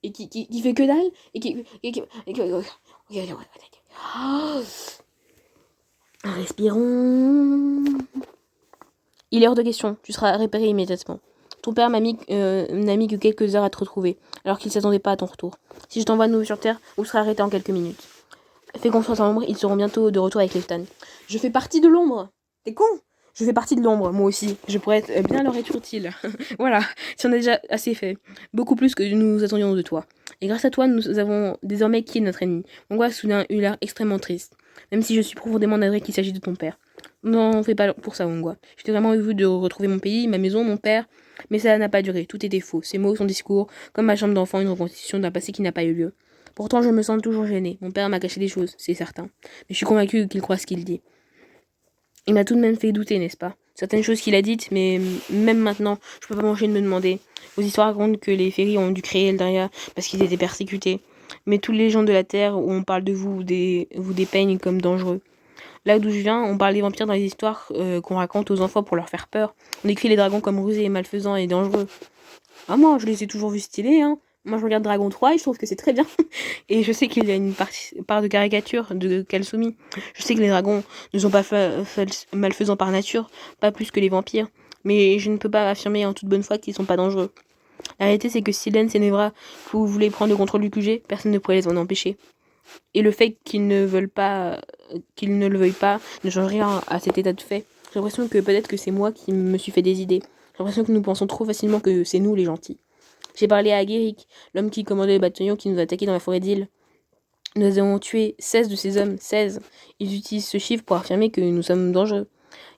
et qui fait que dalle, respirons. Il est hors de question, tu seras repéré immédiatement. Ton père n'a mis que quelques heures à te retrouver, alors qu'il ne s'attendait pas à ton retour. Si je t'envoie de nouveau sur Terre, vous serez arrêté en quelques minutes. Fais confiance en l'ombre, ils seront bientôt de retour avec Leftan. Je fais partie de l'ombre. T'es con? Je fais partie de l'ombre, moi aussi. Je pourrais bien leur être utile. Voilà, si on a déjà assez fait. Beaucoup plus que nous attendions de toi. Et grâce à toi, nous avons désormais qui est notre ennemi. Mon gars a soudain eu l'air extrêmement triste. Même si je suis profondément navré qu'il s'agisse de ton père. Non, fais pas pour ça, Wangwa. J'étais vraiment heureux de retrouver mon pays, ma maison, mon père. Mais ça n'a pas duré, tout était faux. Ses mots, son discours, comme ma chambre d'enfant, une reconstitution d'un passé qui n'a pas eu lieu. Pourtant, je me sens toujours gênée. Mon père m'a caché des choses, c'est certain. Mais je suis convaincue qu'il croit ce qu'il dit. Il m'a tout de même fait douter, n'est-ce pas? Certaines choses qu'il a dites, mais même maintenant, je peux pas m'empêcher de me demander. Vos histoires racontent que les Fairies ont dû créer Eldaria parce qu'ils étaient persécutés. Mais tous les gens de la Terre où on parle de vous dépeignent comme dangereux. Là d'où je viens, on parle des vampires dans les histoires qu'on raconte aux enfants pour leur faire peur. On décrit les dragons comme rusés, malfaisants et dangereux. Ah moi, je les ai toujours vus stylés, hein. Moi, je regarde Dragon 3 et je trouve que c'est très bien. Et je sais qu'il y a une part de caricature de Kalsumi. Je sais que les dragons ne sont pas malfaisants par nature, pas plus que les vampires. Mais je ne peux pas affirmer en toute bonne foi qu'ils sont pas dangereux. La réalité, c'est que si Len et Nevra voulaient prendre le contrôle du QG, personne ne pourrait les en empêcher. Et le fait qu'ils ne le veuillent pas, ne change rien à cet état de fait. J'ai l'impression que peut-être que c'est moi qui me suis fait des idées. J'ai l'impression que nous pensons trop facilement que c'est nous les gentils. J'ai parlé à Agueric, l'homme qui commandait le bataillon qui nous attaquait dans la forêt d'île. Nous avons tué 16 de ces hommes, 16. Ils utilisent ce chiffre pour affirmer que nous sommes dangereux,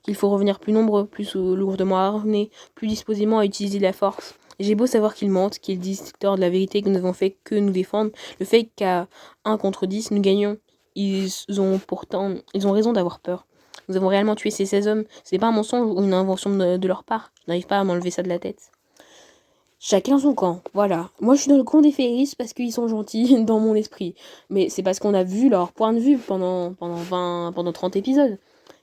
qu'il faut revenir plus nombreux, plus lourdement armés, plus disposément à utiliser la force. J'ai beau savoir qu'ils mentent, qu'ils disent tort de la vérité, que nous n'avons fait que nous défendre, le fait qu'à 1 contre 10, nous gagnons. Ils ont raison d'avoir peur. Nous avons réellement tué ces 16 hommes. Ce n'est pas un mensonge ou une invention de leur part. Je n'arrive pas à m'enlever ça de la tête. Chacun son camp, voilà. Moi je suis dans le camp des Fairies parce qu'ils sont gentils dans mon esprit. Mais c'est parce qu'on a vu leur point de vue pendant 30 épisodes.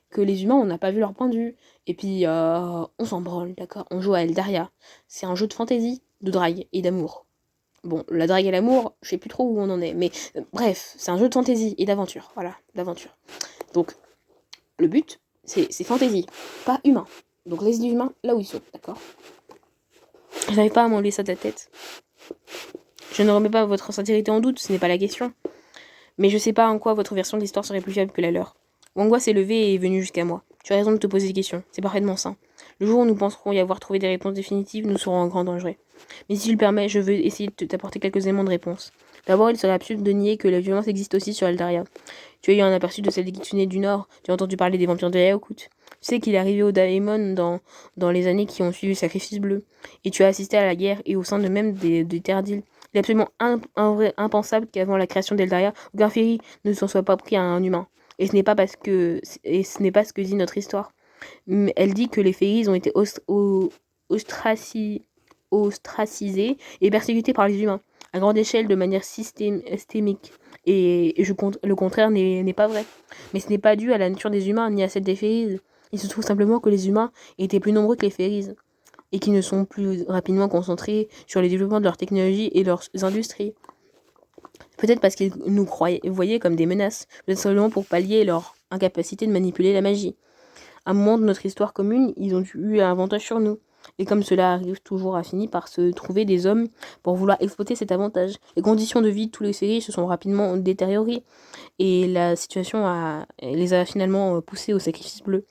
Que les humains, on n'a pas vu leur point de vue. Et puis, on s'en branle, d'accord? On joue à Eldaria. C'est un jeu de fantasy, de drague et d'amour. Bon, la drague et l'amour, je sais plus trop où on en est. Mais bref, c'est un jeu de fantasy et d'aventure. Voilà, d'aventure. Donc, le but, c'est fantasy, pas humain. Donc laisse les humains là où ils sont, d'accord? Je n'arrive pas à m'enlever ça de la tête. Je ne remets pas votre sincérité en doute, ce n'est pas la question. Mais je sais pas en quoi votre version de l'histoire serait plus fiable que la leur. L'angoisse est levée et est venue jusqu'à moi. Tu as raison de te poser des questions, c'est parfaitement sain. Le jour où nous penserons y avoir trouvé des réponses définitives, nous serons en grand danger. Mais si tu le permets, je veux essayer de t'apporter quelques éléments de réponse. D'abord, il serait absurde de nier que la violence existe aussi sur Eldaria. Tu as eu un aperçu de celle des Kitsune du Nord, tu as entendu parler des vampires de Yaokut. Tu sais qu'il est arrivé au Daemon dans les années qui ont suivi le sacrifice bleu. Et tu as assisté à la guerre et au sein de même des terres d'île. Il est absolument impensable qu'avant la création d'Eldaria, aucun Fairy ne s'en soit pas pris à un humain. Et ce n'est pas ce que dit notre histoire. Elle dit que les Fairies ont été ostracisés et persécutés par les humains, à grande échelle de manière systémique. Et le contraire n'est pas vrai. Mais ce n'est pas dû à la nature des humains ni à celle des Fairies. Il se trouve simplement que les humains étaient plus nombreux que les Fairies et qui ne sont plus rapidement concentrés sur les développements de leur technologie et leurs industries. Peut-être parce qu'ils nous voyaient comme des menaces, peut-être simplement pour pallier leur incapacité de manipuler la magie. À un moment de notre histoire commune, ils ont eu un avantage sur nous. Et comme cela arrive toujours à finir par se trouver des hommes pour vouloir exploiter cet avantage. Les conditions de vie de tous les séries se sont rapidement détériorées et la situation les a finalement poussés au sacrifice bleu.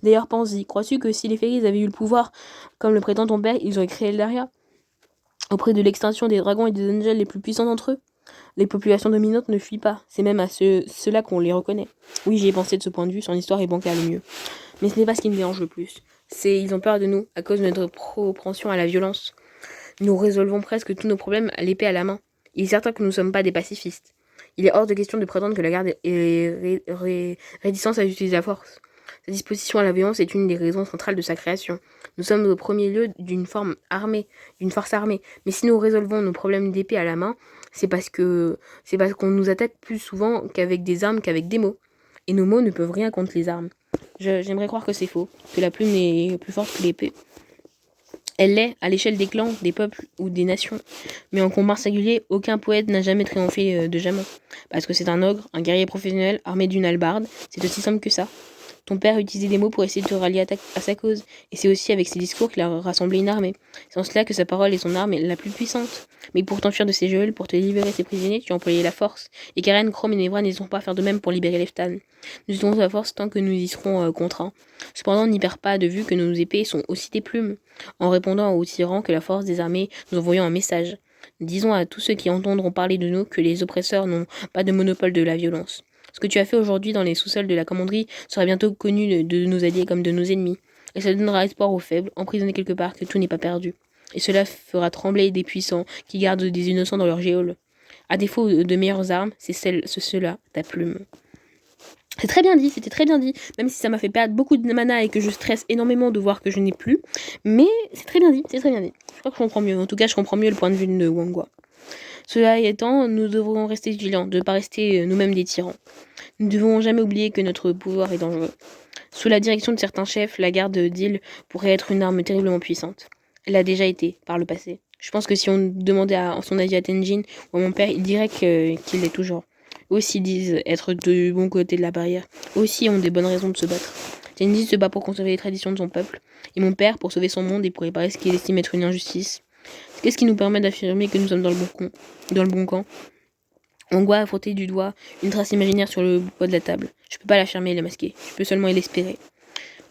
D'ailleurs, pense-y, crois-tu que si les Fairies avaient eu le pouvoir, comme le prétend ton père, ils auraient créé Eldaria auprès de l'extinction des dragons et des angels les plus puissants d'entre eux? Les populations dominantes ne fuient pas, c'est même à ceux-là qu'on les reconnaît. Oui, j'y ai pensé de ce point de vue, son histoire est bancale au mieux. Mais ce n'est pas ce qui me dérange le plus. Ils ont peur de nous, à cause de notre propension à la violence. Nous résolvons presque tous nos problèmes à l'épée à la main. Il est certain que nous ne sommes pas des pacifistes. Il est hors de question de prétendre que la garde est réticente à utiliser la force. Sa disposition à la violence est une des raisons centrales de sa création. Nous sommes au premier lieu d'une force armée. Mais si nous résolvons nos problèmes d'épée à la main, c'est parce qu'on nous attaque plus souvent qu'avec des armes qu'avec des mots. Et nos mots ne peuvent rien contre les armes. J'aimerais croire que c'est faux, que la plume est plus forte que l'épée. Elle l'est à l'échelle des clans, des peuples ou des nations. Mais en combat singulier, aucun poète n'a jamais triomphé de Jamon. Parce que c'est un ogre, un guerrier professionnel armé d'une hallebarde. C'est aussi simple que ça. Ton père utilisait des mots pour essayer de te rallier à sa cause. Et c'est aussi avec ses discours qu'il a rassemblé une armée. C'est en cela que sa parole est son arme la plus puissante. Mais pour t'enfuir de ses geôles, pour te libérer ses prisonniers, tu as employé la force. Et Karen, Chrome et Nevra n'hésiteront pas à faire de même pour libérer Leftan. Nous utilisons la force tant que nous y serons contraints. Cependant, n'y perds pas de vue que nos épées sont aussi des plumes. En répondant aux tyrans que la force des armées, nous envoyons un message. Disons à tous ceux qui entendront parler de nous que les oppresseurs n'ont pas de monopole de la violence. Ce que tu as fait aujourd'hui dans les sous-sols de la commanderie sera bientôt connu de nos alliés comme de nos ennemis. et ça donnera espoir aux faibles, emprisonnés quelque part, que tout n'est pas perdu. Et cela fera trembler des puissants qui gardent des innocents dans leur géole. À défaut de meilleures armes, c'est cela, ta plume. C'est très bien dit, c'était très bien dit, même si ça m'a fait perdre beaucoup de mana et que je stresse énormément de voir que je n'ai plus. Mais c'est très bien dit, c'est très bien dit. Je crois que je comprends mieux, en tout cas je comprends mieux le point de vue de Wangwa. Cela étant, nous devrons rester vigilants, de ne pas rester nous-mêmes des tyrans. Nous ne devons jamais oublier que notre pouvoir est dangereux. Sous la direction de certains chefs, la garde d'île pourrait être une arme terriblement puissante. Elle l'a déjà été, par le passé. Je pense que si on demandait son avis à Tenjin ou à mon père, il dirait qu'il l'est toujours. Eux aussi disent être du bon côté de la barrière. Eux aussi ont des bonnes raisons de se battre. Tenjin se bat pour conserver les traditions de son peuple, et mon père pour sauver son monde et pour réparer ce qu'il estime être une injustice. Qu'est-ce qui nous permet d'affirmer que nous sommes dans le bon camp? Wangwa a frotté du doigt une trace imaginaire sur le bois de la table. Je peux pas l'affirmer et la masquer. Je peux seulement l'espérer.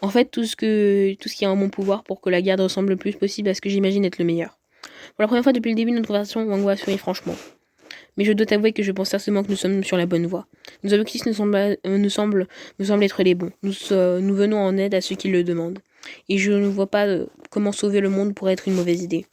En fait, tout ce qui est en mon pouvoir pour que la garde ressemble le plus possible à ce que j'imagine être le meilleur. Pour la première fois depuis le début de notre conversation, Wangwa a souri franchement. Mais je dois t'avouer que je pense sincèrement que nous sommes sur la bonne voie. Nos objectifs me semblent être les bons. Nous venons en aide à ceux qui le demandent. Et je ne vois pas comment sauver le monde pourrait être une mauvaise idée.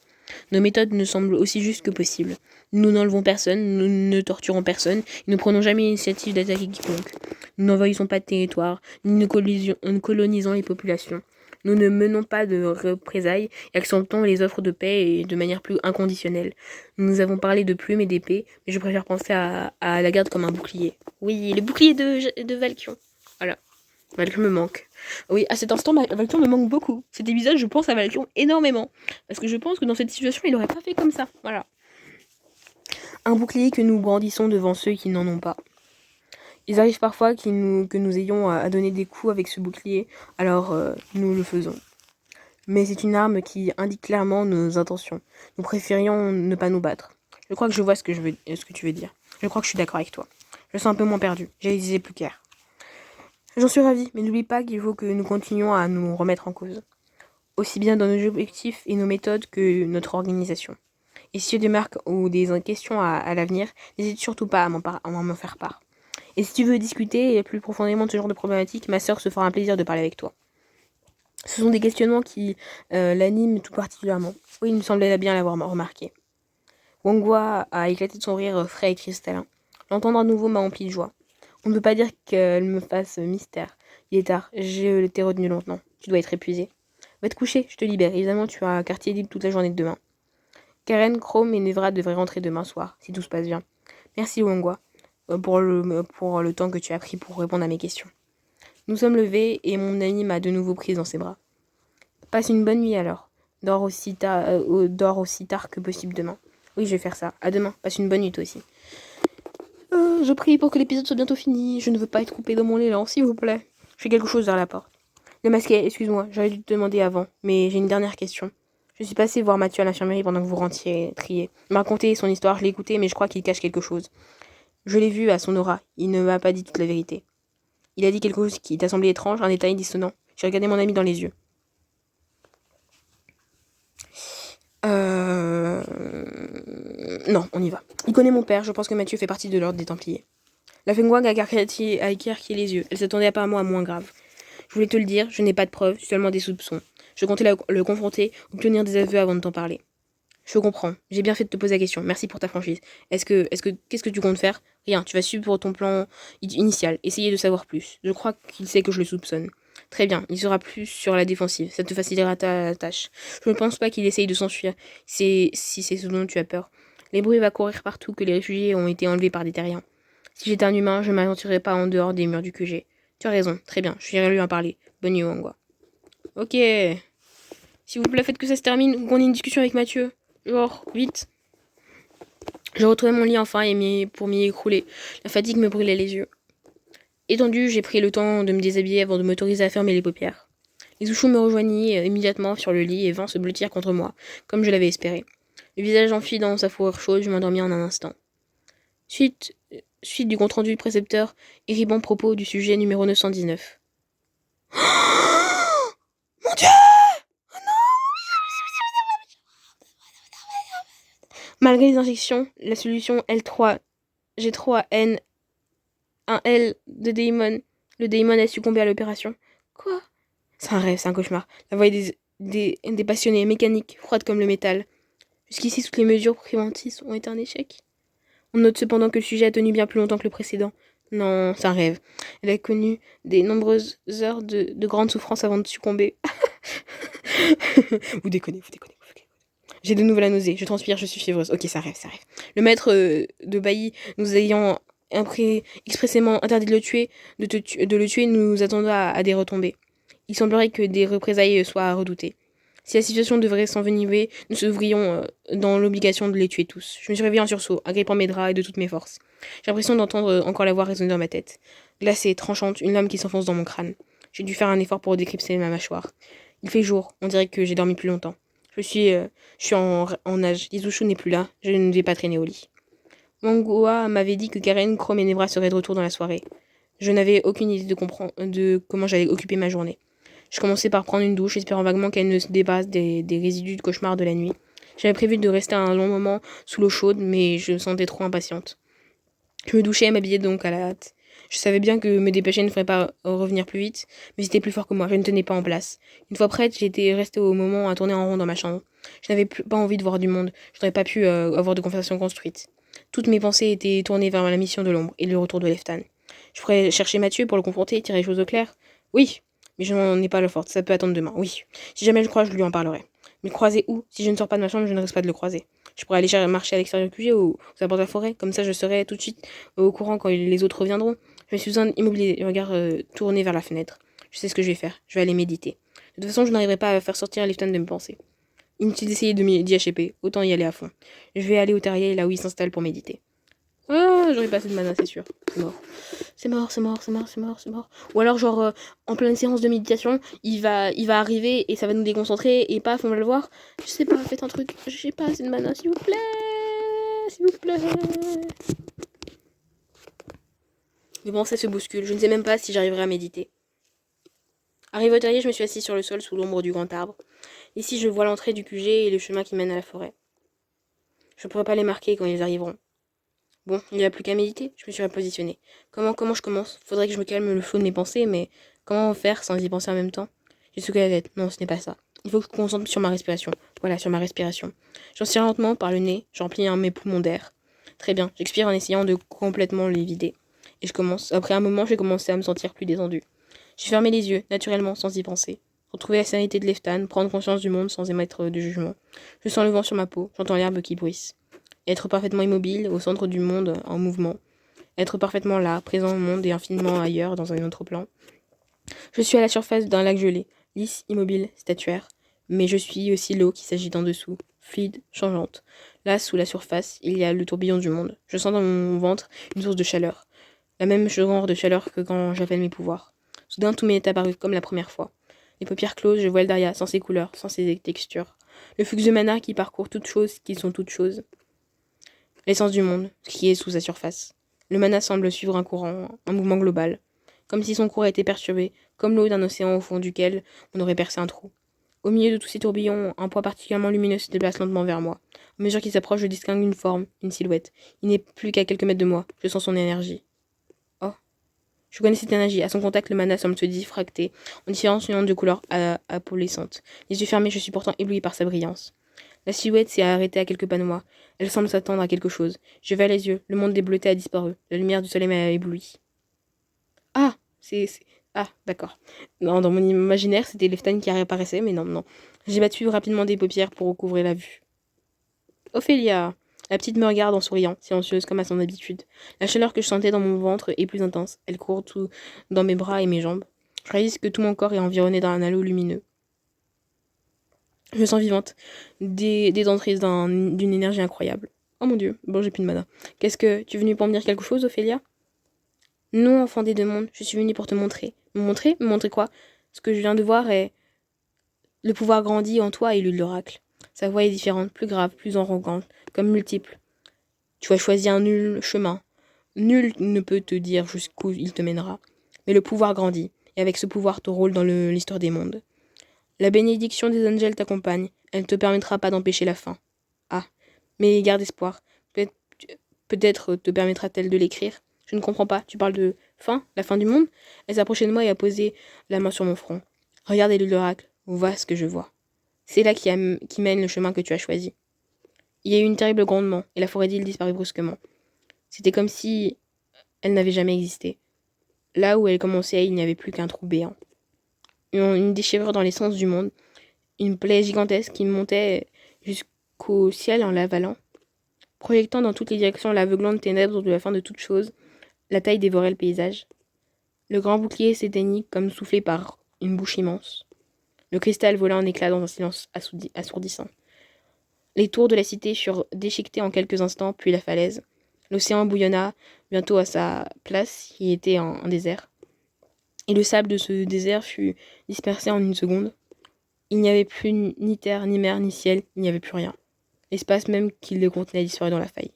Nos méthodes nous semblent aussi justes que possibles. Nous n'enlevons personne, nous ne torturons personne, et nous prenons jamais l'initiative d'attaquer quiconque. Nous n'envahissons pas de territoire, ni ne colonisons les populations. Nous ne menons pas de représailles et acceptons les offres de paix et de manière plus inconditionnelle. Nous avons parlé de plumes et d'épées, mais je préfère penser à la garde comme un bouclier. Oui, le bouclier de Valkion. Voilà. Valkion me manque. Oui, à cet instant, Valkion me manque beaucoup. Cet épisode, je pense à Valkion énormément. Parce que je pense que dans cette situation, il n'aurait pas fait comme ça. Voilà. Un bouclier que nous brandissons devant ceux qui n'en ont pas. Il arrive parfois que nous ayons à donner des coups avec ce bouclier, alors nous le faisons. Mais c'est une arme qui indique clairement nos intentions. Nous préférions ne pas nous battre. Je crois que je vois ce que tu veux dire. Je crois que je suis d'accord avec toi. Je sens un peu moins perdu. J'ai les idées plus claires. J'en suis ravie, mais n'oublie pas qu'il faut que nous continuions à nous remettre en cause. Aussi bien dans nos objectifs et nos méthodes que notre organisation. Et si tu as des marques ou des questions à l'avenir, n'hésite surtout pas à m'en faire part. Et si tu veux discuter plus profondément de ce genre de problématiques, ma sœur se fera un plaisir de parler avec toi. Ce sont des questionnements qui l'animent tout particulièrement. Oui, il me semblait bien l'avoir remarqué. Wangwa a éclaté de son rire frais et cristallin. L'entendre à nouveau m'a empli de joie. On ne peut pas dire qu'elle me fasse mystère. Il est tard, je t'ai retenu longtemps. Tu dois être épuisé. Va te coucher, je te libère. Évidemment, tu as un quartier libre toute la journée de demain. Karen, Chrome et Nevra devraient rentrer demain soir, si tout se passe bien. Merci Wangwa pour le temps que tu as pris pour répondre à mes questions. Nous sommes levés et mon ami m'a de nouveau prise dans ses bras. Passe une bonne nuit alors. Dors aussi tard que possible demain. Oui, je vais faire ça. À demain. Passe une bonne nuit toi aussi. Je prie pour que l'épisode soit bientôt fini. Je ne veux pas être coupée dans mon élan, s'il vous plaît. Je fais quelque chose vers la porte. Le masquet, excuse-moi, j'aurais dû te demander avant, mais j'ai une dernière question. Je suis passée voir Mathieu à l'infirmerie pendant que vous rentriez trier. Il m'a raconté son histoire, je l'ai écouté, mais je crois qu'il cache quelque chose. Je l'ai vu à son aura. Il ne m'a pas dit toute la vérité. Il a dit quelque chose qui t'a semblé étrange, un détail dissonant. J'ai regardé mon ami dans les yeux. Non, on y va. Il connaît mon père, je pense que Mathieu fait partie de l'ordre des Templiers. La Fengwang a écarquillé les yeux. Elle s'attendait apparemment à moins grave. Je voulais te le dire, je n'ai pas de preuves, seulement des soupçons. Je comptais le confronter, obtenir des aveux avant de t'en parler. Je comprends. J'ai bien fait de te poser la question. Merci pour ta franchise. Qu'est-ce que tu comptes faire? Rien. Tu vas suivre ton plan initial. Essayer de savoir plus. Je crois qu'il sait que je le soupçonne. Très bien. Il sera plus sur la défensive. Ça te facilitera ta tâche. Je ne pense pas qu'il essaye de s'enfuir. Si c'est ce dont tu as peur. Les bruits vont courir partout que les réfugiés ont été enlevés par des terriens. Si j'étais un humain, je ne m'aventurerais pas en dehors des murs du QG. Tu as raison. Très bien. Je irai lui en parler. Bonne nuit, Wangwa. Ok. S'il vous plaît, faites que ça se termine ou qu'on ait une discussion avec Mathieu. Genre, vite. Je retrouvais mon lit enfin pour m'y écrouler. La fatigue me brûlait les yeux. Étendu, j'ai pris le temps de me déshabiller avant de m'autoriser à fermer les paupières. Les Ushus me rejoignit immédiatement sur le lit et vint se blottir contre moi, comme je l'avais espéré. Le visage enfui dans sa fourrure chaude, je m'endormis en un instant. Suite du compte-rendu du précepteur, irribant propos du sujet numéro 919. Mon Dieu! Malgré les injections, la solution L3, G3N, 1L de Daemon, le Daemon a succombé à l'opération. Quoi? C'est un rêve, c'est un cauchemar. La voix est des passionnés, mécaniques, froides comme le métal. Jusqu'ici, toutes les mesures préventives ont été un échec. On note cependant que le sujet a tenu bien plus longtemps que le précédent. Non, c'est un rêve. Elle a connu des nombreuses heures de grande souffrance avant de succomber. Vous déconnez, vous déconnez. J'ai de nouveau la nausée, je transpire, je suis fiévreuse. Ok, ça rêve, ça rêve. Le maître de bailli, nous ayant expressément interdit de le tuer, de le tuer, nous attendons à des retombées. Il semblerait que des représailles soient redoutées. Si la situation devrait s'envenimer, nous serions dans l'obligation de les tuer tous. Je me suis réveillée en sursaut, agrippant mes draps et de toutes mes forces. J'ai l'impression d'entendre encore la voix résonner dans ma tête. Glacée, tranchante, une lame qui s'enfonce dans mon crâne. J'ai dû faire un effort pour décrypter ma mâchoire. Il fait jour, on dirait que j'ai dormi plus longtemps. Je suis en âge. Izuchu n'est plus là, je ne vais pas traîner au lit. Mangua m'avait dit que Karen, Chrome et Nebra seraient de retour dans la soirée. Je n'avais aucune idée de comment j'allais occuper ma journée. Je commençais par prendre une douche, espérant vaguement qu'elle ne se débarrasse des résidus de cauchemar de la nuit. J'avais prévu de rester un long moment sous l'eau chaude, mais je me sentais trop impatiente. Je me douchais et m'habillais donc à la hâte. Je savais bien que me dépêcher ne ferait pas revenir plus vite, mais c'était plus fort que moi, je ne tenais pas en place. Une fois prête, j'étais restée au moment à tourner en rond dans ma chambre. Je n'avais pas envie de voir du monde, je n'aurais pas pu avoir de conversation construite. Toutes mes pensées étaient tournées vers la mission de l'ombre et le retour de Leftan. Je pourrais chercher Mathieu pour le confronter et tirer les choses au clair. Oui, mais je n'en ai pas la force, ça peut attendre demain, oui. Si jamais je crois, je lui en parlerai. Mais croiser où? Si je ne sors pas de ma chambre, je ne risque pas de le croiser. Je pourrais aller marcher à l'extérieur du QG ou aux abords de la forêt, comme ça je serai tout de suite au courant quand les autres reviendront. Je me suis immobilisée, le regard tourné vers la fenêtre. Je sais ce que je vais faire, je vais aller méditer. De toute façon, je n'arriverai pas à faire sortir Lifton de mes pensées. Inutile d'essayer d'y échapper, autant y aller à fond. Je vais aller au terrier là où il s'installe pour méditer. Ah, j'aurais pas assez de mana, c'est sûr. C'est mort. C'est mort, c'est mort, c'est mort, c'est mort, c'est mort. Ou alors, genre, en pleine séance de méditation, il va arriver et ça va nous déconcentrer et paf, on va le voir. Je sais pas, faites un truc. J'ai pas assez de mana, s'il vous plaît. S'il vous plaît. Mais bon, ça se bouscule. Je ne sais même pas si j'arriverai à méditer. Arrivé au terrier, je me suis assise sur le sol sous l'ombre du grand arbre. Ici, je vois l'entrée du QG et le chemin qui mène à la forêt. Je ne pourrai pas les marquer quand ils arriveront. Bon, il n'y a plus qu'à méditer, je me suis repositionnée. Comment je commence? Faudrait que je me calme le flot de mes pensées, mais comment faire sans y penser en même temps? J'ai secoué la tête. Non, ce n'est pas ça. Il faut que je me concentre sur ma respiration. Voilà, sur ma respiration. J'inspire lentement par le nez, j'emplis mes poumons d'air. Très bien, j'expire en essayant de complètement les vider. Et je commence. Après un moment, j'ai commencé à me sentir plus détendue. J'ai fermé les yeux, naturellement, sans y penser. Retrouver la sérénité de Leftan, prendre conscience du monde sans émettre de jugement. Je sens le vent sur ma peau, j'entends l'herbe qui bruisse. Être parfaitement immobile, au centre du monde, en mouvement. Être parfaitement là, présent au monde et infiniment ailleurs, dans un autre plan. Je suis à la surface d'un lac gelé, lisse, immobile, statuaire. Mais je suis aussi l'eau qui s'agite en dessous, fluide, changeante. Là, sous la surface, il y a le tourbillon du monde. Je sens dans mon ventre une source de chaleur. La même genre de chaleur que quand j'appelle mes pouvoirs. Soudain, tout m'est apparu comme la première fois. Les paupières closes, je vois le Daria, sans ses couleurs, sans ses textures. Le flux de mana qui parcourt toutes choses qui sont toutes choses. L'essence du monde, ce qui est sous sa surface. Le mana semble suivre un courant, un mouvement global, comme si son cours était perturbé, comme l'eau d'un océan au fond duquel on aurait percé un trou. Au milieu de tous ces tourbillons, un point particulièrement lumineux se déplace lentement vers moi. À mesure qu'il s'approche, je distingue une forme, une silhouette. Il n'est plus qu'à quelques mètres de moi. Je sens son énergie. Oh. Je connais cette énergie. À son contact, le mana semble se diffracter en différentes nuances de couleurs apolescentes. Les yeux fermés, je suis pourtant ébloui par sa brillance. La silhouette s'est arrêtée à quelques pas de moi. Elle semble s'attendre à quelque chose. Je vais les yeux. Le monde débleuté a disparu. La lumière du soleil m'a ébloui. Ah, Ah, d'accord. Non, dans mon imaginaire, c'était Leftan qui réapparaissait, mais non, non. J'ai battu rapidement des paupières pour recouvrir la vue. Ophélia! La petite me regarde en souriant, silencieuse comme à son habitude. La chaleur que je sentais dans mon ventre est plus intense. Elle court tout dans mes bras et mes jambes. Je réalise que tout mon corps est environné d'un halo lumineux. Je me sens vivante, détentrice d'une énergie incroyable. Oh mon dieu, bon j'ai plus de mana. Qu'est-ce que... Tu es venue pour me dire quelque chose, Ophélia? Non, enfant des deux mondes, je suis venue pour te montrer. Me montrer? Me montrer quoi? Ce que je viens de voir est... Le pouvoir grandit en toi, élu de l'oracle. Sa voix est différente, plus grave, plus arrogante, comme multiple. Tu as choisi un nul chemin. Nul ne peut te dire jusqu'où il te mènera. Mais le pouvoir grandit, et avec ce pouvoir ton rôle dans l'histoire des mondes. La bénédiction des angels t'accompagne. Elle ne te permettra pas d'empêcher la fin. Ah, mais garde espoir. Peut-être te permettra-t-elle de l'écrire. Je ne comprends pas. Tu parles de fin? La fin du monde? Elle s'approchait de moi et a posé la main sur mon front. Regardez l'oracle, vois ce que je vois. C'est là qui mène le chemin que tu as choisi. Il y a eu une terrible grondement, et la forêt d'île disparut brusquement. C'était comme si elle n'avait jamais existé. Là où elle commençait, il n'y avait plus qu'un trou béant. Une déchirure dans l'essence du monde, une plaie gigantesque qui montait jusqu'au ciel en l'avalant, projetant dans toutes les directions l'aveuglante ténèbres de la fin de toute chose. La taille dévorait le paysage. Le grand bouclier s'éteignit comme soufflé par une bouche immense. Le cristal vola en éclats dans un silence assourdissant. Les tours de la cité furent déchiquetées en quelques instants, puis la falaise. L'océan bouillonna bientôt à sa place, qui était un désert. Et le sable de ce désert fut dispersé en une seconde. Il n'y avait plus ni terre, ni mer, ni ciel, il n'y avait plus rien. L'espace même qui le contenait disparut dans la faille.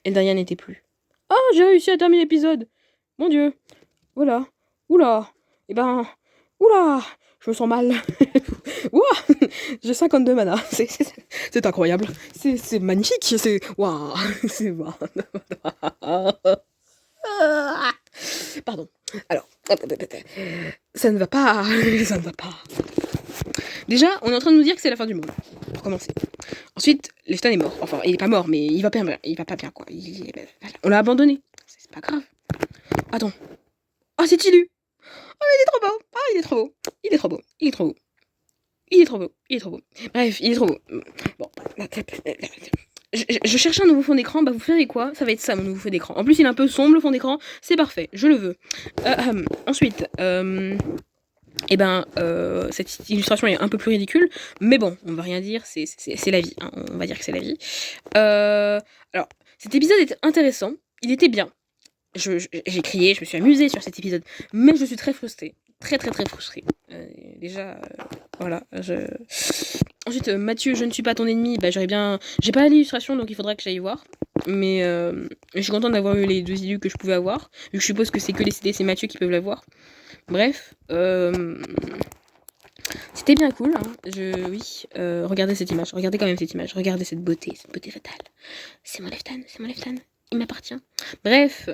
Eldaria n'était plus. « Ah, j'ai réussi à terminer l'épisode ! Mon Dieu ! Voilà. Oula. Eh ben... Oula. Je me sens mal. Ouah. J'ai 52 mana. C'est incroyable. C'est magnifique. C'est... Waouh. C'est... Pardon. Alors... Ça ne va pas. Ça ne va pas. Déjà, on est en train de nous dire que c'est la fin du monde. Pour commencer. Ensuite, Lefton est mort. Enfin, il est pas mort, mais il va pas bien, quoi. On l'a abandonné. C'est pas grave. Attends. Oh, c'est Tilu. Oh, il est trop beau. Ah, il est trop beau. Il est trop beau. Il est trop beau. Il est trop beau. Il est trop beau. Bref, il est trop beau. Bon. Je cherche un nouveau fond d'écran. Bah, vous savez quoi? Ça va être ça, mon nouveau fond d'écran. En plus, il est un peu sombre, le fond d'écran. C'est parfait. Je le veux. Ensuite, cette illustration est un peu plus ridicule, mais bon, on va rien dire, c'est la vie, hein, on va dire que c'est la vie. Alors, cet épisode était intéressant, il était bien. J'ai crié, je me suis amusée sur cet épisode, mais je suis très frustrée, très frustrée. Voilà. Ensuite, Mathieu, je ne suis pas ton ennemi, bah j'ai pas l'illustration, donc il faudra que j'aille voir. Mais je suis contente d'avoir eu les 2 élus que je pouvais avoir, vu que je suppose que c'est que les CD, c'est Mathieu qui peuvent l'avoir. Bref, c'était bien cool, hein. Regardez cette image, regardez quand même cette image, regardez cette beauté fatale. C'est mon Leftan, il m'appartient. Bref,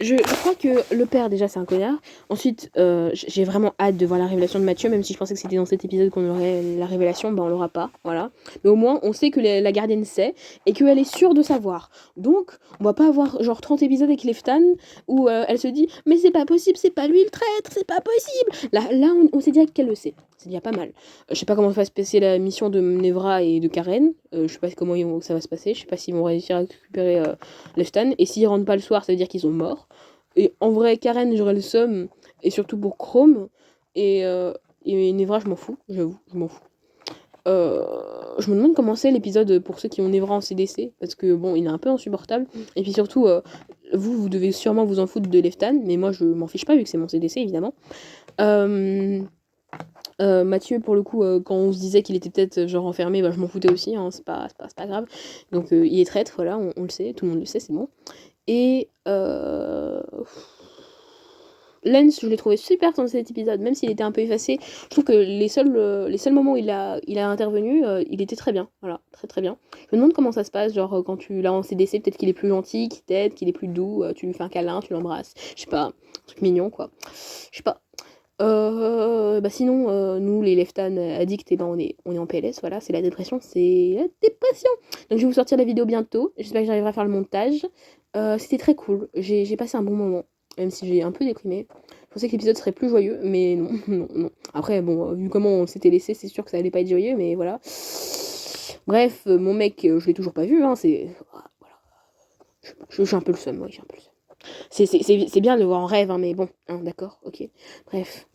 je crois que le père, déjà, c'est un connard. Ensuite, j'ai vraiment hâte de voir la révélation de Mathieu, même si je pensais que c'était dans cet épisode qu'on aurait la révélation, on l'aura pas, voilà. Mais au moins, on sait que la gardienne sait, et qu'elle est sûre de savoir. Donc, on va pas avoir genre 30 épisodes avec Leftan, où elle se dit « Mais c'est pas possible, c'est pas lui le traître, c'est pas possible !» Là, on sait direct qu'elle le sait. C'est déjà pas mal. Je sais pas comment va se passer la mission de Nevra et de Karen. Je sais pas comment ça va se passer. Je sais pas s'ils vont réussir à récupérer Leftan. Et s'ils rentrent pas le soir, ça veut dire qu'ils sont morts. Et en vrai, Karen, j'aurais le seum. Et surtout pour Chrome. Et Nevra, je m'en fous. J'avoue, je m'en fous. Je me demande comment c'est l'épisode pour ceux qui ont Nevra en CDC. Parce que bon, il est un peu insupportable. Et puis surtout, vous devez sûrement vous en foutre de Leftan. Mais moi, je m'en fiche pas vu que c'est mon CDC, évidemment. Mathieu, pour le coup, quand on se disait qu'il était peut-être genre enfermé, bah, je m'en foutais aussi, hein, c'est pas grave. Donc il est traître, voilà, on le sait, tout le monde le sait, c'est bon. Et Lens, je l'ai trouvé super dans cet épisode, même s'il était un peu effacé. Je trouve que les seuls moments où il a intervenu, il était très bien, voilà, très bien. Je me demande comment ça se passe, genre quand tu l'as en CDC, peut-être qu'il est plus gentil, qu'il t'aide, qu'il est plus doux, tu lui fais un câlin, tu l'embrasses, je sais pas, un truc mignon quoi, je sais pas. Sinon, nous les Leftan addicts, on est en PLS, voilà, c'est la dépression. Donc je vais vous sortir la vidéo bientôt, j'espère que j'arriverai à faire le montage. C'était très cool, j'ai passé un bon moment, même si j'ai un peu déprimé. Je pensais que l'épisode serait plus joyeux, mais non, non. Après, bon, vu comment on s'était laissé, c'est sûr que ça allait pas être joyeux, mais voilà. Bref, mon mec, je l'ai toujours pas vu, hein, voilà. J'ai un peu le seum, ouais, j'ai un peu le seum. C'est bien de le voir en rêve, hein, mais bon, hein, d'accord, ok. Bref.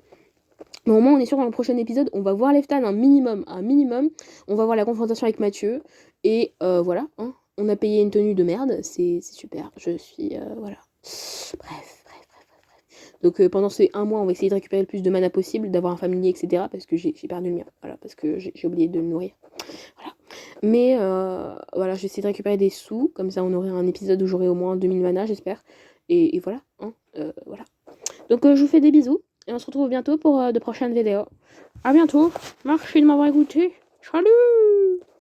Mais au moins, on est sûr dans le prochain épisode, on va voir Leftan un minimum. On va voir la confrontation avec Mathieu. Et voilà, hein. On a payé une tenue de merde, c'est super. Je suis, voilà. Bref. Donc pendant ces 1 mois, on va essayer de récupérer le plus de mana possible, d'avoir un familier, etc. Parce que j'ai perdu le mien. Voilà, parce que j'ai oublié de le nourrir. Voilà. Mais voilà, je vais essayer de récupérer des sous. Comme ça, on aurait un épisode où j'aurai au moins 2000 mana, j'espère. Et voilà, hein, voilà. Donc je vous fais des bisous. Et on se retrouve bientôt pour de prochaines vidéos. A bientôt. Merci de m'avoir écouté. Salut!